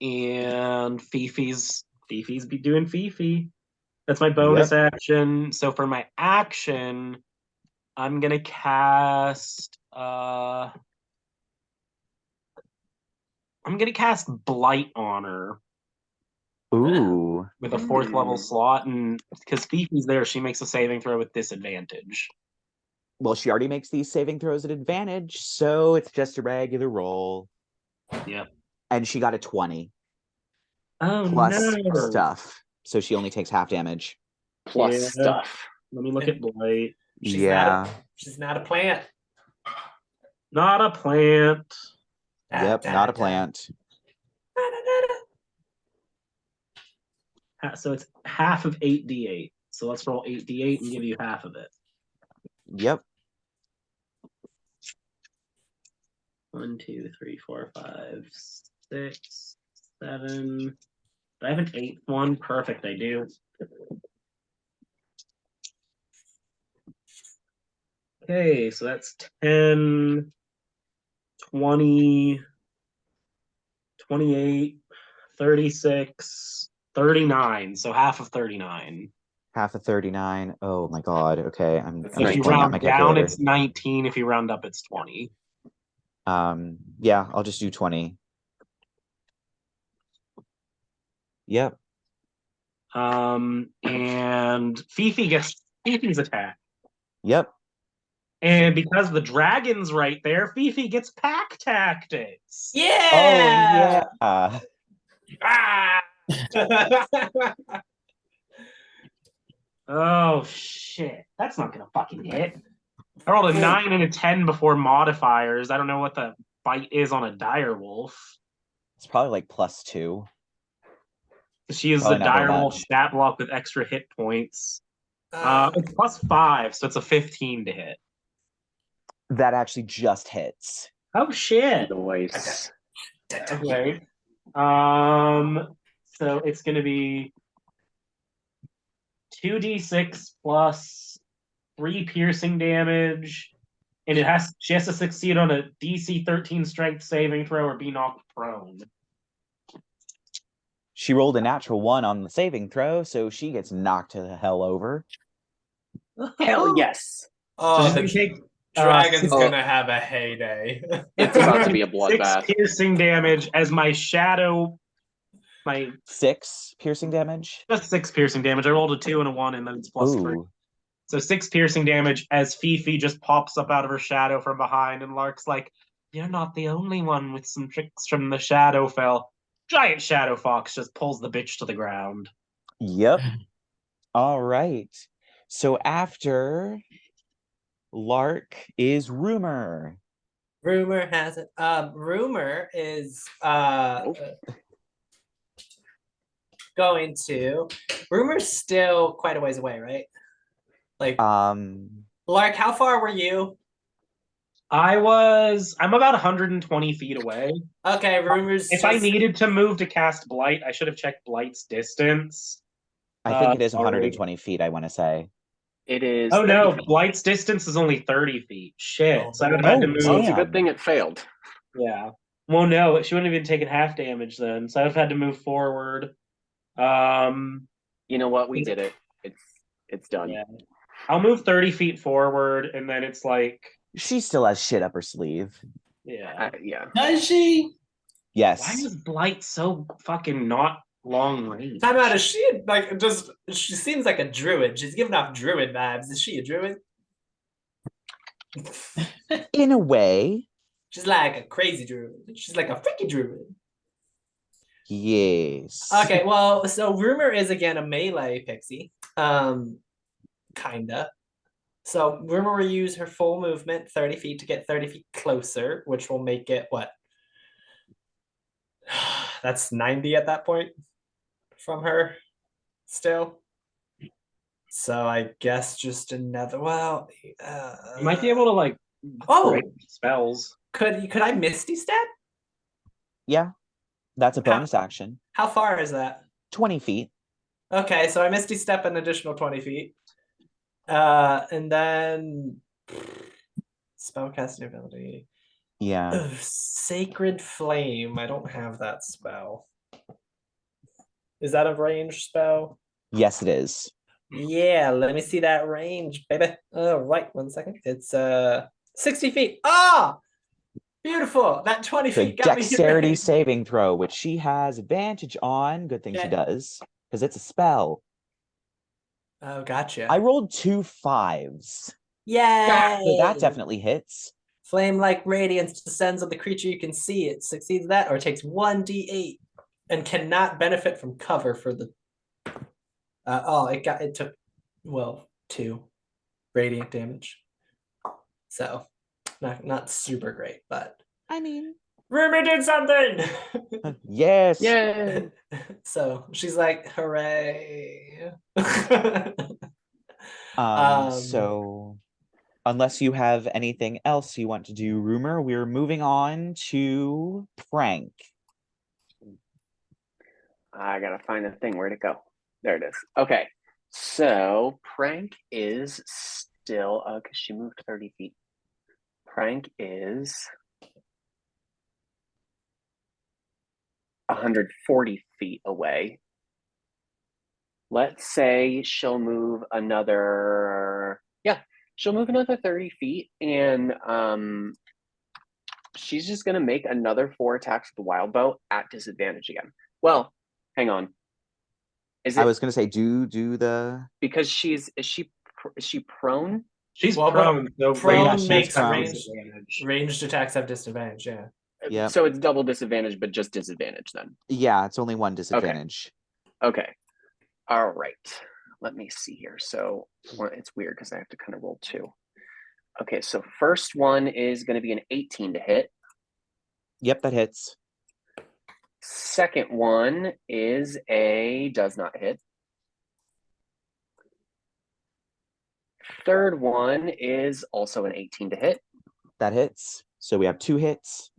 And Fifi's be doing Fifi. That's my bonus action. So for my action, I'm gonna cast Blight on her Ooh. with a 4th level slot, and because Fifi's there, she makes a saving throw with disadvantage. Well, she already makes these saving throws at advantage, so it's just a regular roll. Yep. And she got a 20 Oh plus no! stuff, so she only takes half damage. Plus Yeah. stuff. Let me look at Blight. She's not a plant. Not a plant. Yep, not a plant. So it's half of 8d8. So let's roll 8d8 and give you half of it. Yep. 1, 2, 3, 4, 5, 6, 7. Do I have an 8th one? Perfect, I do. Okay, so that's 10, 20, 28, 36, 39. So half of 39. Half of 39. Oh my god. Okay, I'm That's So if just you pulling out round my down, calculator. it's 19. If you round up, it's 20. Yeah, I'll just do 20. Yep. And Fifi gets Fifi's attack. Yep. And because the dragon's right there, Fifi gets pack tactics. Yeah. Oh yeah. Ah! Oh shit. That's not gonna fucking hit. I rolled a 9 and a 10 before modifiers. I don't know what the bite is on a direwolf. It's probably like +2. She uses Probably a not very direwolf much. stat block with extra hit points. It's +5, so it's a 15 to hit. That actually just hits. Oh shit. Nice. Okay. So it's gonna be 2d6 plus 3 piercing damage, and she has to succeed on a DC 13 strength saving throw or be knocked prone. She rolled a natural 1 on the saving throw, so she gets knocked to the hell over. Hell yes. Oh, So the she's gonna take dragon's six- gonna have a heyday. It's about to be a 6 bloodbath. piercing damage as my shadow. My 6 piercing damage. just 6 piercing damage. I rolled a 2 and a 1, and then it's plus 3. Ooh. So 6 piercing damage as Fifi just pops up out of her shadow from behind, and Lark's like, "You're not the only one with some tricks from the Shadowfell." Giant Shadow Fox just pulls the bitch to the ground. Yep. All right. So after Lark is Rumor. Rumor has it. Rumor is going to. Rumor's still quite a ways away, right? Like, Lark, how far were you? I'm about 120 feet away. Okay, Rumor's If I needed to move to cast Blight, I should have checked Blight's distance. I think it is sorry. 120 feet, I want to say. It is. Oh 30 no, feet. Blight's distance is only 30 feet. Shit. Oh, So I would have had to oh, move. So it's a damn. good thing it failed. Yeah. Well, no, she wouldn't have even taken half damage then. So I would have had to move forward. You know what? We did it. It's done. Yeah. I'll move 30 feet forward, and then it's like, She still has shit up her sleeve. yeah. Yeah. Does she? Yes. Why is Blight so fucking not long range? Time out. Is she like just? She seems like a druid. She's giving off druid vibes. Is she a druid? In a way, She's like a crazy druid. She's like a freaky druid. yes. Okay, well, so Rumor is again a melee pixie. Kinda. So Rumor will use her full movement, 30 feet, to get 30 feet closer, which will make it what? That's 90 at that point from her still. So I guess just another. Well, You might be able to like break spells. Could I Misty Step? Yeah. That's a bonus action. How far is that? 20 feet. Okay, so I Misty Step an additional 20 feet. And then spellcasting ability. Yeah. Ugh, Sacred Flame. I don't have that spell. Is that a range spell? Yes, it is. Yeah, let me see that range, baby. Oh, right, 1 second. It's 60 feet. Ah! Beautiful. That 20 The feet got me. dexterity saving throw, which she has advantage on. Good thing she Yeah. does, because it's a spell. Oh, gotcha. I rolled 2 5s. Yay! So that definitely hits. Flame-like radiance descends on the creature you can see. It succeeds that or takes 1d8 and cannot benefit from cover for the. It took 2 radiant damage. So not super great, but I mean, Rumor did something. yes. Yay! So she's like, hooray. So unless you have anything else you want to do, Rumor, we're moving on to Prank. I gotta find the thing. Where'd it go? There it is. Okay. So Prank is still because she moved 30 feet. Prank is 140 feet away. Let's say she'll move another. Yeah, she'll move another 30 feet, and she's just gonna make another 4 attacks with the wild bow at disadvantage again. Well, hang on. I was gonna say, do the because is she prone? She's Well, prone. So prone she's makes prone. ranged attacks have disadvantage. Yeah. Yeah. So it's double disadvantage, but just disadvantage then. Yeah, it's only 1 disadvantage. Okay. All right. Let me see here. So it's weird because I have to kind of roll 2. Okay, so first one is going to be an 18 to hit. Yep, that hits. Second one is a does not hit. Third one is also an 18 to hit. That hits. So we have 2 hits.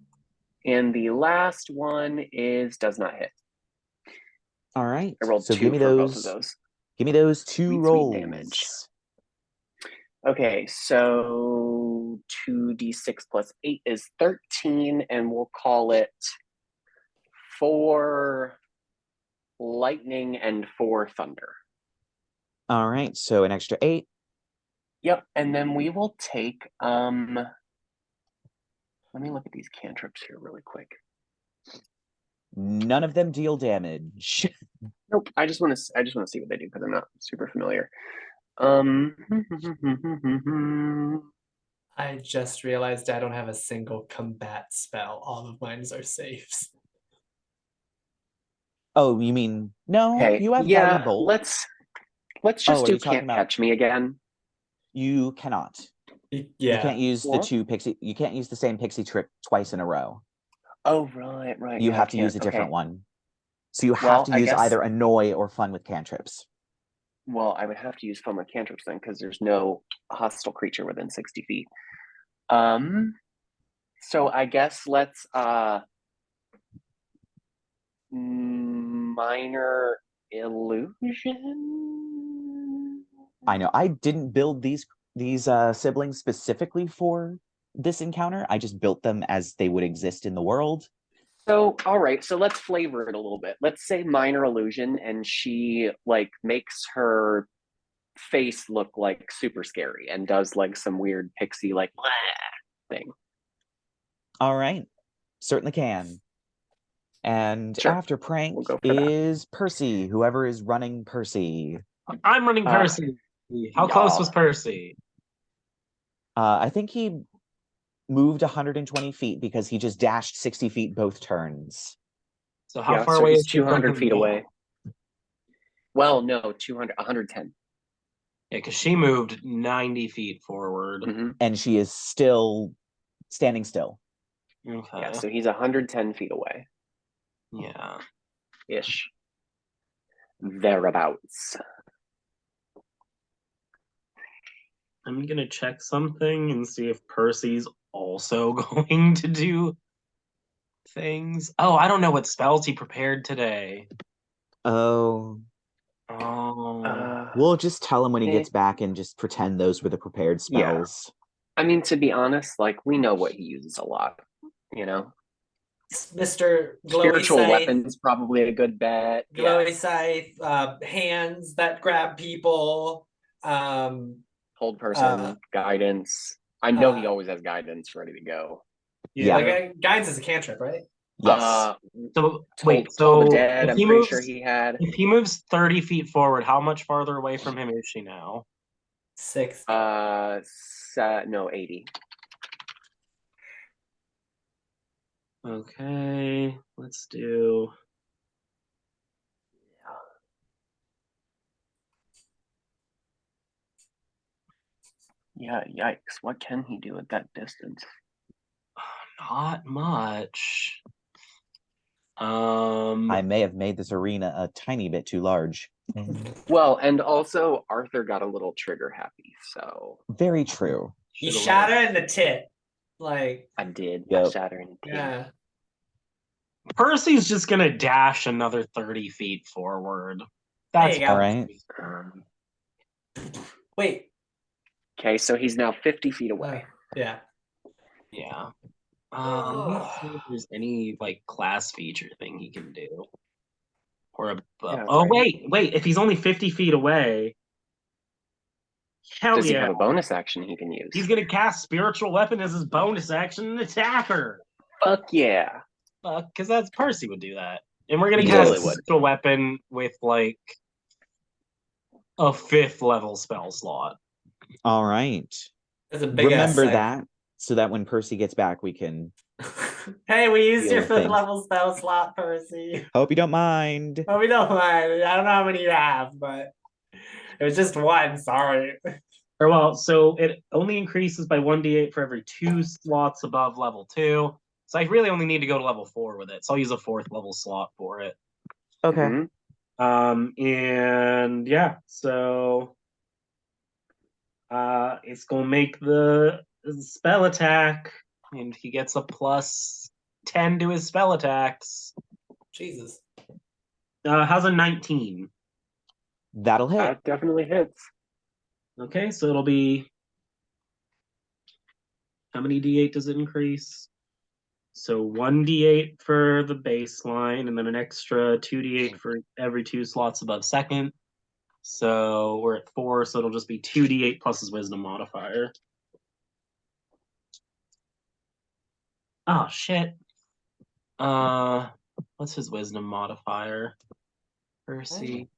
And the last one is does not hit. All right. I rolled so 2 give me for those. both of those. Give me those two Sweet rolls. damage. Okay, so 2d6 plus 8 is 13, and we'll call it 4 lightning and 4 thunder. All right, so an extra 8. Yep, and then we will take let me look at these cantrips here really quick. None of them deal damage. Nope, I just want to see what they do because I'm not super familiar. I just realized I don't have a single combat spell. All of mine are saves. Oh, you mean no? Okay, You have yeah, Guiding Bolt. let's Oh, just are do you talking can't about- catch me again. You cannot. Yeah. You can't use the What? two pixie. You can't use the same pixie trick twice in a row. Oh right. You yeah, have I to use a can't. different Okay. one. So you have Well, to I use guess- either Annoy or Fun with cantrips. Well, I would have to use fun with cantrips then because there's no hostile creature within 60 feet. So I guess let's minor illusion. I know. I didn't build these siblings specifically for this encounter. I just built them as they would exist in the world. So, all right, so let's flavor it a little bit. Let's say minor illusion, and she like makes her face look like super scary and does like some weird pixie like blah thing. All right. Certainly can. And Sure. after Prank We'll go for that. is Percy, whoever is running Percy. I'm running Percy. How close was Percy? I think he moved 120 feet because he just dashed 60 feet both turns. So how far so away he's is he from 200 him feet now? away. Well, no, 110. Yeah, because she moved 90 feet forward. Mhm. And she is still standing still. Okay. Yeah, so he's 110 feet away. Yeah. Ish. Thereabouts. I'm gonna check something and see if Percy's also going to do things. Oh, I don't know what spells he prepared today. Oh. Oh. We'll just tell him when he eh. gets back and just pretend those were the prepared Yeah. spells. I mean, to be honest, like we know what he uses a lot. You know, Mr. Glowy spiritual Scythe, weapons probably a good bet. Yeah, Glowy Scythe, hands that grab people. hold person, guidance. I know he always has guidance ready to go. Yeah. Like guidance is a cantrip, right? Yes. So Toll so the dead. if I'm he pretty moves, sure he had. if he moves 30 feet forward, how much farther away from him is she now? 6. No, 80. Okay, let's do. Yeah, yikes! What can he do at that distance? Not much. I may have made this arena a tiny bit too large. Well, and also Arthur got a little trigger happy, so Very true. You should've shot let her in the tit. Like, I did. Yep. I shot her in the teeth. yeah. Percy's just gonna dash another 30 feet forward. There That's you go. All right. Wait. Okay, so he's now 50 feet away. Yeah. Yeah. Let me see if there's any like class feature thing he can do. Or a Yeah, oh right. wait, if he's only 50 feet away. Hell Does he yeah. have a bonus action he can use? He's gonna cast spiritual weapon as his bonus action and attack her. Fuck yeah. Because that's Percy would do that. And we're gonna He cast totally would. spiritual weapon with like a 5th level spell slot. All right. That's a big Remember ass that so that when Percy gets back, we can. Hey, we used Deal your with 5th things. level spell slot, Percy. Hope you don't mind. Well, we don't mind. I don't know how many you have, but it was just one. Sorry. Or well, so it only increases by 1d8 for every 2 slots above level 2. So I really only need to go to level 4 with it. So I'll use a 4th level slot for it. Okay. Mhm. And yeah, so it's gonna make the spell attack, and he gets a plus 10 to his spell attacks. Jesus. How's a 19? That'll hit. That definitely hits. Okay, so it'll be how many d8 does it increase? So 1d8 for the baseline, and then an extra 2d8 for every 2 slots above second. So we're at 4, so it'll just be 2d8 plus his wisdom modifier. Oh shit. What's his wisdom modifier? Percy.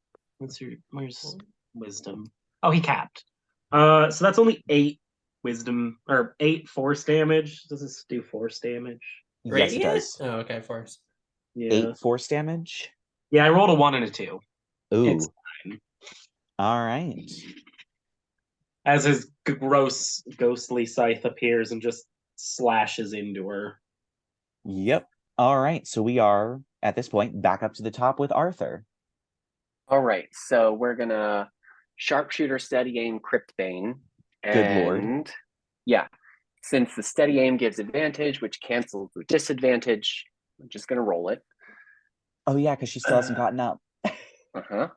Where's wisdom? Oh, he capped. So that's only 8 wisdom or 8 force damage. Does this do force damage? Yes, it Radiant? does. Oh, okay, force. Yeah. 8 force damage. Yeah, I rolled a 1 and a 2. Ooh. It's fine. All right. As his gross ghostly scythe appears and just slashes into her. Yep. All right. So we are at this point back up to the top with Arthur. All right, so we're gonna sharpshooter, steady aim, crypt bane. Good lord. And yeah, since the steady aim gives advantage, which cancels the disadvantage, I'm just gonna roll it. Oh yeah, because she still hasn't gotten up. Uh-huh.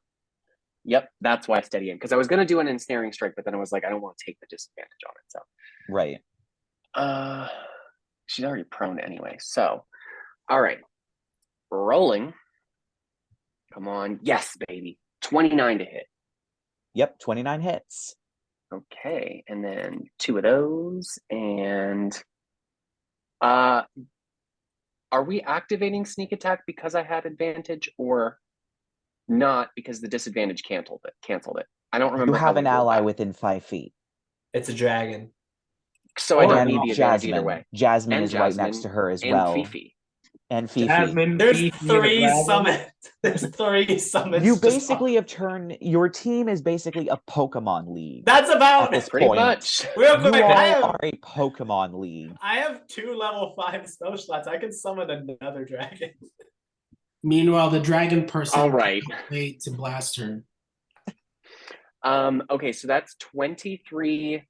Yep, that's why steady aim. Because I was gonna do an ensnaring strike, but then I was like, I don't want to take the disadvantage on it. So Right. she's already prone anyway. So all right. Rolling. Come on. Yes, baby. 29 to hit. Yep, 29 hits. Okay, and then 2 of those, and are we activating sneak attack because I had advantage, or not because the disadvantage canceled it? I don't remember. You have how an we rolled ally that. within 5 feet. It's a dragon. So I don't And need the advantage Jasmine. either way. Jasmine And is right next to her as and well. Fifi. And Fifi. Jasmine, There's Fifi, and a 3 dragon. summons. There's 3 summons. You just basically have turned your team is basically a Pokemon league. That's At about this Pretty point. much. Real You quick, all I have are a Pokemon league. 2 level 5 spell slots. I can summon another dragon. Meanwhile, the dragon person All right. can't wait to blast her. Okay, so that's 23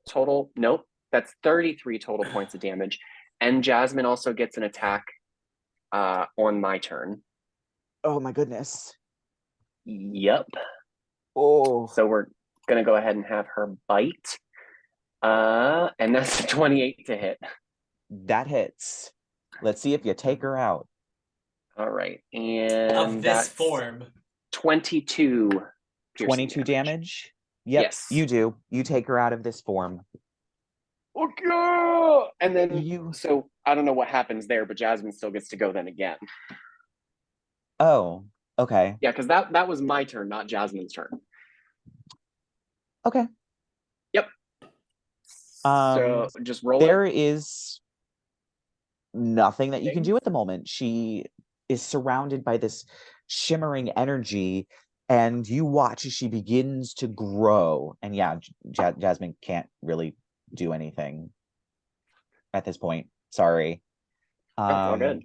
total. Nope, that's 33 total points of damage. And Jasmine also gets an attack on my turn. Oh my goodness. Yep. Oh. So we're gonna go ahead and have her bite. And that's a 28 to hit. That hits. Let's see if you take her out. All right. And Of this that's form. 22 piercing 22 damage? Yep, Yes. you do. You take her out of this form. Okay. And then You so I don't know what happens there, but Jasmine still gets to go then again. Oh, okay. Yeah, because that was my turn, not Jasmine's turn. Okay. Yep. So just roll There it. is nothing that you can do at the moment. She is surrounded by this shimmering energy, and you watch as she begins to grow. And yeah, Jasmine can't really do anything at this point. Sorry. That's all good.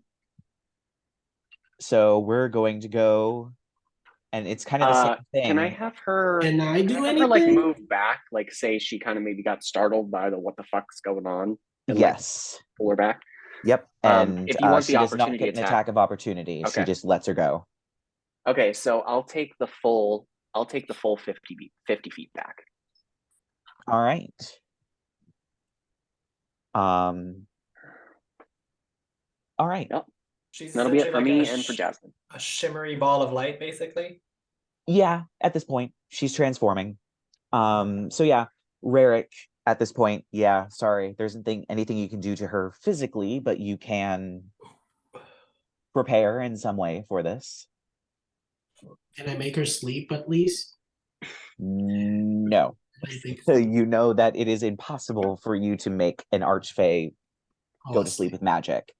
So we're going to go, and it's kind of the same thing. Can I have her? Can I do have her, like anything? move back? Like say she kind of maybe got startled by the what the fuck's going on. And, Yes. Like, pull her back. Yep. And if you want she the does not opportunity get an attack. attack of opportunity. Okay. She just lets her go. Okay, so I'll take the full 50 feet back. All right. All right. Yep. She's That'll be it for essentially me and for Jasmine. a shimmery ball of light, basically. Yeah, at this point, she's transforming. So yeah, Rerek, at this point, yeah, sorry, there's anything you can do to her physically, but you can prepare in some way for this. Can I make her sleep at least? No. I think So you know that it is impossible for you to make an Archfey go to sleep with magic.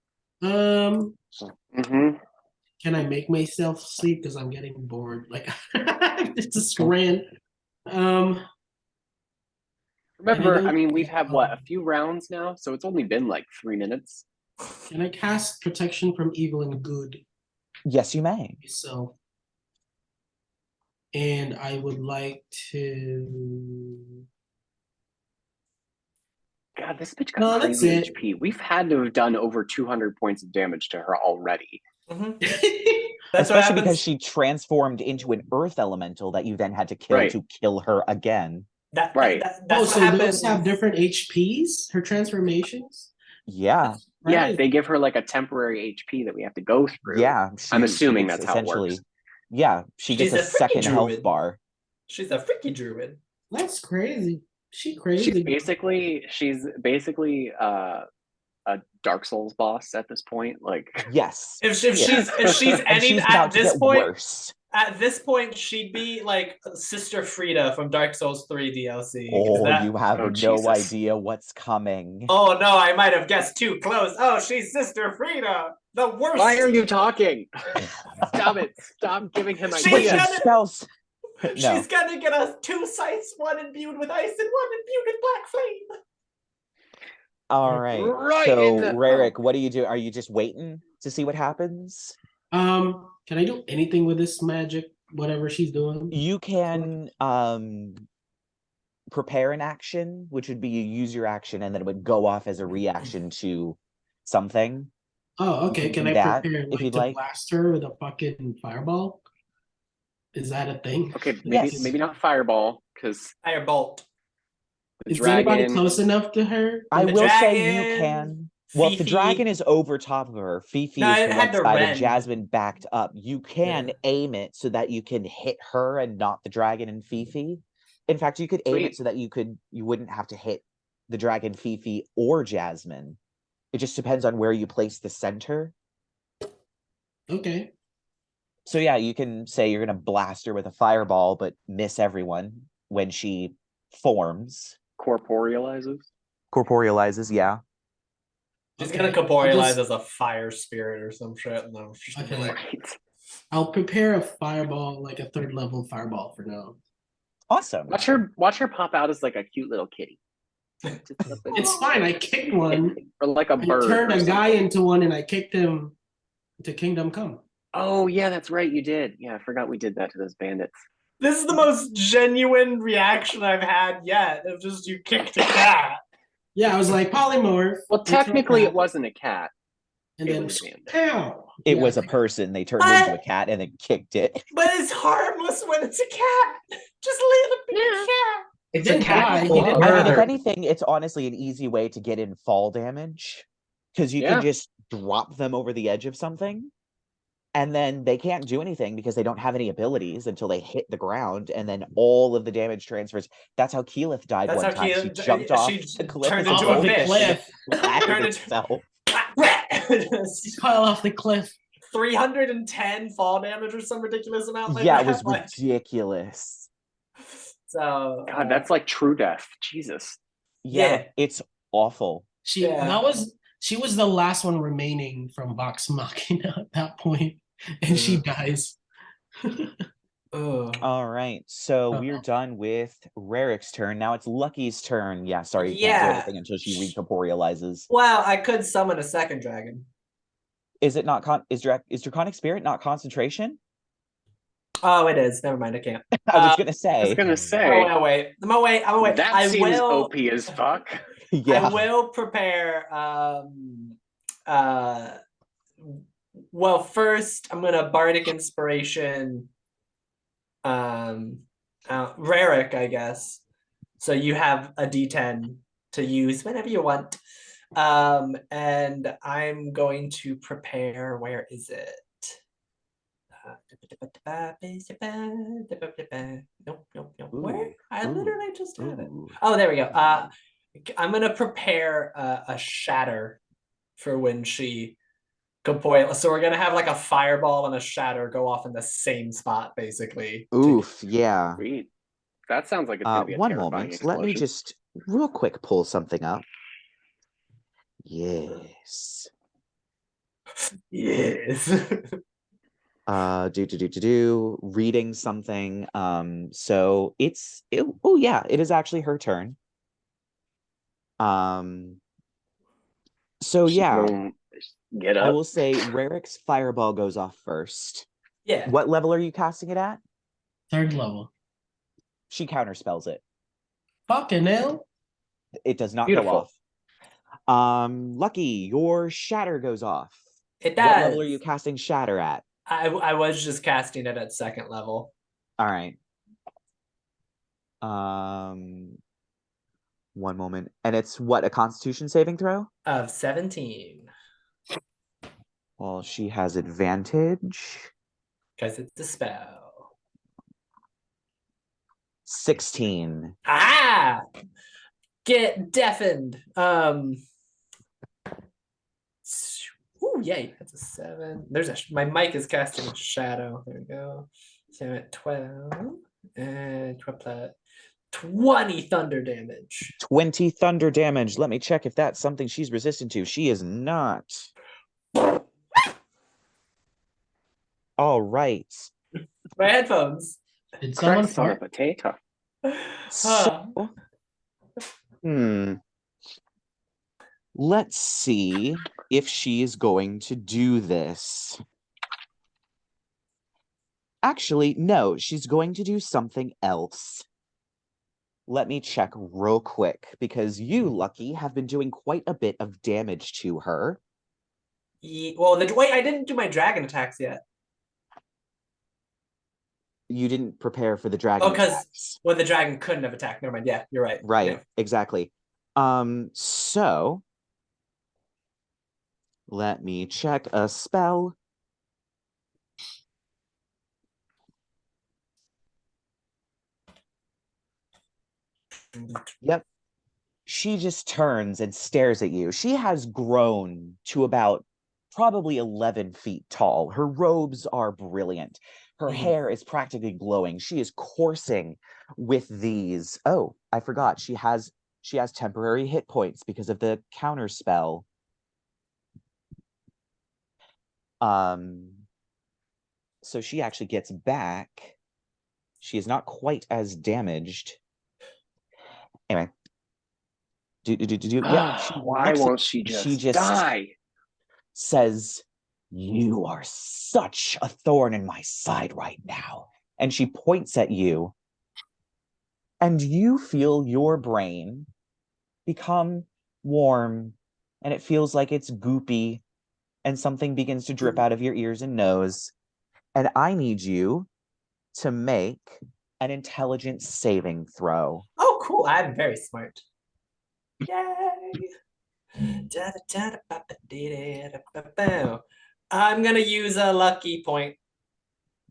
Mm-hmm. Can I make myself sleep because I'm getting bored? Like it's just ran. Remember, I mean, we've had what, a few rounds now, so it's only been like 3 minutes. Can I cast protection from evil and good? Yes, you may. So, and I would like to. God, this bitch got No, that's crazy it. HP. We've had to have done over 200 points of damage to her already. Mm-hmm. That's what Especially because happens. she transformed into an earth elemental that you then had to kill Right. to kill her again. Right. That's so what those happens. have different HPs, her transformations? Yeah. Yeah, Right. they give her like a temporary HP that we have to go through. Yeah. I'm assuming gets that's how it works. Yeah, she gets She's a a freaky second health druid. bar. She's a freaky druid. That's crazy. She She's crazy. basically a Dark Souls boss at this point. Like, Yes. If Yeah. she's And any she's at about to this get point, worse. at this point, she'd be like Sister Frida from Dark Souls 3 DLC. 'cause Oh, that- you have Oh, no Jesus. idea what's coming. Oh no, I might have guessed too close. Oh, she's Sister Frida, the worst. why are you talking? Stop it! Stop giving him She's Switching ideas. gonna- spells. No. She's gonna get us 2 sights, one imbued with ice and one imbued with black flame. All right. Right So, in the- Rerek, what do you do? Are you just waiting to see what happens? Can I do anything with this magic, whatever she's doing? You can prepare an action, which would be you use your action and then it would go off as a reaction to something. Oh, okay. can Can do I that prepare if like you'd to like. blast her with a fucking fireball? Is that a thing? Okay, maybe Yes. maybe not fireball because Firebolt. the Is anybody dragon. close enough to her? I The will say you dragon, can. Well, if the Fifi. dragon is over top of her, Fifi No, is it to had one the side and Ren. Jasmine backed up. You can Yeah. aim it so that you can hit her and not the dragon and Fifi. In fact, you could aim it Sweet. so that you wouldn't have to hit the dragon, Fifi, or Jasmine. It just depends on where you place the center. Okay. So yeah, you can say you're gonna blast her with a fireball, but miss everyone when she forms. Corporealizes. Corporealizes, yeah. She's Okay, gonna I'll corporealize just- as a fire spirit or some shit. And then she's gonna be Okay. like, Right. I'll prepare a fireball, like a 3rd level fireball for now. Awesome. Watch her pop out as like a cute little kitty. It's fine. I kicked one. Or like a I bird. turned or a guy something. into one and I kicked him to Kingdom Come. Oh yeah, that's right. You did. Yeah, I forgot we did that to those bandits. this is the most genuine reaction I've had yet. Of just you kicked a cat. Yeah, I was like polymorph. Well, into a technically, cat, it wasn't a cat. And it then was a bandit. pow. It Yeah, was a I- person. They turned What? into a cat and then kicked it. But it's harmless when it's a cat. Just let it be a cat. It's Didn't a cat. die, he club. didn't I mean, if hurt. anything, it's honestly an easy way to get in fall damage. Because you Yeah. can just drop them over the edge of something. And then they can't do anything because they don't have any abilities until they hit the ground. And then all of the damage transfers. That's how Keyleth died That's one how time. She Keyleth- jumped off she the cliff turned as into a a goldfish fish. and flattened Turned into- itself. She fell off the cliff. 310 fall damage or some ridiculous amount like Yeah, that. it was like, ridiculous. so God, that's like true death. Jesus. Yeah, Yeah. it's awful. Yeah. She was the last one remaining from Vox Machina at that point, and she dies. ugh. All right, so we're Uh-oh. done with Rerek's turn. Now it's Lucky's turn. Yeah, sorry, you can't Yeah. do anything until she recorporealizes. Well, I could summon a second dragon. Is it not is Draconic Spirit not concentration? Oh, it is. Never mind. I can't. I was Uh, gonna I say. was gonna say I'm gonna wait. I'm gonna wait. that I seems will. OP as fuck. Yeah. I will prepare. Well, first I'm gonna bardic inspiration. Rerek, I guess. So you have a D10 to use whenever you want. And I'm going to prepare. Where is it? Nope. Where? I literally just had it. Ooh. Oh, there we go. I'm gonna prepare a shatter for when she corporeal. So we're gonna have like a fireball and a shatter go off in the same spot, basically. Oof, yeah. Sweet. That sounds like it's gonna be a One terrifying moment. Let me explosion. just real quick pull something up. Yes. Yes. Reading something. So oh yeah, it is actually her turn. So yeah, Boom. Get I up. will say Rerek's fireball goes off first. Yeah. What level are you casting it at? 3rd level. She counterspells it. Fucking hell. It does not Beautiful. go off. Lucky, your shatter goes off. It What level are does. you casting shatter at? I was just casting it at second level. All right. One moment. And it's what, a Constitution saving throw? Of 17. Well, she has advantage. Because it's a spell. 16. Ah! Get deafened. Ooh, yay. That's a 7. My mic is casting a shadow. There we go. So I'm at 12. And 12 plus 20 thunder damage. 20 thunder damage. Let me check if that's something she's resistant to. She is not. All right. My headphones. Did someone Cracks on a fart? potato. So, let's see if she is going to do this. Actually, no, she's going to do something else. Let me check real quick, because you, Lucky, have been doing quite a bit of damage to her. Well, wait, I didn't do my dragon attacks yet. You didn't prepare for the dragon attacks. Well, the dragon couldn't have attacked. Never mind. Yeah, you're right. Right, Yeah. exactly. So let me check a spell. Yep. She just turns and stares at you. She has grown to about probably 11 feet tall. Her robes are brilliant. Her hair is practically glowing. She is coursing with these. Oh, I forgot. She has temporary hit points because of the counter spell. So she actually gets back. She is not quite as damaged. Anyway. Yeah, Why won't she just die? Says, "You are such a thorn in my side right now." And she points at you. And you feel your brain become warm. And it feels like it's goopy. And something begins to drip out of your ears and nose. And I need you to make an intelligence saving throw. Oh, cool. I'm very smart. Yay! I'm gonna use a lucky point.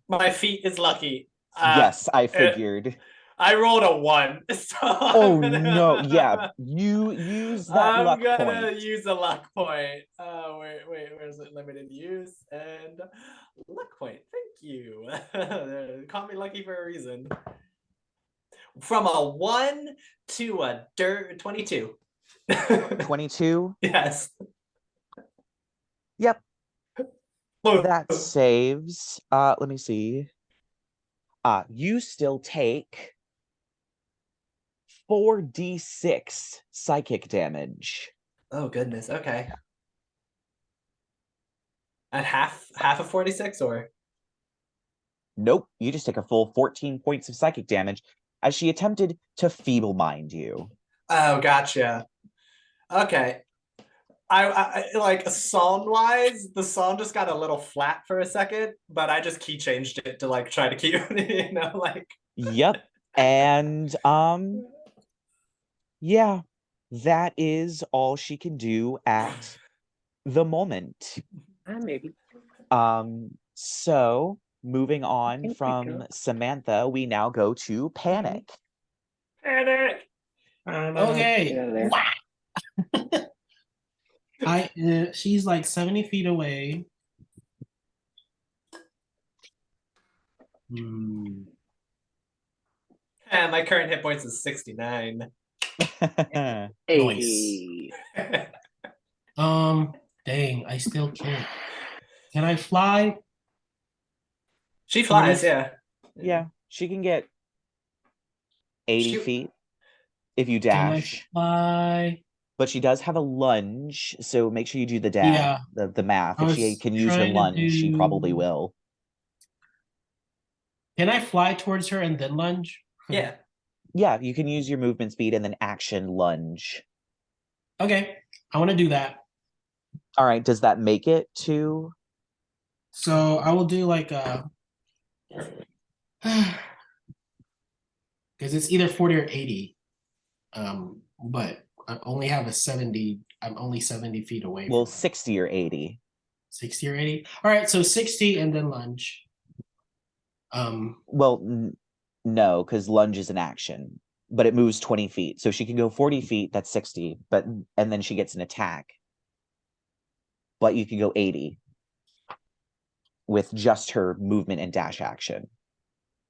My feat is lucky. Yes, I figured. I rolled a 1. So Oh no, yeah. You use that luck point. I'm gonna use a luck point. Where's it? Limited use and luck point. Thank you. Call me lucky for a reason. From a 1 to a 22. 22? Yes. Yep. That saves. Let me see. You still take 4d6 psychic damage. Oh goodness. Okay. At half of 46 or? Nope, you just take a full 14 points of psychic damage as she attempted to feeble mind you. Oh, gotcha. Okay. I like song wise, the song just got a little flat for a second, but I just key changed it to like try to keep like. Yep. And yeah, that is all she can do at the moment. Maybe. So moving on from Samantha, we now go to Panic. Panic. Okay. She's like 70 feet away. My current hit points is 69. Nice. Dang, I still can't. Can I fly? She flies, yeah. Yeah, she can get 80 feet if you dash. Can I fly? But she does have a lunge, so make sure you do the the math. If she can use her lunge, she probably will. Can I fly towards her and then lunge? Yeah. Yeah, you can use your movement speed and then action lunge. Okay, I want to do that. All right, does that make it to So I will do like a because it's either 40 or 80. But I only have a 70. I'm only 70 feet away Well, from 60 or 80. 60 or 80. All right, so 60 and then lunge. Well, no, because lunge is an action, but it moves 20 feet. So she can go 40 feet, that's 60, and then she gets an attack. But you can go 80 with just her movement and dash action.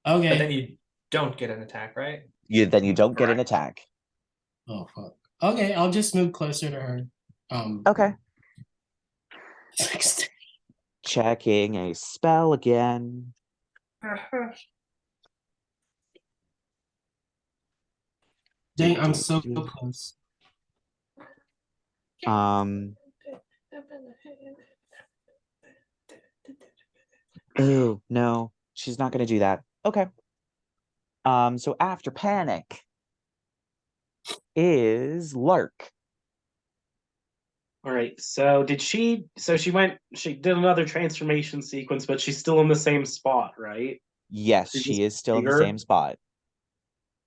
Okay. But then you don't get an attack, right? Then you don't get an Correct. attack. Oh fuck. Okay, I'll just move closer to her. Okay. 60. Checking a spell again. Dang, I'm so close. Oh no, she's not gonna do that. Okay. So after panic is Lark. All right. So she did another transformation sequence, but she's still in the same spot, right? Yes, She's she just is still in the bigger? same spot.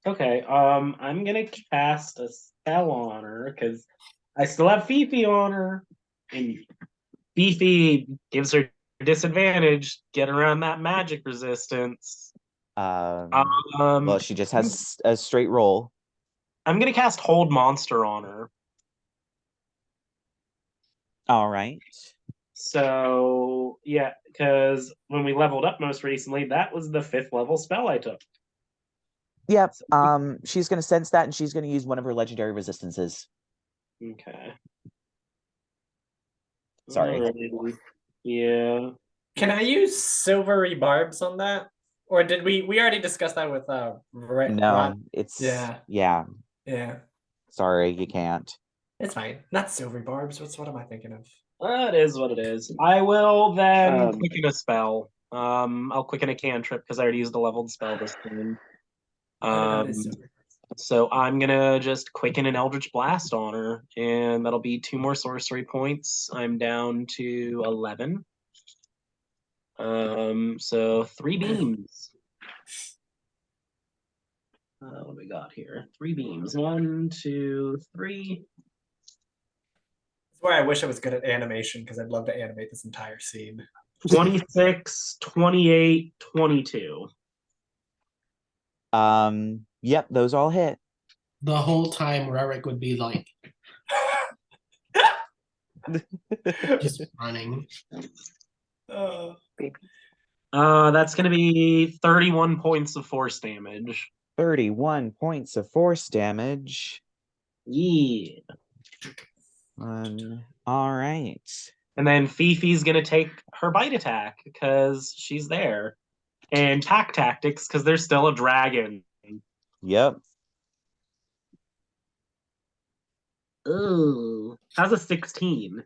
Okay. I'm gonna cast a spell on her because I still have Fifi on her, and Fifi gives her disadvantage, get around that magic resistance. Well, she just has a straight roll. I'm gonna cast Hold Monster on her. All right. So yeah, because when we leveled up most recently, that was the 5th level spell I took. Yep. She's gonna sense that, and she's gonna use one of her legendary resistances. Okay. Sorry. Alrighty. Yeah. Can I use silvery barbs on that? Or did we already discuss that with No, it's Yeah. yeah. Yeah. Sorry, you can't. It's fine. Not silvery barbs. What am I thinking of? That is what it is. I will then Um, quicken a spell. I'll quicken a cantrip because I already used a leveled spell this turn. That is silvery. So I'm gonna just quicken an Eldritch Blast on her, and that'll be 2 more sorcery points. I'm down to 11. So 3 beams. What do we got here? 3 beams. 1, 2, 3. That's where I wish I was good at animation because I'd love to animate this entire scene. 26, 28, 22. Yep, those all hit. The whole time Rerek would be like just running. That's gonna be 31 points of force damage. 31 points of force damage. Yeah. All right. And then Fifi's gonna take her bite attack because she's there. And pack tactics because there's still a dragon. Yep. Ooh. How's a 16?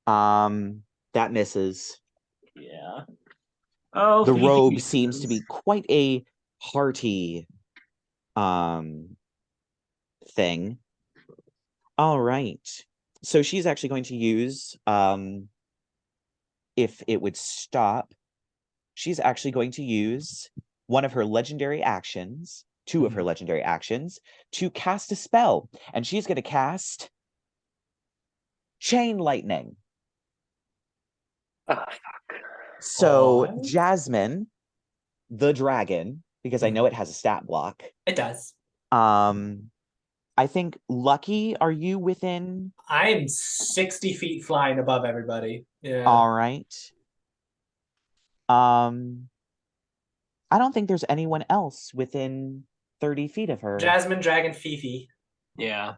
That misses. Yeah. Oh, The Fifi robe misses. seems to be quite a hearty thing. All right. So she's actually going to use if it would stop, she's actually going to use one of her legendary actions, 2 of her legendary actions, to cast a spell. And she's going to cast Chain Lightning. oh, fuck. So What? Jasmine, the dragon, because I know it has a stat block. It does. I think Lucky, are you within? I'm 60 feet flying above everybody. Yeah. All right. I don't think there's anyone else within 30 feet of her. Jasmine, Dragon, Fifi. Yeah.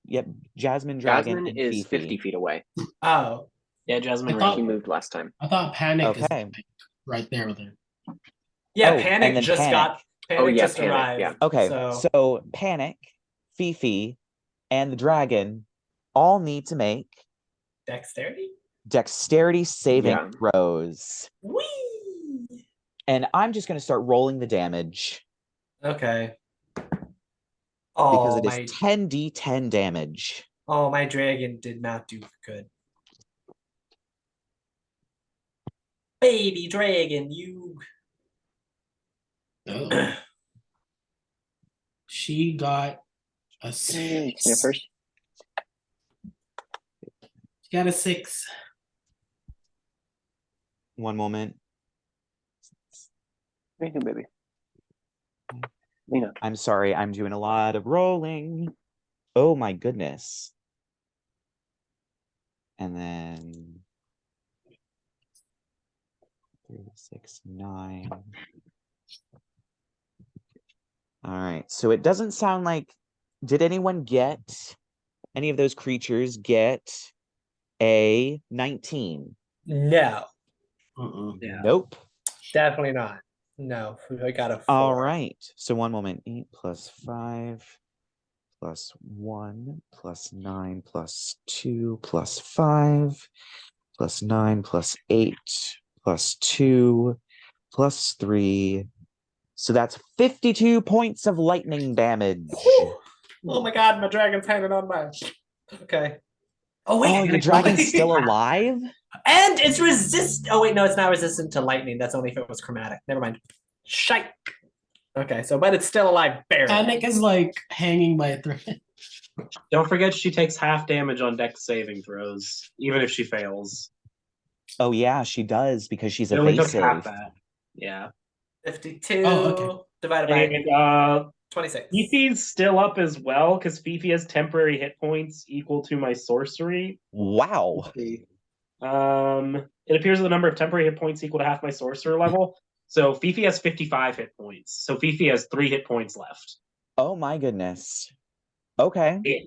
Yep, Jasmine, Dragon, Jasmine and is Fifi. 50 feet away. Oh. Yeah, Jasmine I thought- She ran. moved last time. I thought Panic is Okay. right there with her. Yeah, Oh, and Panic then just Panic. got Panic Oh, yeah, just Panic, arrived. yeah. Okay, So so Panic, Fifi, and the dragon all need to make dexterity? dexterity saving Yeah. throws. Whee! And I'm just going to start rolling the damage Okay. because Oh, it is 10d10 damage. my dragon did not do good. baby dragon, you. Oh. She got a Yeah, 6. first. She got a 6. One moment. Thank you, baby. Nino. I'm sorry, I'm doing a lot of rolling. Oh my goodness. And then 3, 6, 9. All right. So it doesn't sound like, did anyone get, any of those creatures get a 19? No, Yeah. Nope. definitely not. No, I got a 4. All right. So one moment. 8 plus 5 plus 1 plus 9 plus 2 plus 5 plus 9 plus 8 plus 2 plus 3. So that's 52 points of lightning damage. Oh my god, my dragon's hanging on my. Okay. Oh wait, Oh, your dragon's still alive? and it's resist. Oh wait, no, it's not resistant to lightning. That's only if it was chromatic. Never mind. Shite. Okay, so but it's still alive. Barely. Panic is like hanging by a thread. Don't forget she takes half damage on dex saving throws, even if she fails. Oh yeah, she does because she's It only took evasive. half that. Yeah. 52 divided by And 26. Fifi's still up as well, because Fifi has temporary hit points equal to my sorcery. Wow. It appears the number of temporary hit points equal to half my sorcerer level. So Fifi has 55 hit points. So Fifi has 3 hit points left. Oh my goodness. Okay. Yeah.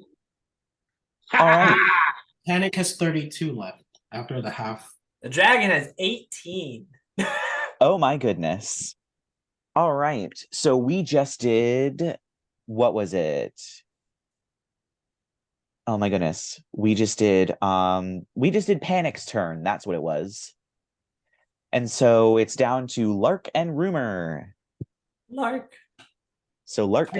All right. Panic has 32 left after the half. The dragon has 18. Oh my goodness. All right. So we just did, what was it? Oh my goodness. We just did Panic's turn. That's what it was. And so it's down to Lark and Rumor. Lark. So Lark,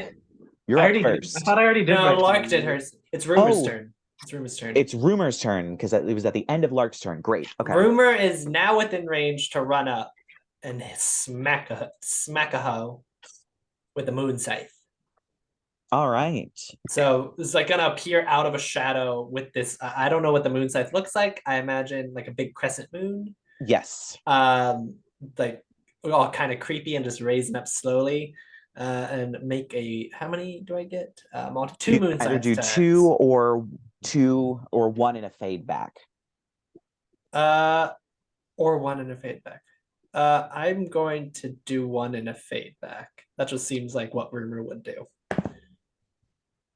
you're I up already did. first. I thought I already did. No, my Lark turn. did hers. It's Rumor's Oh. turn. It's Rumor's turn. It's Rumor's turn because it was at the end of Lark's turn. Great. Okay. Rumor is now within range to run up and smack a hoe with the moon scythe. All right. So it's like gonna appear out of a shadow with this. I don't know what the moon scythe looks like. I imagine like a big crescent moon. Yes. Like all kind of creepy and just raising up slowly. And make a, how many do I get? Two moon Either scythes. do attacks. two or one in a fade back. Or one in a fade back. I'm going to do one in a fade back. That just seems like what Rumor would do.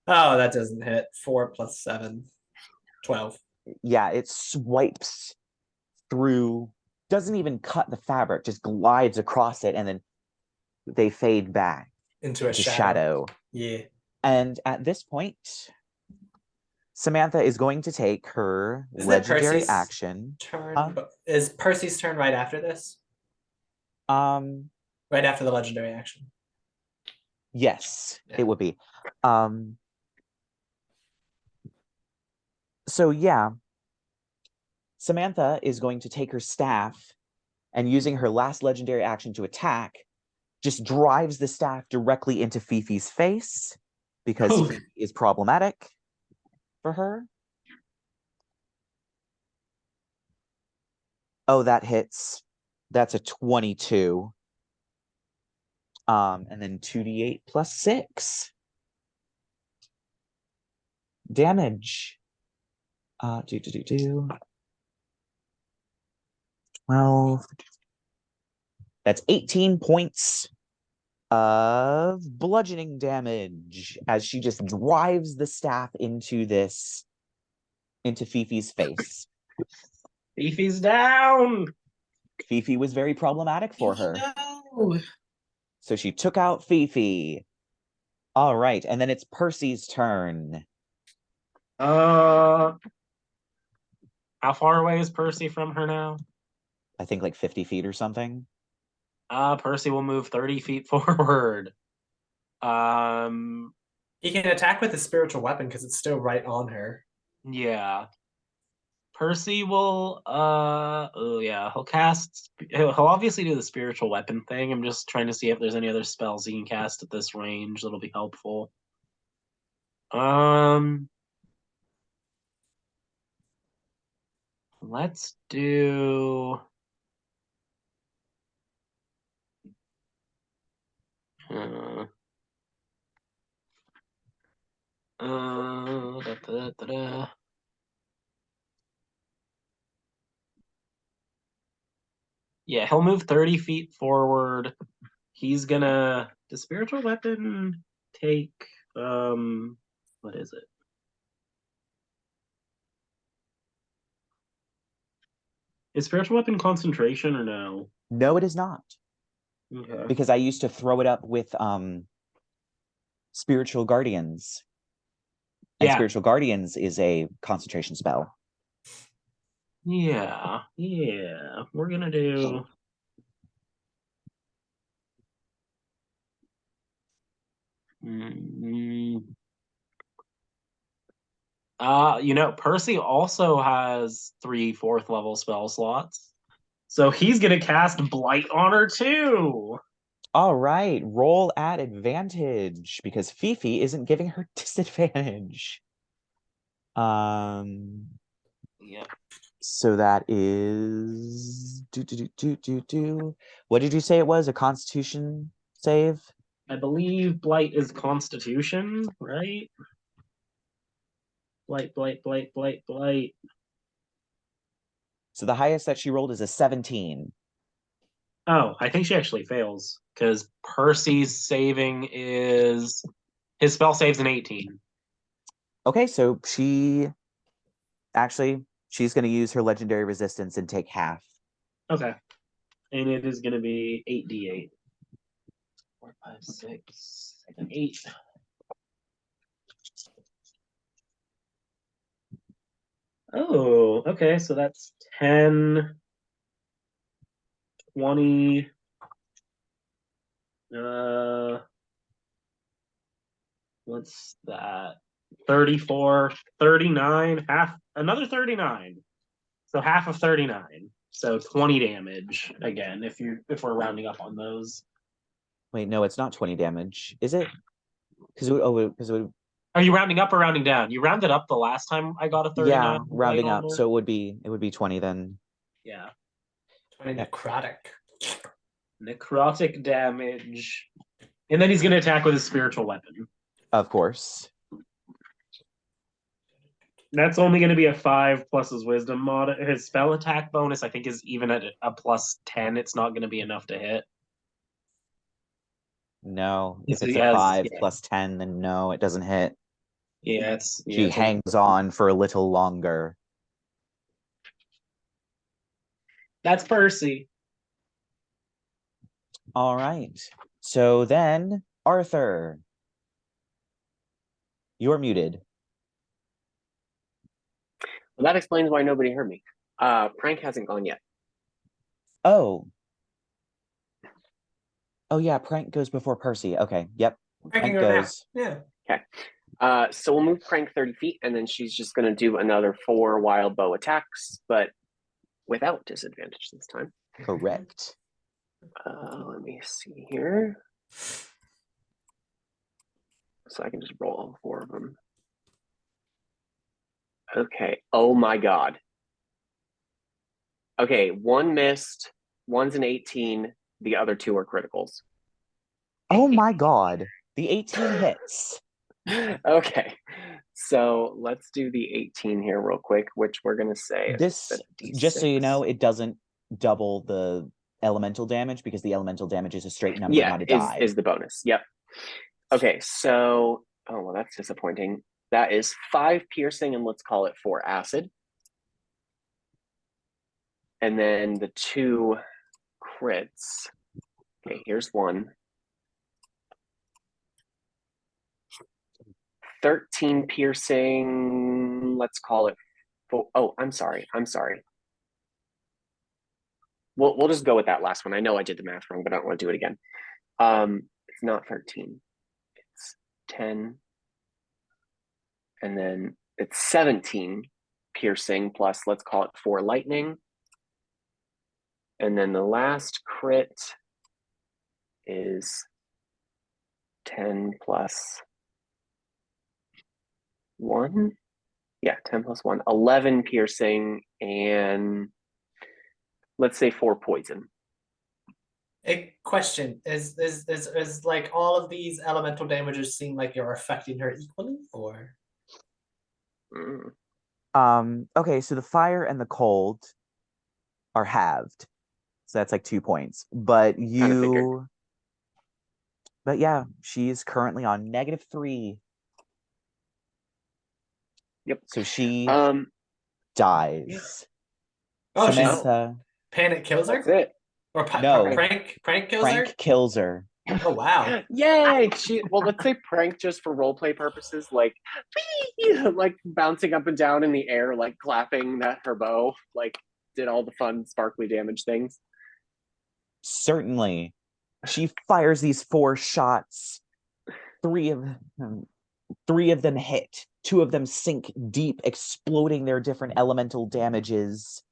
Oh, that doesn't hit. 4 plus 7. 12. Yeah, it swipes through, doesn't even cut the fabric, just glides across it, and then they fade back Into a to shadow. shadow. Yeah. And at this point, Samantha is going to take her Isn't it legendary Percy's action. turn? Huh? Is Percy's turn right after this? Right after the legendary action. Yes, Yeah. it would be. So yeah, Samantha is going to take her staff and using her last legendary action to attack, just drives the staff directly into Fifi's face because Fifi is problematic for her. Oh, that hits. That's a 22. And then 2d8 plus 6 damage. 12. That's 18 points of bludgeoning damage as she just drives the staff into Fifi's face. Fifi's down. Fifi was very problematic for her. No. So she took out Fifi. All right, and then it's Percy's turn. How far away is Percy from her now? I think like 50 feet or something. Percy will move 30 feet forward. He can attack with a spiritual weapon because it's still right on her. Yeah. Percy will he'll obviously do the spiritual weapon thing. I'm just trying to see if there's any other spells he can cast at this range that'll be helpful. Let's do yeah, he'll move 30 feet forward. He's gonna the spiritual weapon take what is it? Is spiritual weapon concentration or no? No, it is not. Okay. Because I used to throw it up with spiritual guardians. And Yeah. spiritual guardians is a concentration spell. Yeah. We're gonna do Percy also has 3 4th level spell slots. So he's gonna cast Blight on her too. All right, roll at advantage because Fifi isn't giving her disadvantage. Yeah. So that is What did you say it was? A Constitution save? I believe Blight is Constitution, right? Blight. So the highest that she rolled is a 17. Oh, I think she actually fails because Percy's saving is his spell saves an 18. Okay, so she's going to use her legendary resistance and take half. Okay. And it is going to be 8d8. 4, 5, 6, 7, 8. Oh, okay. So that's 10, 20. What's that? 34, 39, another 39. So half of 39. So 20 damage again if we're rounding up on those. Wait, no, it's not 20 damage, is it? Because it would. Are you rounding up or rounding down? You rounded up the last time I got a 39. Yeah, rounding up. So it would be 20 then. Yeah. 20 necrotic. Necrotic damage. And then he's going to attack with his spiritual weapon. Of course. That's only going to be a 5 plus his wisdom mod. His spell attack bonus, I think, is even at a plus 10. It's not going to be enough to hit. No, if it's a 5 plus 10, then no, it doesn't hit. Yeah, she hangs on for a little longer. That's Percy. All right. So then, Arthur, you're muted. Well, that explains why nobody heard me. Prank hasn't gone yet. Oh. Oh yeah, Prank goes before Percy. Okay, yep. Prank goes. Yeah. Okay. So we'll move Prank 30 feet, and then she's just going to do another 4 wild bow attacks, but without disadvantage this time. Correct. Let me see here. So I can just roll all 4 of them. Okay. Oh my god. Okay, 1 missed, 1's an 18, the other 2 are criticals. Oh my god. The 18 hits. Okay, so let's do the 18 here real quick, which we're going to say this, just so you know, it doesn't double the elemental damage because the elemental damage is a straight number, not a die. Is the bonus. Yep. Okay, so, oh, well, that's disappointing. That is 5 piercing, and let's call it 4 acid. And then the 2 crits. Okay, here's 1. 13 piercing, let's call it 4. Oh, I'm sorry. We'll just go with that last one. I know I did the math wrong, but I don't want to do it again. It's not 13. It's 10. And then it's 17 piercing plus, let's call it 4 lightning. And then the last crit is 10 plus 1. Yeah, 10 plus 1. 11 piercing and let's say 4 poison. A question is like all of these elemental damages seem like you're affecting her equally, or Okay, so the fire and the cold are halved. So that's like 2 points. But yeah, she's currently on -3. Yep. So she dies. oh, Samantha. panic kills her, That's it. or No. prank kills her. Frank kills her. Oh wow! Yay! Well, let's say prank just for roleplay purposes, like like bouncing up and down in the air, like clapping her bow, like did all the fun sparkly damage things. Certainly. She fires these 4 shots. 3 of them hit. 2 of them sink deep, exploding their different elemental damages.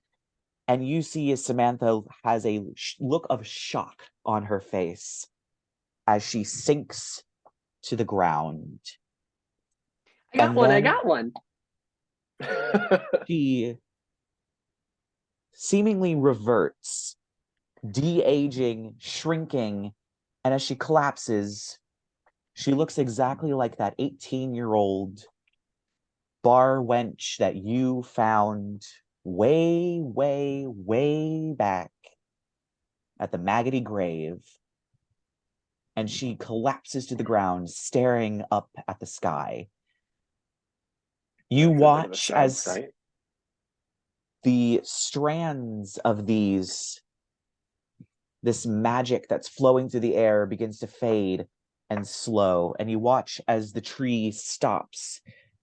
And you see as Samantha has a look of shock on her face as she sinks to the ground. I got one. She seemingly reverts, de-aging, shrinking, and as she collapses, she looks exactly like that 18-year-old bar wench that you found way, way, way back at the Maggoty Grave. And she collapses to the ground, staring up at the sky. You watch as the strands of this magic that's flowing through the air begins to fade and slow, and you watch as the tree stops,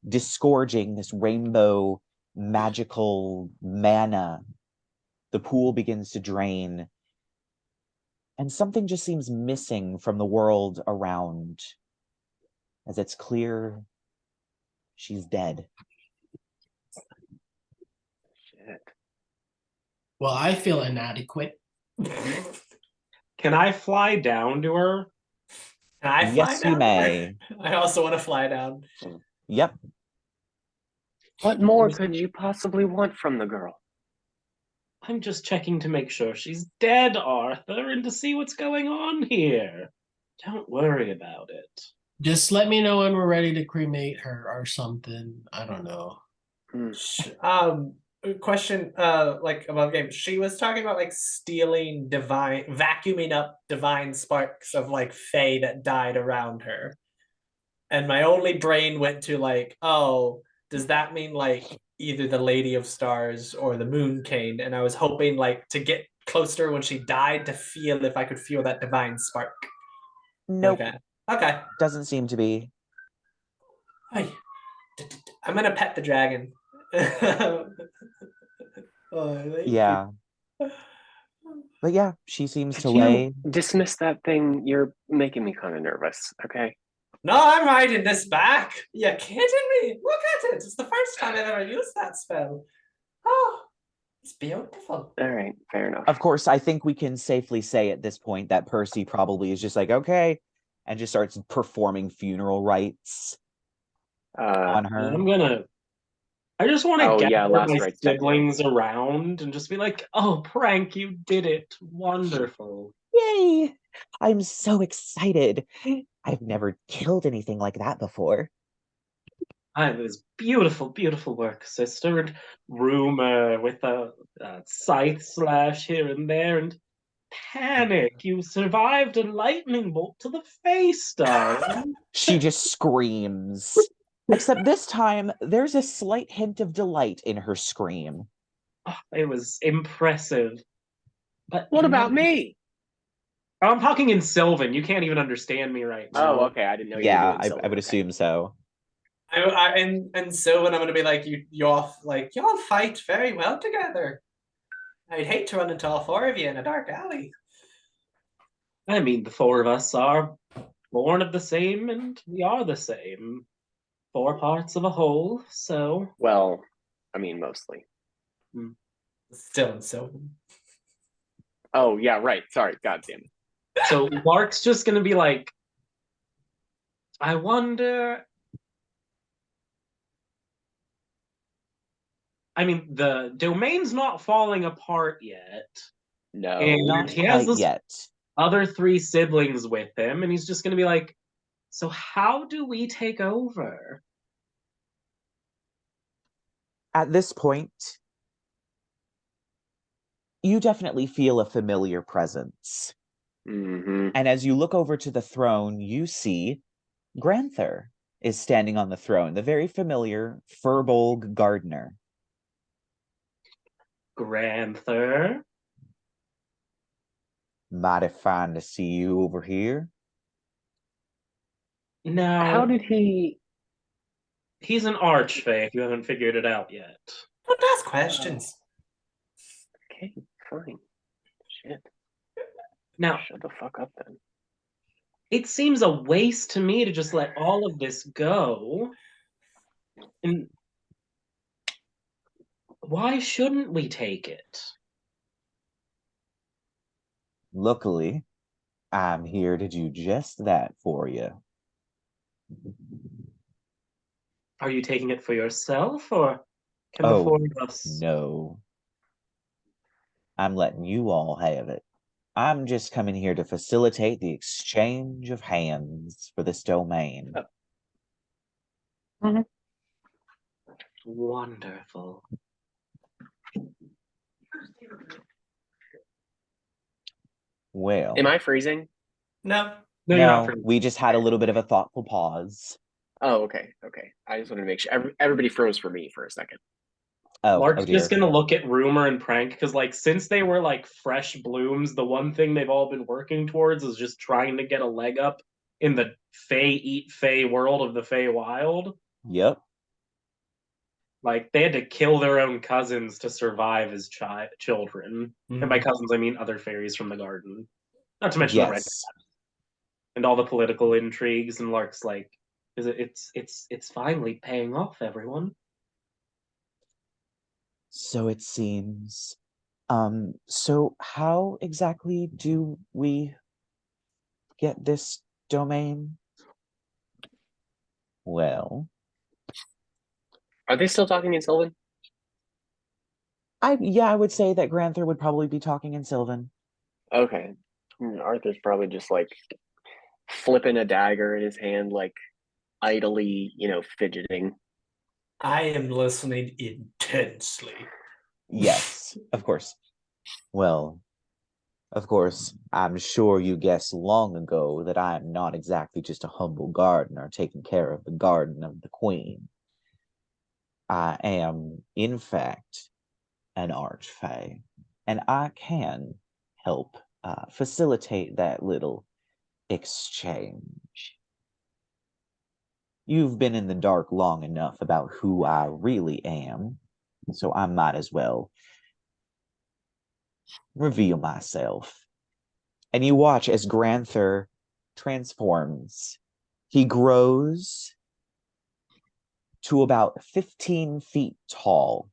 disgorging this rainbow magical mana. The pool begins to drain, and something just seems missing from the world around, as it's clear she's dead. Shit. Well, I feel inadequate. Can I fly down to her? Can I fly Yes, down? you may. I also want to fly down. Yep. What more could you possibly want from the girl? I'm just checking to make sure she's dead, Arthur, and to see what's going on here. Don't worry about it. Just let me know when we're ready to cremate her or something. I don't know. Question, like above game. She was talking about like stealing vacuuming up divine sparks of like Fae that died around her. And my only brain went to like, oh, does that mean like either the Lady of Stars or the Moon Cane? And I was hoping like to get closer when she died to feel if I could feel that divine spark. Nope. Okay. Doesn't seem to be. I'm gonna pet the dragon. Yeah. But yeah, she seems to Could lay. you dismiss that thing? You're making me kind of nervous, okay? No, I'm hiding this back. You kidding me? Look at it. It's the first time I've ever used that spell. Oh, it's beautiful. All right, fair enough. Of course, I think we can safely say at this point that Percy probably is just like, okay, and just starts performing funeral rites on her. I just want to gather last my rites siblings around and just be like, oh, Prank, you did it. Wonderful. Yay! I'm so excited. I've never killed anything like that before. It was beautiful, beautiful work, sister. And rumor with a scythe slash here and there, and panic. You survived a lightning bolt to the face, darling. She just screams. Except this time, there's a slight hint of delight in her scream. Oh, it was impressive. But what about me? I'm talking in Sylvan. You can't even understand me right now. Oh, okay. I didn't know you Yeah, were doing Sylvan. I would assume so. And Sylvan, I'm gonna be like, y'all fight very well together. I'd hate to run into all 4 of you in a dark alley. I mean, the 4 of us are born of the same, and we are the same. 4 parts of a whole, so... Well, I mean, mostly. Still in silver. Oh, yeah, right. Sorry. God damn it. So Lark's just gonna be like, I wonder. I mean, the domain's not falling apart yet. No. And Not he has quite this yet. other 3 siblings with him, and he's just gonna be like, so how do we take over? At this point, you definitely feel a familiar presence. Mm-hmm. And as you look over to the throne, you see Granther is standing on the throne, the very familiar Furbolg gardener. Granther? Mighty fine to see you over here. Now, How did he... he's an Archfey, if you haven't figured it out yet. Don't ask questions. Okay, fine. Shit. Now, Shut the fuck up then. it seems a waste to me to just let all of this go. And why shouldn't we take it? Luckily, I'm here to do just that for you. Are you taking it for yourself, or can the 4 of us? No. I'm letting you all have it. I'm just coming here to facilitate the exchange of hands for this domain. Wonderful. Well, Am I freezing? No. No, you're not no, free. we just had a little bit of a thoughtful pause. Oh, okay. I just wanted to make sure. Everybody froze for me for a second. Lark's dear. just gonna look at Rumor and Prank, because like since they were like fresh blooms, the one thing they've all been working towards is just trying to get a leg up in the Fey eat Fey world of the Fey Wild. Yep. Like they had to kill their own cousins to survive as children. And by cousins I mean other fairies from the garden. Not to mention the red Yes. and all the political intrigues, and Lark's like, it's finally paying off, everyone. So it seems. So how exactly do we get this domain? Well, Are they still talking in Sylvan? I would say that Granther would probably be talking in Sylvan. Okay. Arthur's probably just like flipping a dagger in his hand, like idly, fidgeting. I am listening intensely. Yes, of course. Well, of course, I'm sure you guessed long ago that I am not exactly just a humble gardener taking care of the garden of the Queen. I am, in fact, an Archfey, and I can help facilitate that little exchange. You've been in the dark long enough about who I really am, so I might as well reveal myself. And you watch as Granther transforms. He grows to about 15 feet tall.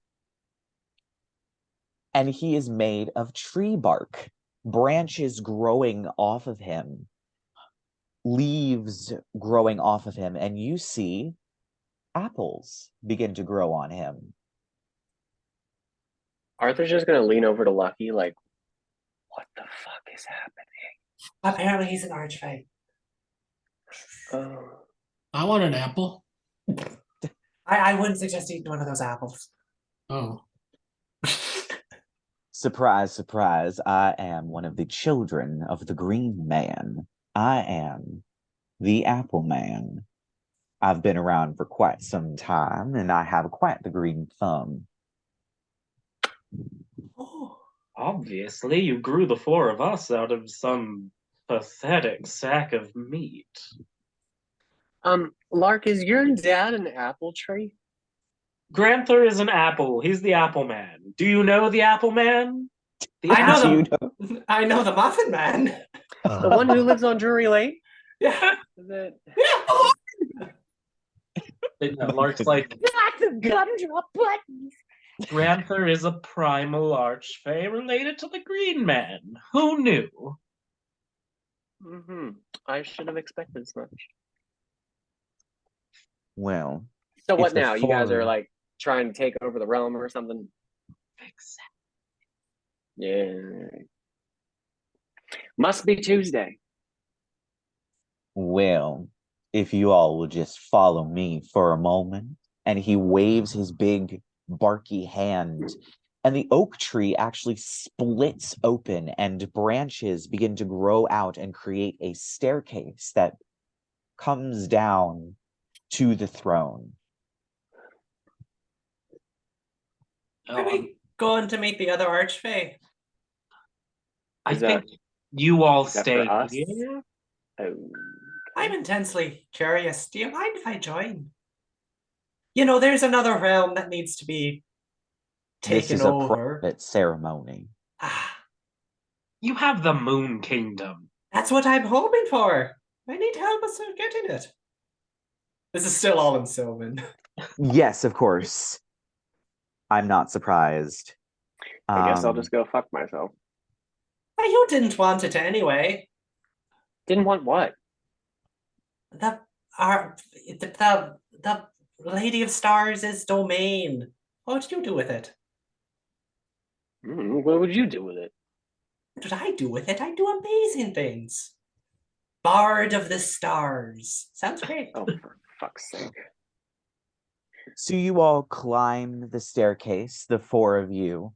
And he is made of tree bark, branches growing off of him, leaves growing off of him, and you see apples begin to grow on him. Arthur's just gonna lean over to Lucky, like, what the fuck is happening? Apparently he's an Archfey. Oh. I want an apple. I wouldn't suggest eating one of those apples. Oh. Surprise, surprise, I am one of the children of the Green Man. I am the Apple Man. I've been around for quite some time, and I have quite the green thumb. Oh. Obviously, you grew the 4 of us out of some pathetic sack of meat. Lark, is your dad an apple tree? Granther is an apple. He's the Apple Man. Do you know the Apple Man? I know the Muffin Man. The one who lives on Drury Lane? Yeah. Is it? Lark's like, Lots of gumdrop buttons. Granther is a primal archfey related to the Green Man. Who knew? I should have expected as much. Well, So If what the now? You guys are four- like trying to take over the realm or something? Yeah. Must be Tuesday. well, if you all will just follow me for a moment. And he waves his big barky hand, and the oak tree actually splits open and branches begin to grow out and create a staircase that comes down to the throne. Are we going to meet the other Archfey? I Is that- think you all that for stay us? here. Oh. I'm intensely curious. Do you mind if I join? You know, there's another realm that needs to be This taken is a over. private ceremony. Ah, You have the Moon Kingdom. that's what I'm hoping for. I need help us getting it. This is still all in Sylvan. Yes, of course. I'm not surprised. I guess I'll Um, just go fuck myself. You didn't want it anyway. Didn't want what? The the Lady of Stars' domain. What did you do with it? What would you do with it? What did I do with it? I do amazing things. Bard of the Stars. Sounds great. Oh, for fuck's sake. So you all climb the staircase, the four of you,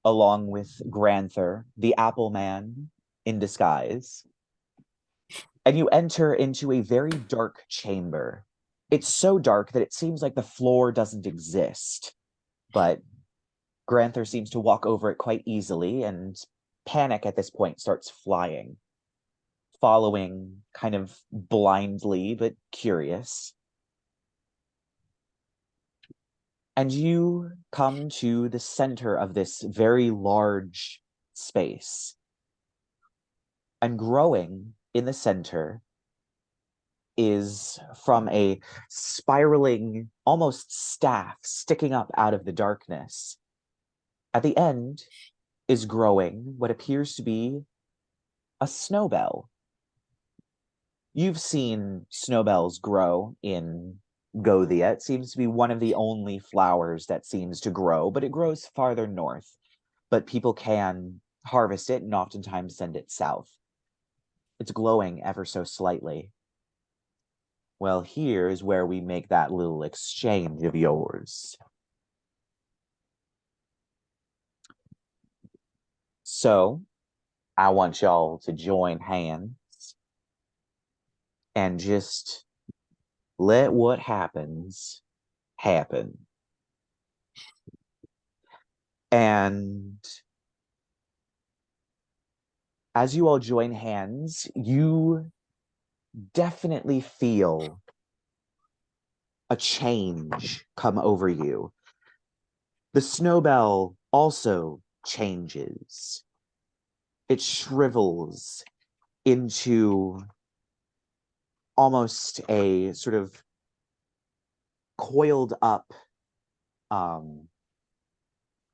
along with Granther, the Apple Man in disguise. And you enter into a very dark chamber. It's so dark that it seems like the floor doesn't exist. But Granther seems to walk over it quite easily, and panic at this point starts flying, following kind of blindly but curious. And you come to the center of this very large space. And growing in the center is from a spiraling, almost staff sticking up out of the darkness. At the end is growing what appears to be a snowbell. You've seen snowbells grow in Gothia. It seems to be one of the only flowers that seems to grow, but it grows farther north. But people can harvest it and oftentimes send it south. It's glowing ever so slightly. Well, here is where we make that little exchange of yours. So, I want y'all to join hands and just let what happens happen. And as you all join hands, you definitely feel a change come over you. The snowbell also changes. It shrivels into almost a sort of coiled up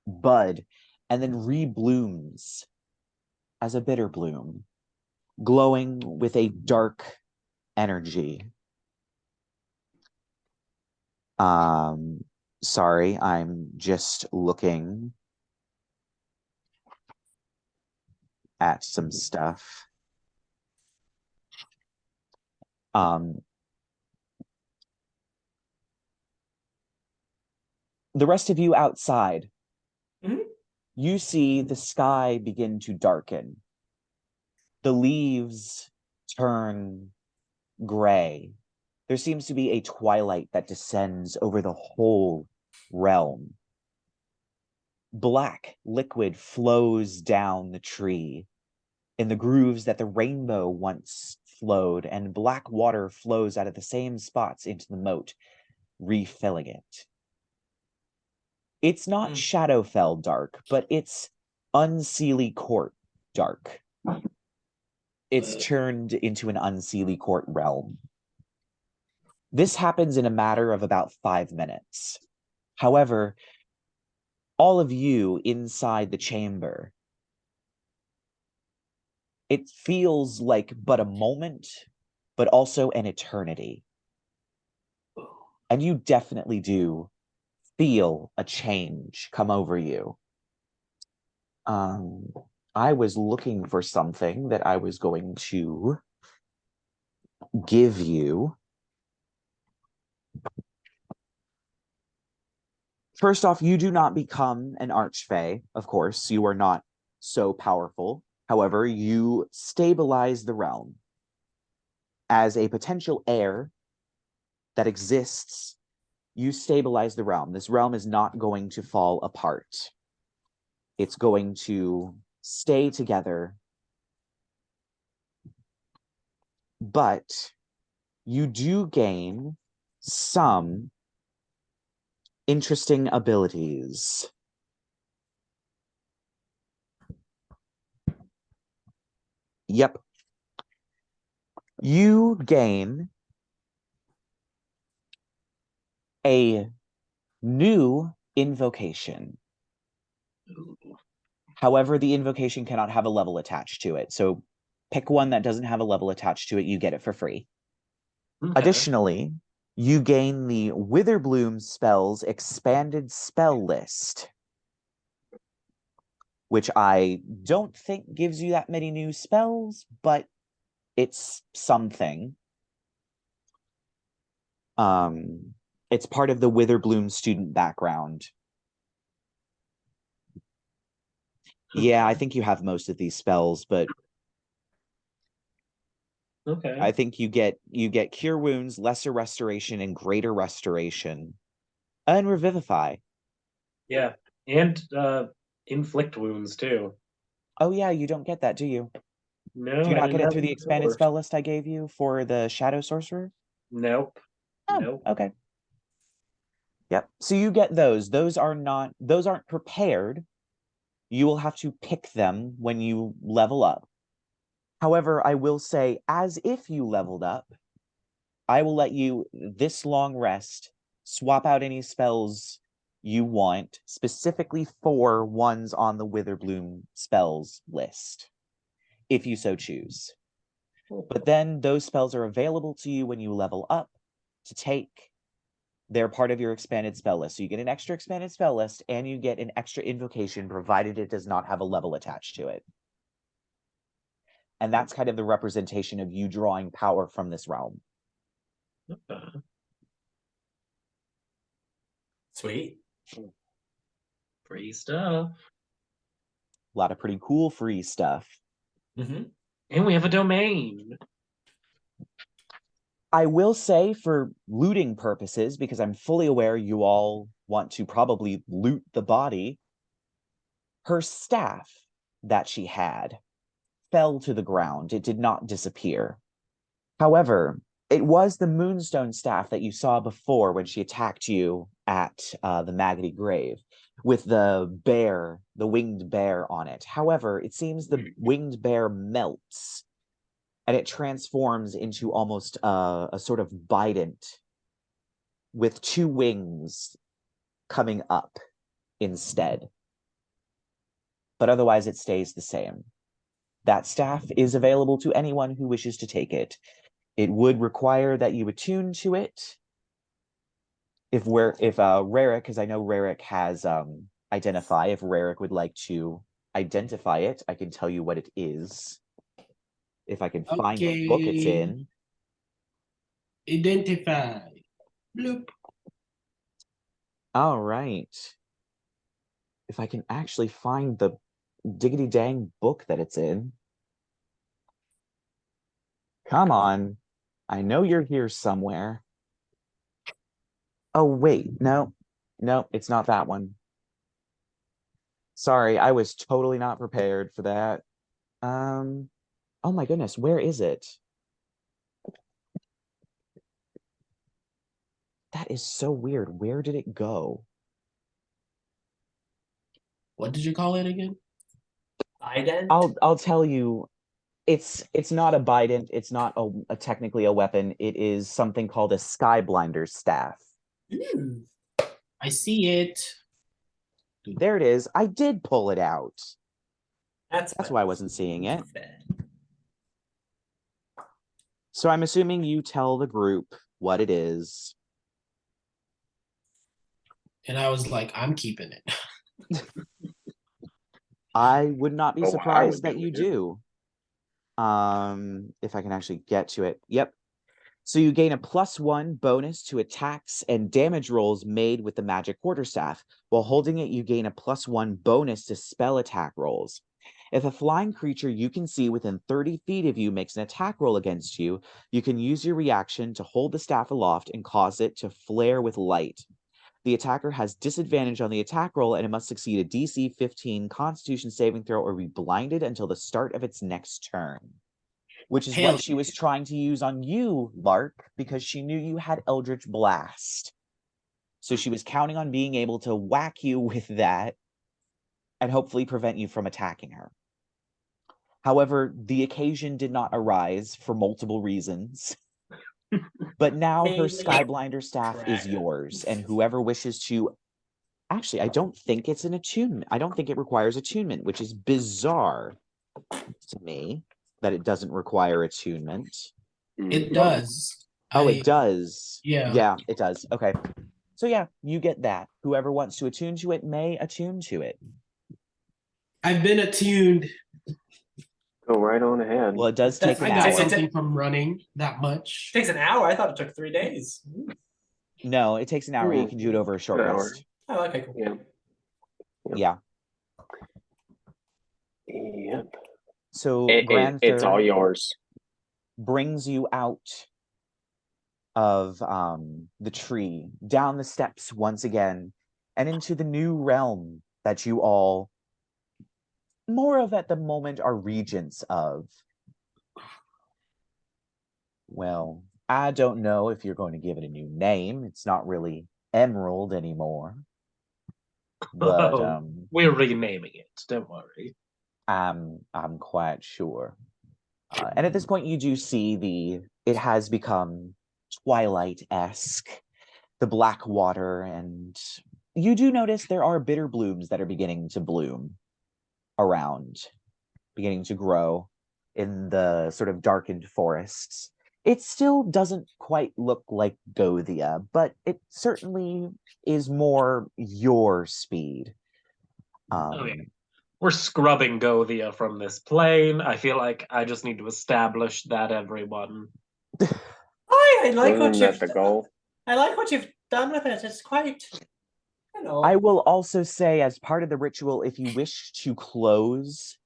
bud, and then reblooms as a bitter bloom, glowing with a dark energy. Sorry, I'm just looking at some stuff. The rest of you outside, you see the sky begin to darken. The leaves turn gray. There seems to be a twilight that descends over the whole realm. Black liquid flows down the tree in the grooves that the rainbow once flowed, and black water flows out of the same spots into the moat, refilling it. It's not Shadowfell dark, but it's Unseelie Court dark. It's turned into an Unseelie Court realm. This happens in a matter of about 5 minutes. However, all of you inside the chamber, it feels like but a moment, but also an eternity. And you definitely do feel a change come over you. I was looking for something that I was going to give you. First off, you do not become an Archfey, of course. You are not so powerful. However, you stabilize the realm. As a potential heir that exists, you stabilize the realm. This realm is not going to fall apart. It's going to stay together. But you do gain some interesting abilities. Yep. You gain a new invocation. However, the invocation cannot have a level attached to it. So pick one that doesn't have a level attached to it. You get it for free. Okay. Additionally, you gain the Witherbloom spells expanded spell list, which I don't think gives you that many new spells, but it's something. It's part of the Witherbloom student background. Yeah, I think you have most of these spells, but Okay. I think you get Cure Wounds, Lesser Restoration, and Greater Restoration, and Revivify. Yeah, and inflict wounds too. Oh yeah, you don't get that, do you? No, Do you I not didn't get it have through the it expanded before. spell list I gave you for the Shadow Sorcerer? Nope. Oh, Nope. okay. Yep. So you get those. Those aren't prepared. You will have to pick them when you level up. However, I will say, as if you leveled up, I will let you this long rest, swap out any spells you want, specifically for ones on the Witherbloom spells list, if you so choose. But then those spells are available to you when you level up to take. They're part of your expanded spell list. So you get an extra expanded spell list and you get an extra invocation, provided it does not have a level attached to it. And that's kind of the representation of you drawing power from this realm. Okay. Sweet. Free stuff. A lot of pretty cool free stuff. Mm-hmm. And we have a domain. I will say, for looting purposes, because I'm fully aware you all want to probably loot the body, her staff that she had fell to the ground. It did not disappear. However, it was the Moonstone staff that you saw before when she attacked you at the Maggoty Grave, with the bear, the winged bear on it. However, it seems the winged bear melts and it transforms into almost a sort of bident with two wings coming up instead. But otherwise, it stays the same. That staff is available to anyone who wishes to take it. It would require that you attune to it. If Rerek, because I know Rerek has identify, if Rerek would like to identify it, I can tell you what it is. If I can find what book it's in. Identify. Bloop. All right. If I can actually find the diggity dang book that it's in. Come on. I know you're here somewhere. Oh, wait. No, it's not that one. Sorry, I was totally not prepared for that. Oh my goodness, where is it? That is so weird. Where did it go? What did you call it again? Ident? I'll tell you. It's not a bident. It's not a technically a weapon. It is something called a Skyblinder's staff. Ooh. I see it. There it is. I did pull it out. That's why I wasn't seeing it. fair. So I'm assuming you tell the group what it is. And I was like, I'm keeping it. I would not be Oh, I surprised would that be you with you. do. If I can actually get to it. Yep. So you gain a +1 bonus to attacks and damage rolls made with the magic quarterstaff. While holding it, you gain a +1 bonus to spell attack rolls. If a flying creature you can see within 30 feet of you makes an attack roll against you, you can use your reaction to hold the staff aloft and cause it to flare with light. The attacker has disadvantage on the attack roll, and it must succeed a DC 15 Constitution saving throw or be blinded until the start of its next turn. Which is Hell what she was trying to use on you, Lark, because she knew you had Eldritch Blast. So she was counting on being able to whack you with that and hopefully prevent you from attacking her. However, the occasion did not arise for multiple reasons. But now her Mainly Skyblinder staff is dragon. yours, and whoever wishes to... Actually, I don't think it's an attunement. I don't think it requires attunement, which is bizarre to me that it doesn't require attunement. It does. Oh, it does. Yeah. Yeah, it does. Okay. So yeah, you get that. Whoever wants to attune to it may attune to it. I've been attuned. Go right on ahead. Well, it does take That's- an I got hour. something from running that much. It takes an hour. I thought it took 3 days. No, it takes an hour. You can do it over a short An hour. rest. Oh, okay, cool. Yeah. Yeah. Yep. So It's all Granther yours. brings you out of the tree, down the steps once again, and into the new realm that you all more of at the moment are regents of. Well, I don't know if you're going to give it a new name. It's not really Emerald anymore. But We're renaming it. Don't worry. I'm quite sure. And at this point, you do see it has become Twilight-esque, the black water, and you do notice there are bitter blooms that are beginning to bloom around, beginning to grow in the sort of darkened forests. It still doesn't quite look like Gothia, but it certainly is more your speed. Yeah. We're scrubbing Gothia from this plane. I feel like I just need to establish that, everyone. I like what Isn't you've that the goal? I like what you've done with it. It's quite, you know. I will also say, as part of the ritual, if you wish to close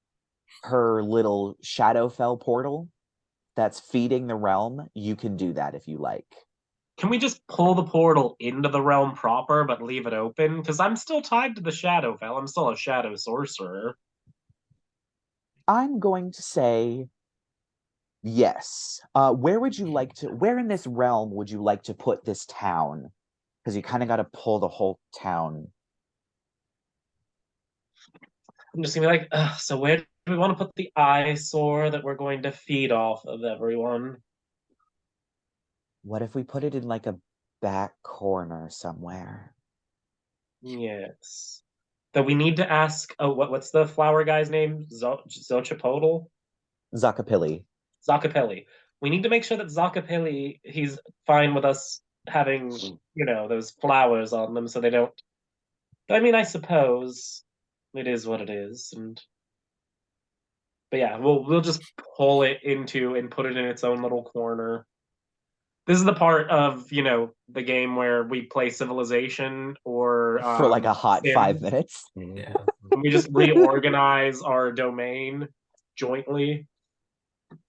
her little Shadowfell portal that's feeding the realm, you can do that if you like. Can we just pull the portal into the realm proper but leave it open? Because I'm still tied to the Shadowfell. I'm still a Shadow Sorcerer. I'm going to say yes. Where in this realm would you like to put this town? Because you kind of got to pull the whole town. I'm just gonna be like, so where do we want to put the eyesore that we're going to feed off of everyone? What if we put it in like a back corner somewhere? Yes. That we need to ask. Oh, what's the flower guy's name? Xochipotl? Zakapilli. Zacapelli. We need to make sure that Zacapelli, he's fine with us having, those flowers on them so they don't. I mean, I suppose it is what it is, but yeah, we'll just pull it into and put it in its own little corner. This is the part of the game where we play Civilization or For like a hot Sims. 5 minutes. Yeah. And we just reorganize our domain jointly.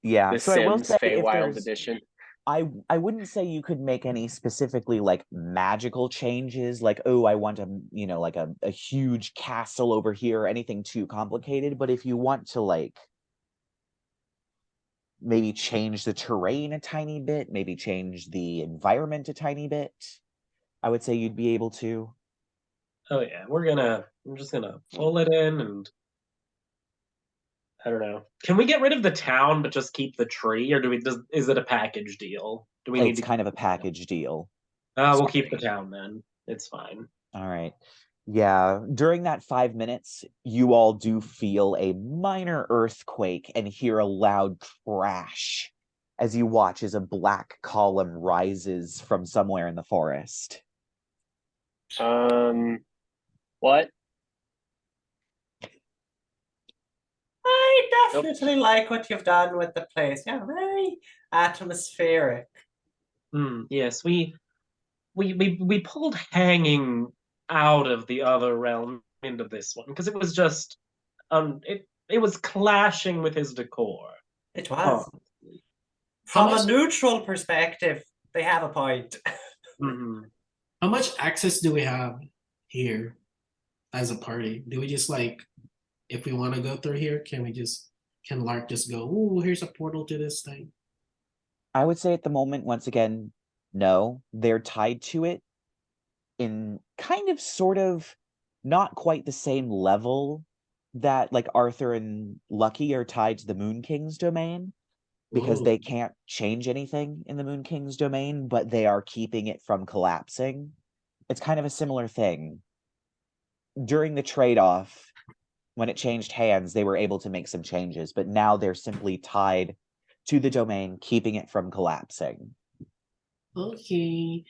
Yeah. The So I will Sims say, if Feywild there's, edition. I wouldn't say you could make any specifically like magical changes, like, oh, I want like a huge castle over here, or anything too complicated. But if you want to like maybe change the terrain a tiny bit, maybe change the environment a tiny bit, I would say you'd be able to. Oh yeah, I'm just gonna pull it in and I don't know. Can we get rid of the town but just keep the tree, or is it a package deal? Do we It's kind of a package deal. We'll keep the town then. It's fine. All right. Yeah, during that 5 minutes, you all do feel a minor earthquake and hear a loud crash as you watch as a black column rises from somewhere in the forest. What? I definitely like what you've done with the place. Yeah, very atmospheric. Yes, we pulled hanging out of the other realm into this one because it was just it was clashing with his decor. It was. Oh. From much- a neutral perspective, they have a point. Mhm. How much access do we have here as a party? Do we just like, if we want to go through here, can Lark just go, ooh, here's a portal to this thing? I would say at the moment, once again, no, they're tied to it in kind of sort of not quite the same level that like Arthur and Lucky are tied to the Moon King's domain because Ooh. they can't change anything in the Moon King's domain, but they are keeping it from collapsing. It's kind of a similar thing. During the trade-off, when it changed hands, they were able to make some changes, but now they're simply tied to the domain, keeping it from collapsing. Okay.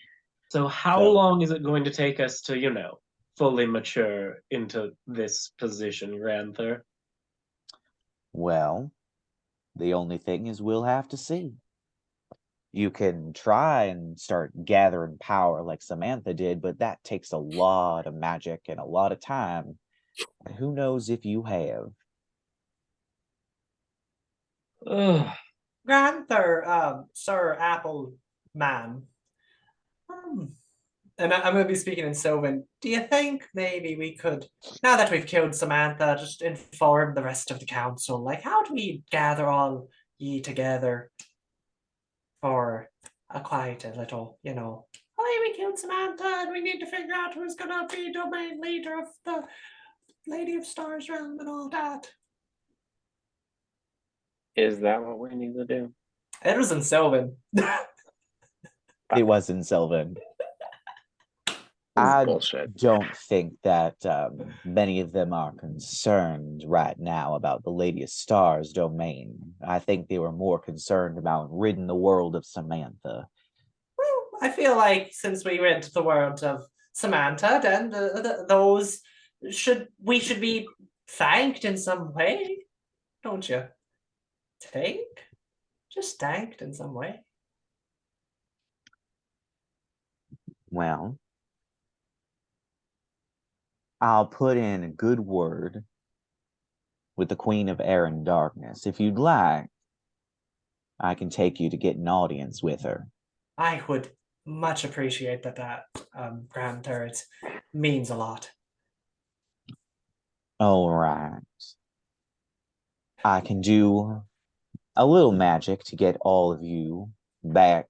So how So- long is it going to take us to, fully mature into this position, Granther? Well, the only thing is we'll have to see. You can try and start gathering power like Samantha did, but that takes a lot of magic and a lot of time. And who knows if you have. Ugh. Granther, Sir Apple Man. And I'm going to be speaking in Sylvan. Do you think maybe we could, now that we've killed Samantha, just inform the rest of the council? Like, how do we gather all ye together for a quiet little, oh, we killed Samantha and we need to figure out who's going to be domain leader of the Lady of Stars realm and all that. Is that what we need to do? It was in Sylvan. It was in Sylvan. This is I bullshit. don't think that many of them are concerned right now about the Lady of Stars domain. I think they were more concerned about ridding the world of Samantha. Well, I feel like since we went to the world of Samantha, then those we should be thanked in some way, don't you? Think? Just thanked in some way. Well, I'll put in a good word with the Queen of Air and Darkness. If you'd like, I can take you to get an audience with her. I would much appreciate that, Grand Turret means a lot. All right. I can do a little magic to get all of you back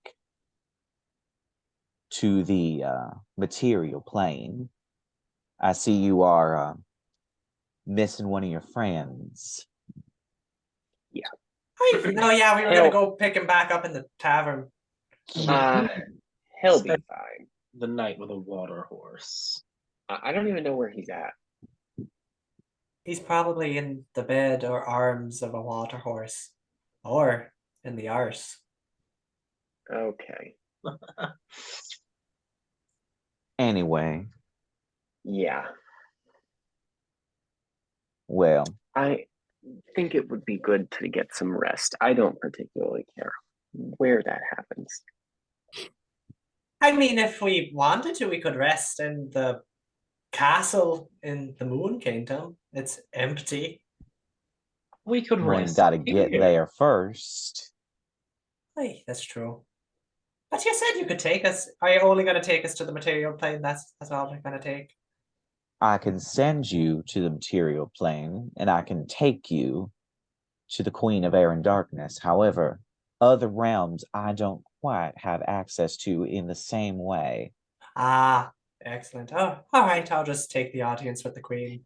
to the material plane. I see you are missing one of your friends. Oh yeah, we were gonna go pick him back up in the tavern. He'll be fine. The knight with a water horse. I don't even know where he's at. He's probably in the bed or arms of a water horse. Or in the arse. Okay. Anyway, Yeah. well, I think it would be good to get some rest. I don't particularly care where that happens. I mean, if we wanted to, we could rest in the castle in the Moon Kingdom. It's empty. We could well, you rest. gotta get here. there first. Hey, that's true. But you said you could take us. Are you only going to take us to the material plane? That's all we're going to take. I can send you to the material plane, and I can take you to the Queen of Air and Darkness. However, other realms I don't quite have access to in the same way. Ah, excellent. Oh, all right. I'll just take the audience with the Queen.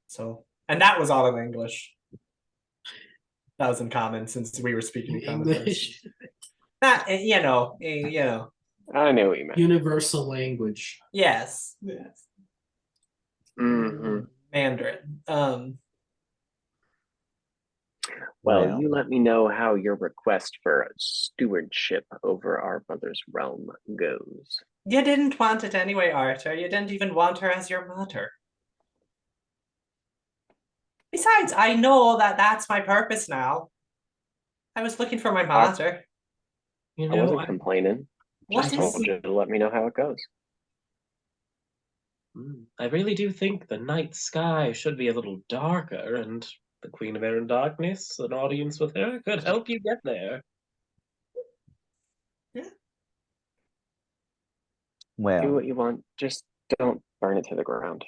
So, and that was all in English. That was in common since we were speaking in common English. first. You know. I know what you meant. Universal language. Yes. Mhm. Mandarin. Well, you let me know how your request for stewardship over our mother's realm goes. You didn't want it anyway, Arthur. You didn't even want her as your mother. Besides, I know that that's my purpose now. I was looking for my mother. You I know, wasn't complaining. What Just is- told you to let me know how it goes. I really do think the night sky should be a little darker, and the Queen of Air and Darkness, an audience with her, could help you get there. Do Well, what you want. Just don't burn it to the ground.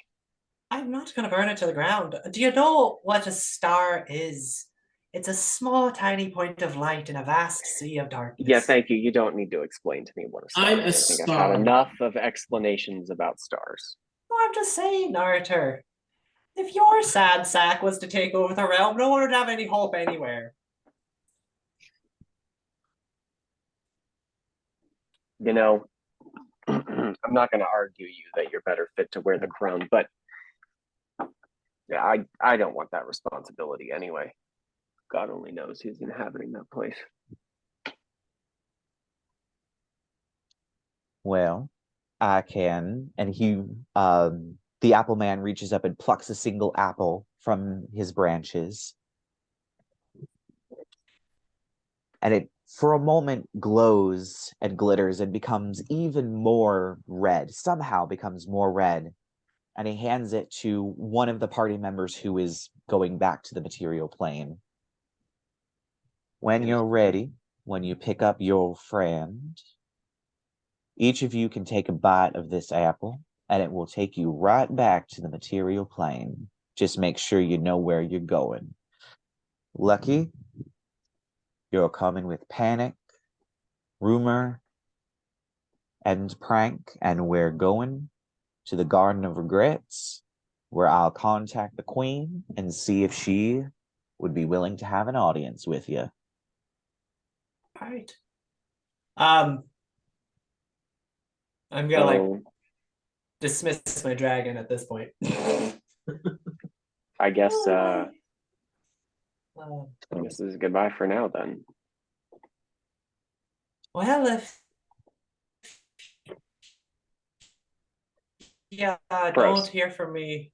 I'm not going to burn it to the ground. Do you know what a star is? It's a small, tiny point of light in a vast sea of darkness. Yeah, thank you. You don't need to explain to me what a star I'm a is. I think I've star. had enough of explanations about stars. No, I'm just saying, Arthur. If your sad sack was to take over the realm, no one would have any hope anywhere. You know, I'm not going to argue you that you're better fit to wear the crown, but yeah, I don't want that responsibility anyway. God only knows who's inhabiting that place. well, I can. And the apple man reaches up and plucks a single apple from his branches. And it, for a moment, glows and glitters and becomes even more red, somehow becomes more red. And he hands it to one of the party members who is going back to the material plane. When you're ready, when you pick up your friend, each of you can take a bite of this apple, and it will take you right back to the material plane. Just make sure you know where you're going. Lucky, you're coming with panic, rumor, and prank, and we're going to the Garden of Regrets, where I'll contact the Queen and see if she would be willing to have an audience with you. All right. I'm gonna dismiss my dragon at this point. I guess Oh, this is goodbye for now then. well, if don't hear from me.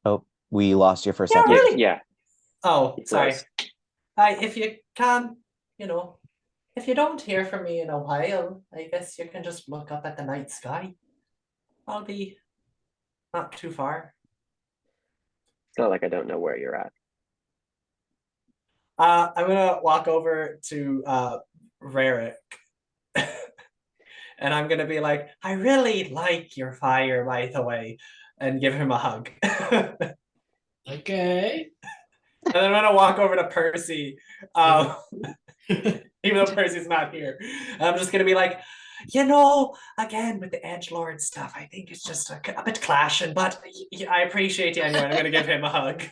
Oh, we lost you for a Yeah, second. really? Yeah. Oh, sorry. Gross. If you can, if you don't hear from me in a while, I guess you can just look up at the night sky. I'll be not too far. It's not like I don't know where you're at. I'm gonna walk over to Rerek. And I'm gonna be like, I really like your fire, by the way, and give him a hug. Okay. And then I'm gonna walk over to Percy, even though Percy's not here. And I'm just gonna be like, again with the edgelord stuff, I think it's just a bit clashing, but I appreciate you anyway. I'm gonna give him a hug.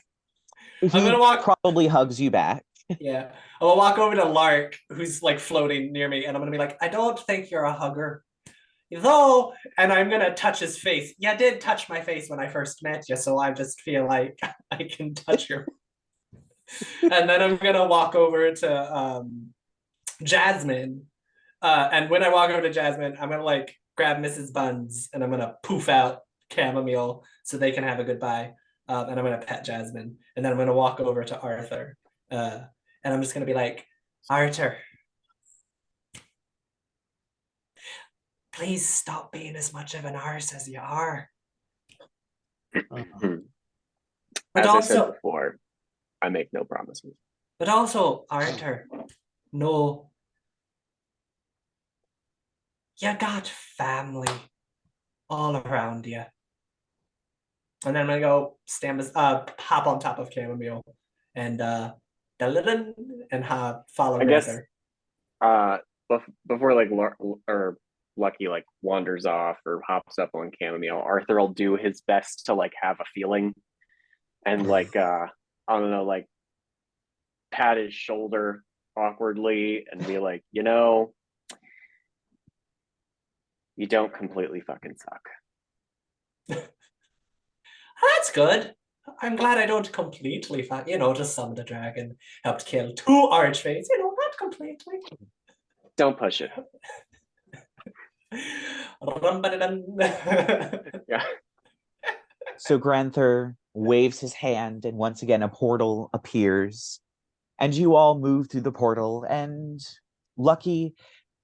He probably hugs you back. Yeah, I will walk over to Lark, who's like floating near me, and I'm gonna be like, I don't think you're a hugger. Though, and I'm gonna touch his face. You did touch my face when I first met you, so I just feel like I can touch your. And then I'm gonna walk over to Jasmine, and when I walk over to Jasmine, I'm gonna like grab Mrs. Buns and I'm gonna poof out chamomile so they can have a goodbye. And I'm gonna pet Jasmine, and then I'm gonna walk over to Arthur, and I'm just gonna be like, Arthur, please stop being as much of an arse as you are. As I said before, I make no promises. But also, Arthur, no, you got family all around you. And then I'm gonna go hop on top of chamomile and follow. I guess before like or Lucky like wanders off or hops up on chamomile, Arthur will do his best to like have a feeling and like I don't know, like pat his shoulder awkwardly and be like, you don't completely fucking suck. That's good. I'm glad I don't completely, just summon a dragon, helped kill 2 archfays, not completely. Don't push it. Yeah. So Granther waves his hand, and once again a portal appears, and you all move through the portal, and Lucky,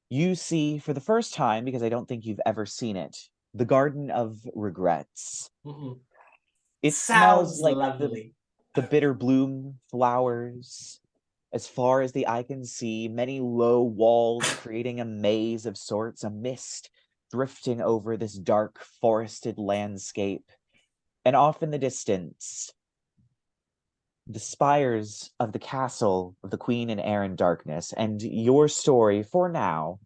you see for the first time, because I don't think you've ever seen it, the Garden of Regrets. Mhm. It Sounds smells like lovely. the bitter bloom flowers. As far as the eye can see, many low walls creating a maze of sorts, a mist drifting over this dark forested landscape. And off in the distance, the spires of the castle of the Queen and Heir in Darkness, and your story, for now,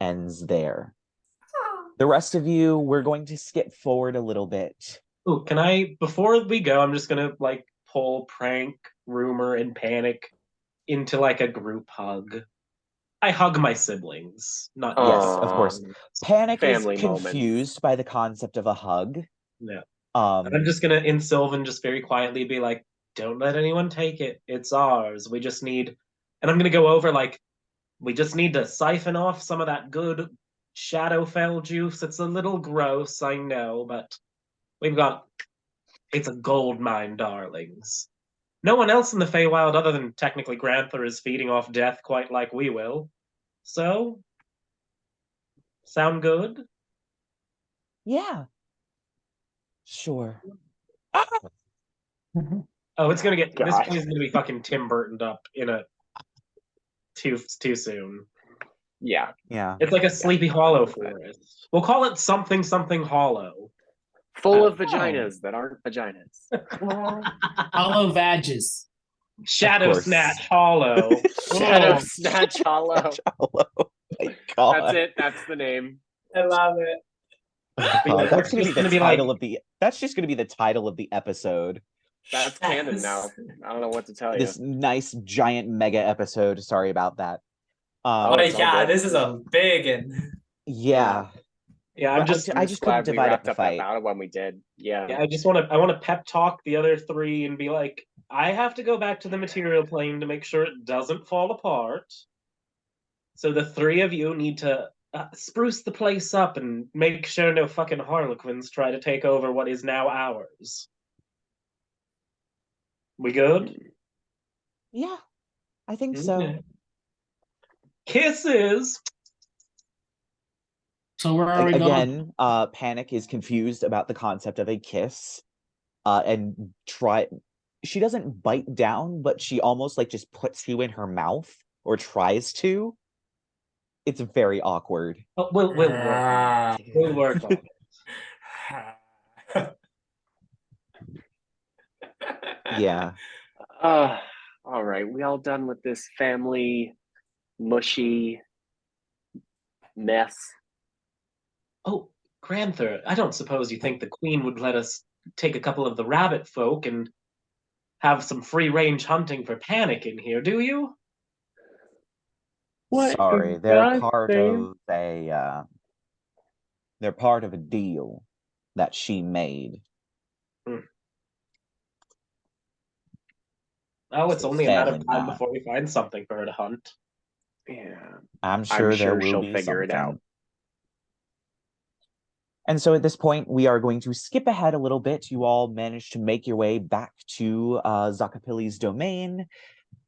ends there. The rest of you, we're going to skip forward a little bit. Ooh, can I, before we go, I'm just gonna pull Prank, Rumor, and Panic into a group hug. I hug my siblings, not Yes, Aw, of course. Panic family is moments. confused by the concept of a hug. Yeah. Um, I'm just gonna, in Sylvan, just very quietly be like, don't let anyone take it. It's ours. We just need, and I'm gonna go over we just need to siphon off some of that good Shadowfell juice. It's a little gross, I know, but it's a gold mine, darlings. No one else in the Feywild other than technically Granther is feeding off death quite like we will. So, sound good? yeah. Sure. Oh, it's gonna get, this God. place is gonna be fucking Tim Burtoned up in a too soon. Yeah. Yeah. It's like a Sleepy Hollow forest. We'll call it something hollow. Full of vaginas that aren't vaginas. Hollow Vages. Shadow course. Snatch Hollow. Shadow Oh, Snatch Hollow. Oh my God. That's it. That's the name. I love it. God, that's gonna be just the gonna be title of the. That's just gonna be the title of the episode. That's canon now. I don't know what to tell you. This nice giant mega episode. Sorry about that. Oh, it's all yeah, good. this is a big one. Yeah. yeah, I just couldn't Glad we divide up wrapped the up that fight. battle when we did. Yeah. I want to pep talk the other 3 and be like, I have to go back to the material plane to make sure it doesn't fall apart. So the 3 of you need to spruce the place up and make sure no fucking Harlequins try to take over what is now ours. We good? Yeah, I think so. Okay. Kisses. So where are we going? Again, Panic is confused about the concept of a kiss. And she doesn't bite down, but she almost just puts you in her mouth or tries to. It's very awkward. Oh, we'll work on it. We'll work on it. Yeah. All right. We all done with this family mushy mess. Oh, Granther, I don't suppose you think the Queen would let us take a couple of the rabbit folk and have some free range hunting for Panic in here, do you? What Sorry, is they're God part saying? of a they're part of a deal that she made. Oh, it's So only a matter of sadly time not. before we find something for her to hunt. Yeah. I'm sure there will she'll be figure something. it out. And so at this point, we are going to skip ahead a little bit. You all manage to make your way back to Zakapili's domain.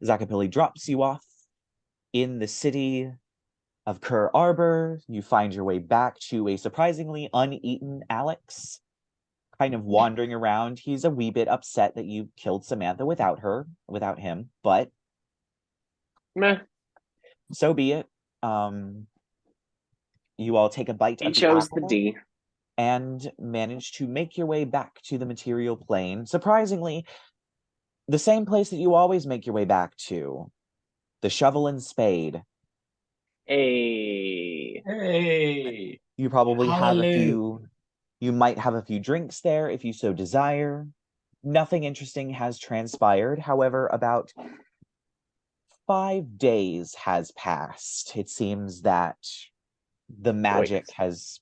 Zakapili drops you off in the city of Kerr Arbor. You find your way back to a surprisingly uneaten Alex, kind of wandering around. He's a wee bit upset that you killed Samantha without him, but Meh. so be it. You all take a bite He of the chose the apple D. and manage to make your way back to the material plane. Surprisingly, the same place that you always make your way back to, the Shovel and Spade. Hey. Hey. You probably have a Hallelujah. few, you might have a few drinks there if you so desire. Nothing interesting has transpired. However, about 5 days has passed. It seems that the magic has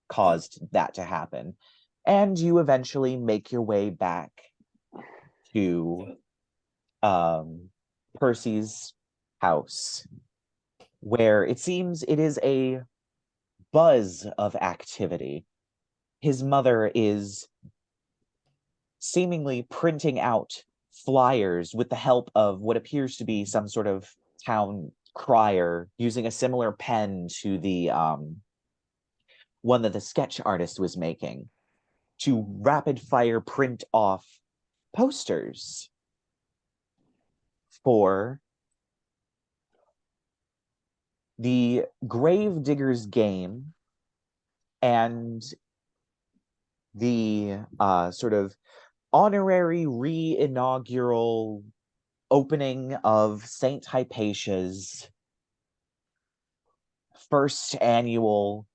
caused that to happen. and you eventually make your way back to Percy's house, where it seems it is a buzz of activity. His mother is seemingly printing out flyers with the help of what appears to be some sort of town crier, using a similar pen to the one that the sketch artist was making, to rapid fire print off posters for the Gravediggers game and the sort of honorary re-inaugural opening of Saint Hypatia's first annual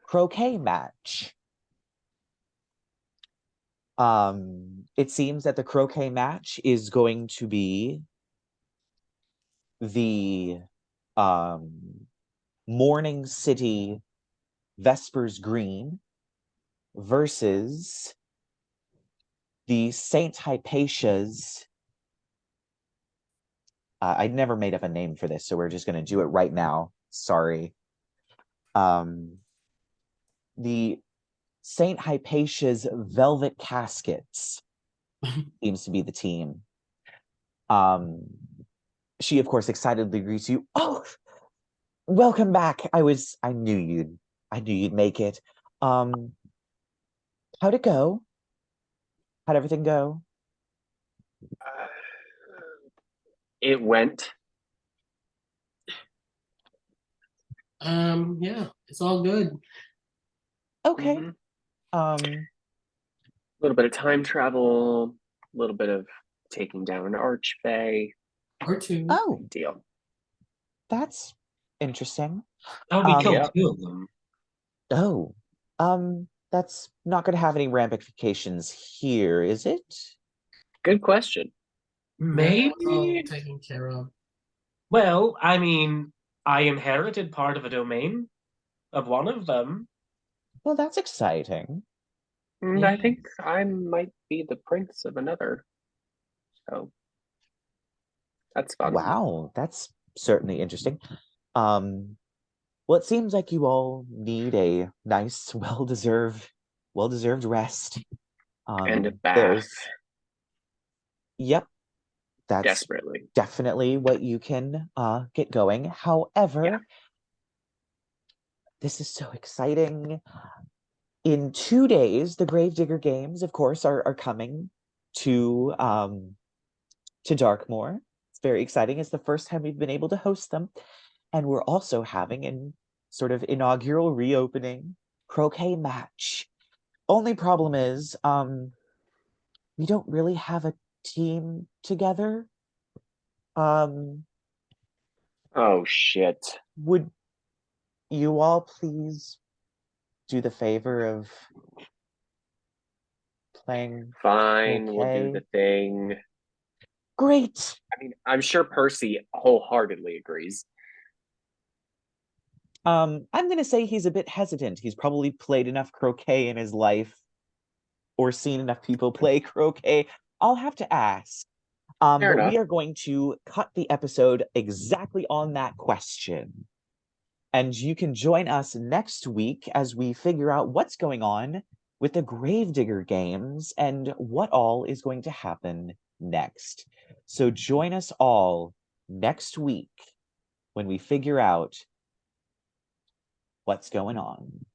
croquet match. It seems that the croquet match is going to be the Morning City Vespers Green versus the Saint Hypatia's. I never made up a name for this, so we're just going to do it right now. Sorry. The Saint Hypatia's Velvet Caskets seems to be the team. She, of course, excitedly greets you. Oh, welcome back. I knew you'd make it. How'd it go? How'd everything go? It went. Yeah, it's all good. Okay. Mhm. Um, A little bit of time travel, a little bit of taking down an Archfey. Or two. oh, Big deal. that's interesting. Oh, we killed yeah. 2 of them. Oh, that's not going to have any ramifications here, is it? Good question. Maybe. All taken care of. Well, I mean, I inherited part of a domain of one of them. Well, that's exciting. And Yeah. I think I might be the prince of another. So that's fun. Wow, that's certainly interesting. Well, it seems like you all need a nice, well-deserved rest. And a bath. There's, yep, that's Desperately. definitely what you can get going. However, this is so exciting. In 2 days, the Gravedigger Games, of course, are coming to Darkmoor. It's very exciting. It's the first time we've been able to host them. And we're also having an sort of inaugural reopening croquet match. Only problem is, we don't really have a team together. Oh shit. Would you all please do the favor of playing Fine, we'll do croquet? the thing. Great. I mean, I'm sure Percy wholeheartedly agrees. I'm gonna say he's a bit hesitant. He's probably played enough croquet in his life or seen enough people play croquet. I'll have to ask. Fair But we enough. are going to cut the episode exactly on that question. And you can join us next week as we figure out what's going on with the Gravedigger Games and what all is going to happen next. So join us all next week when we figure out what's going on.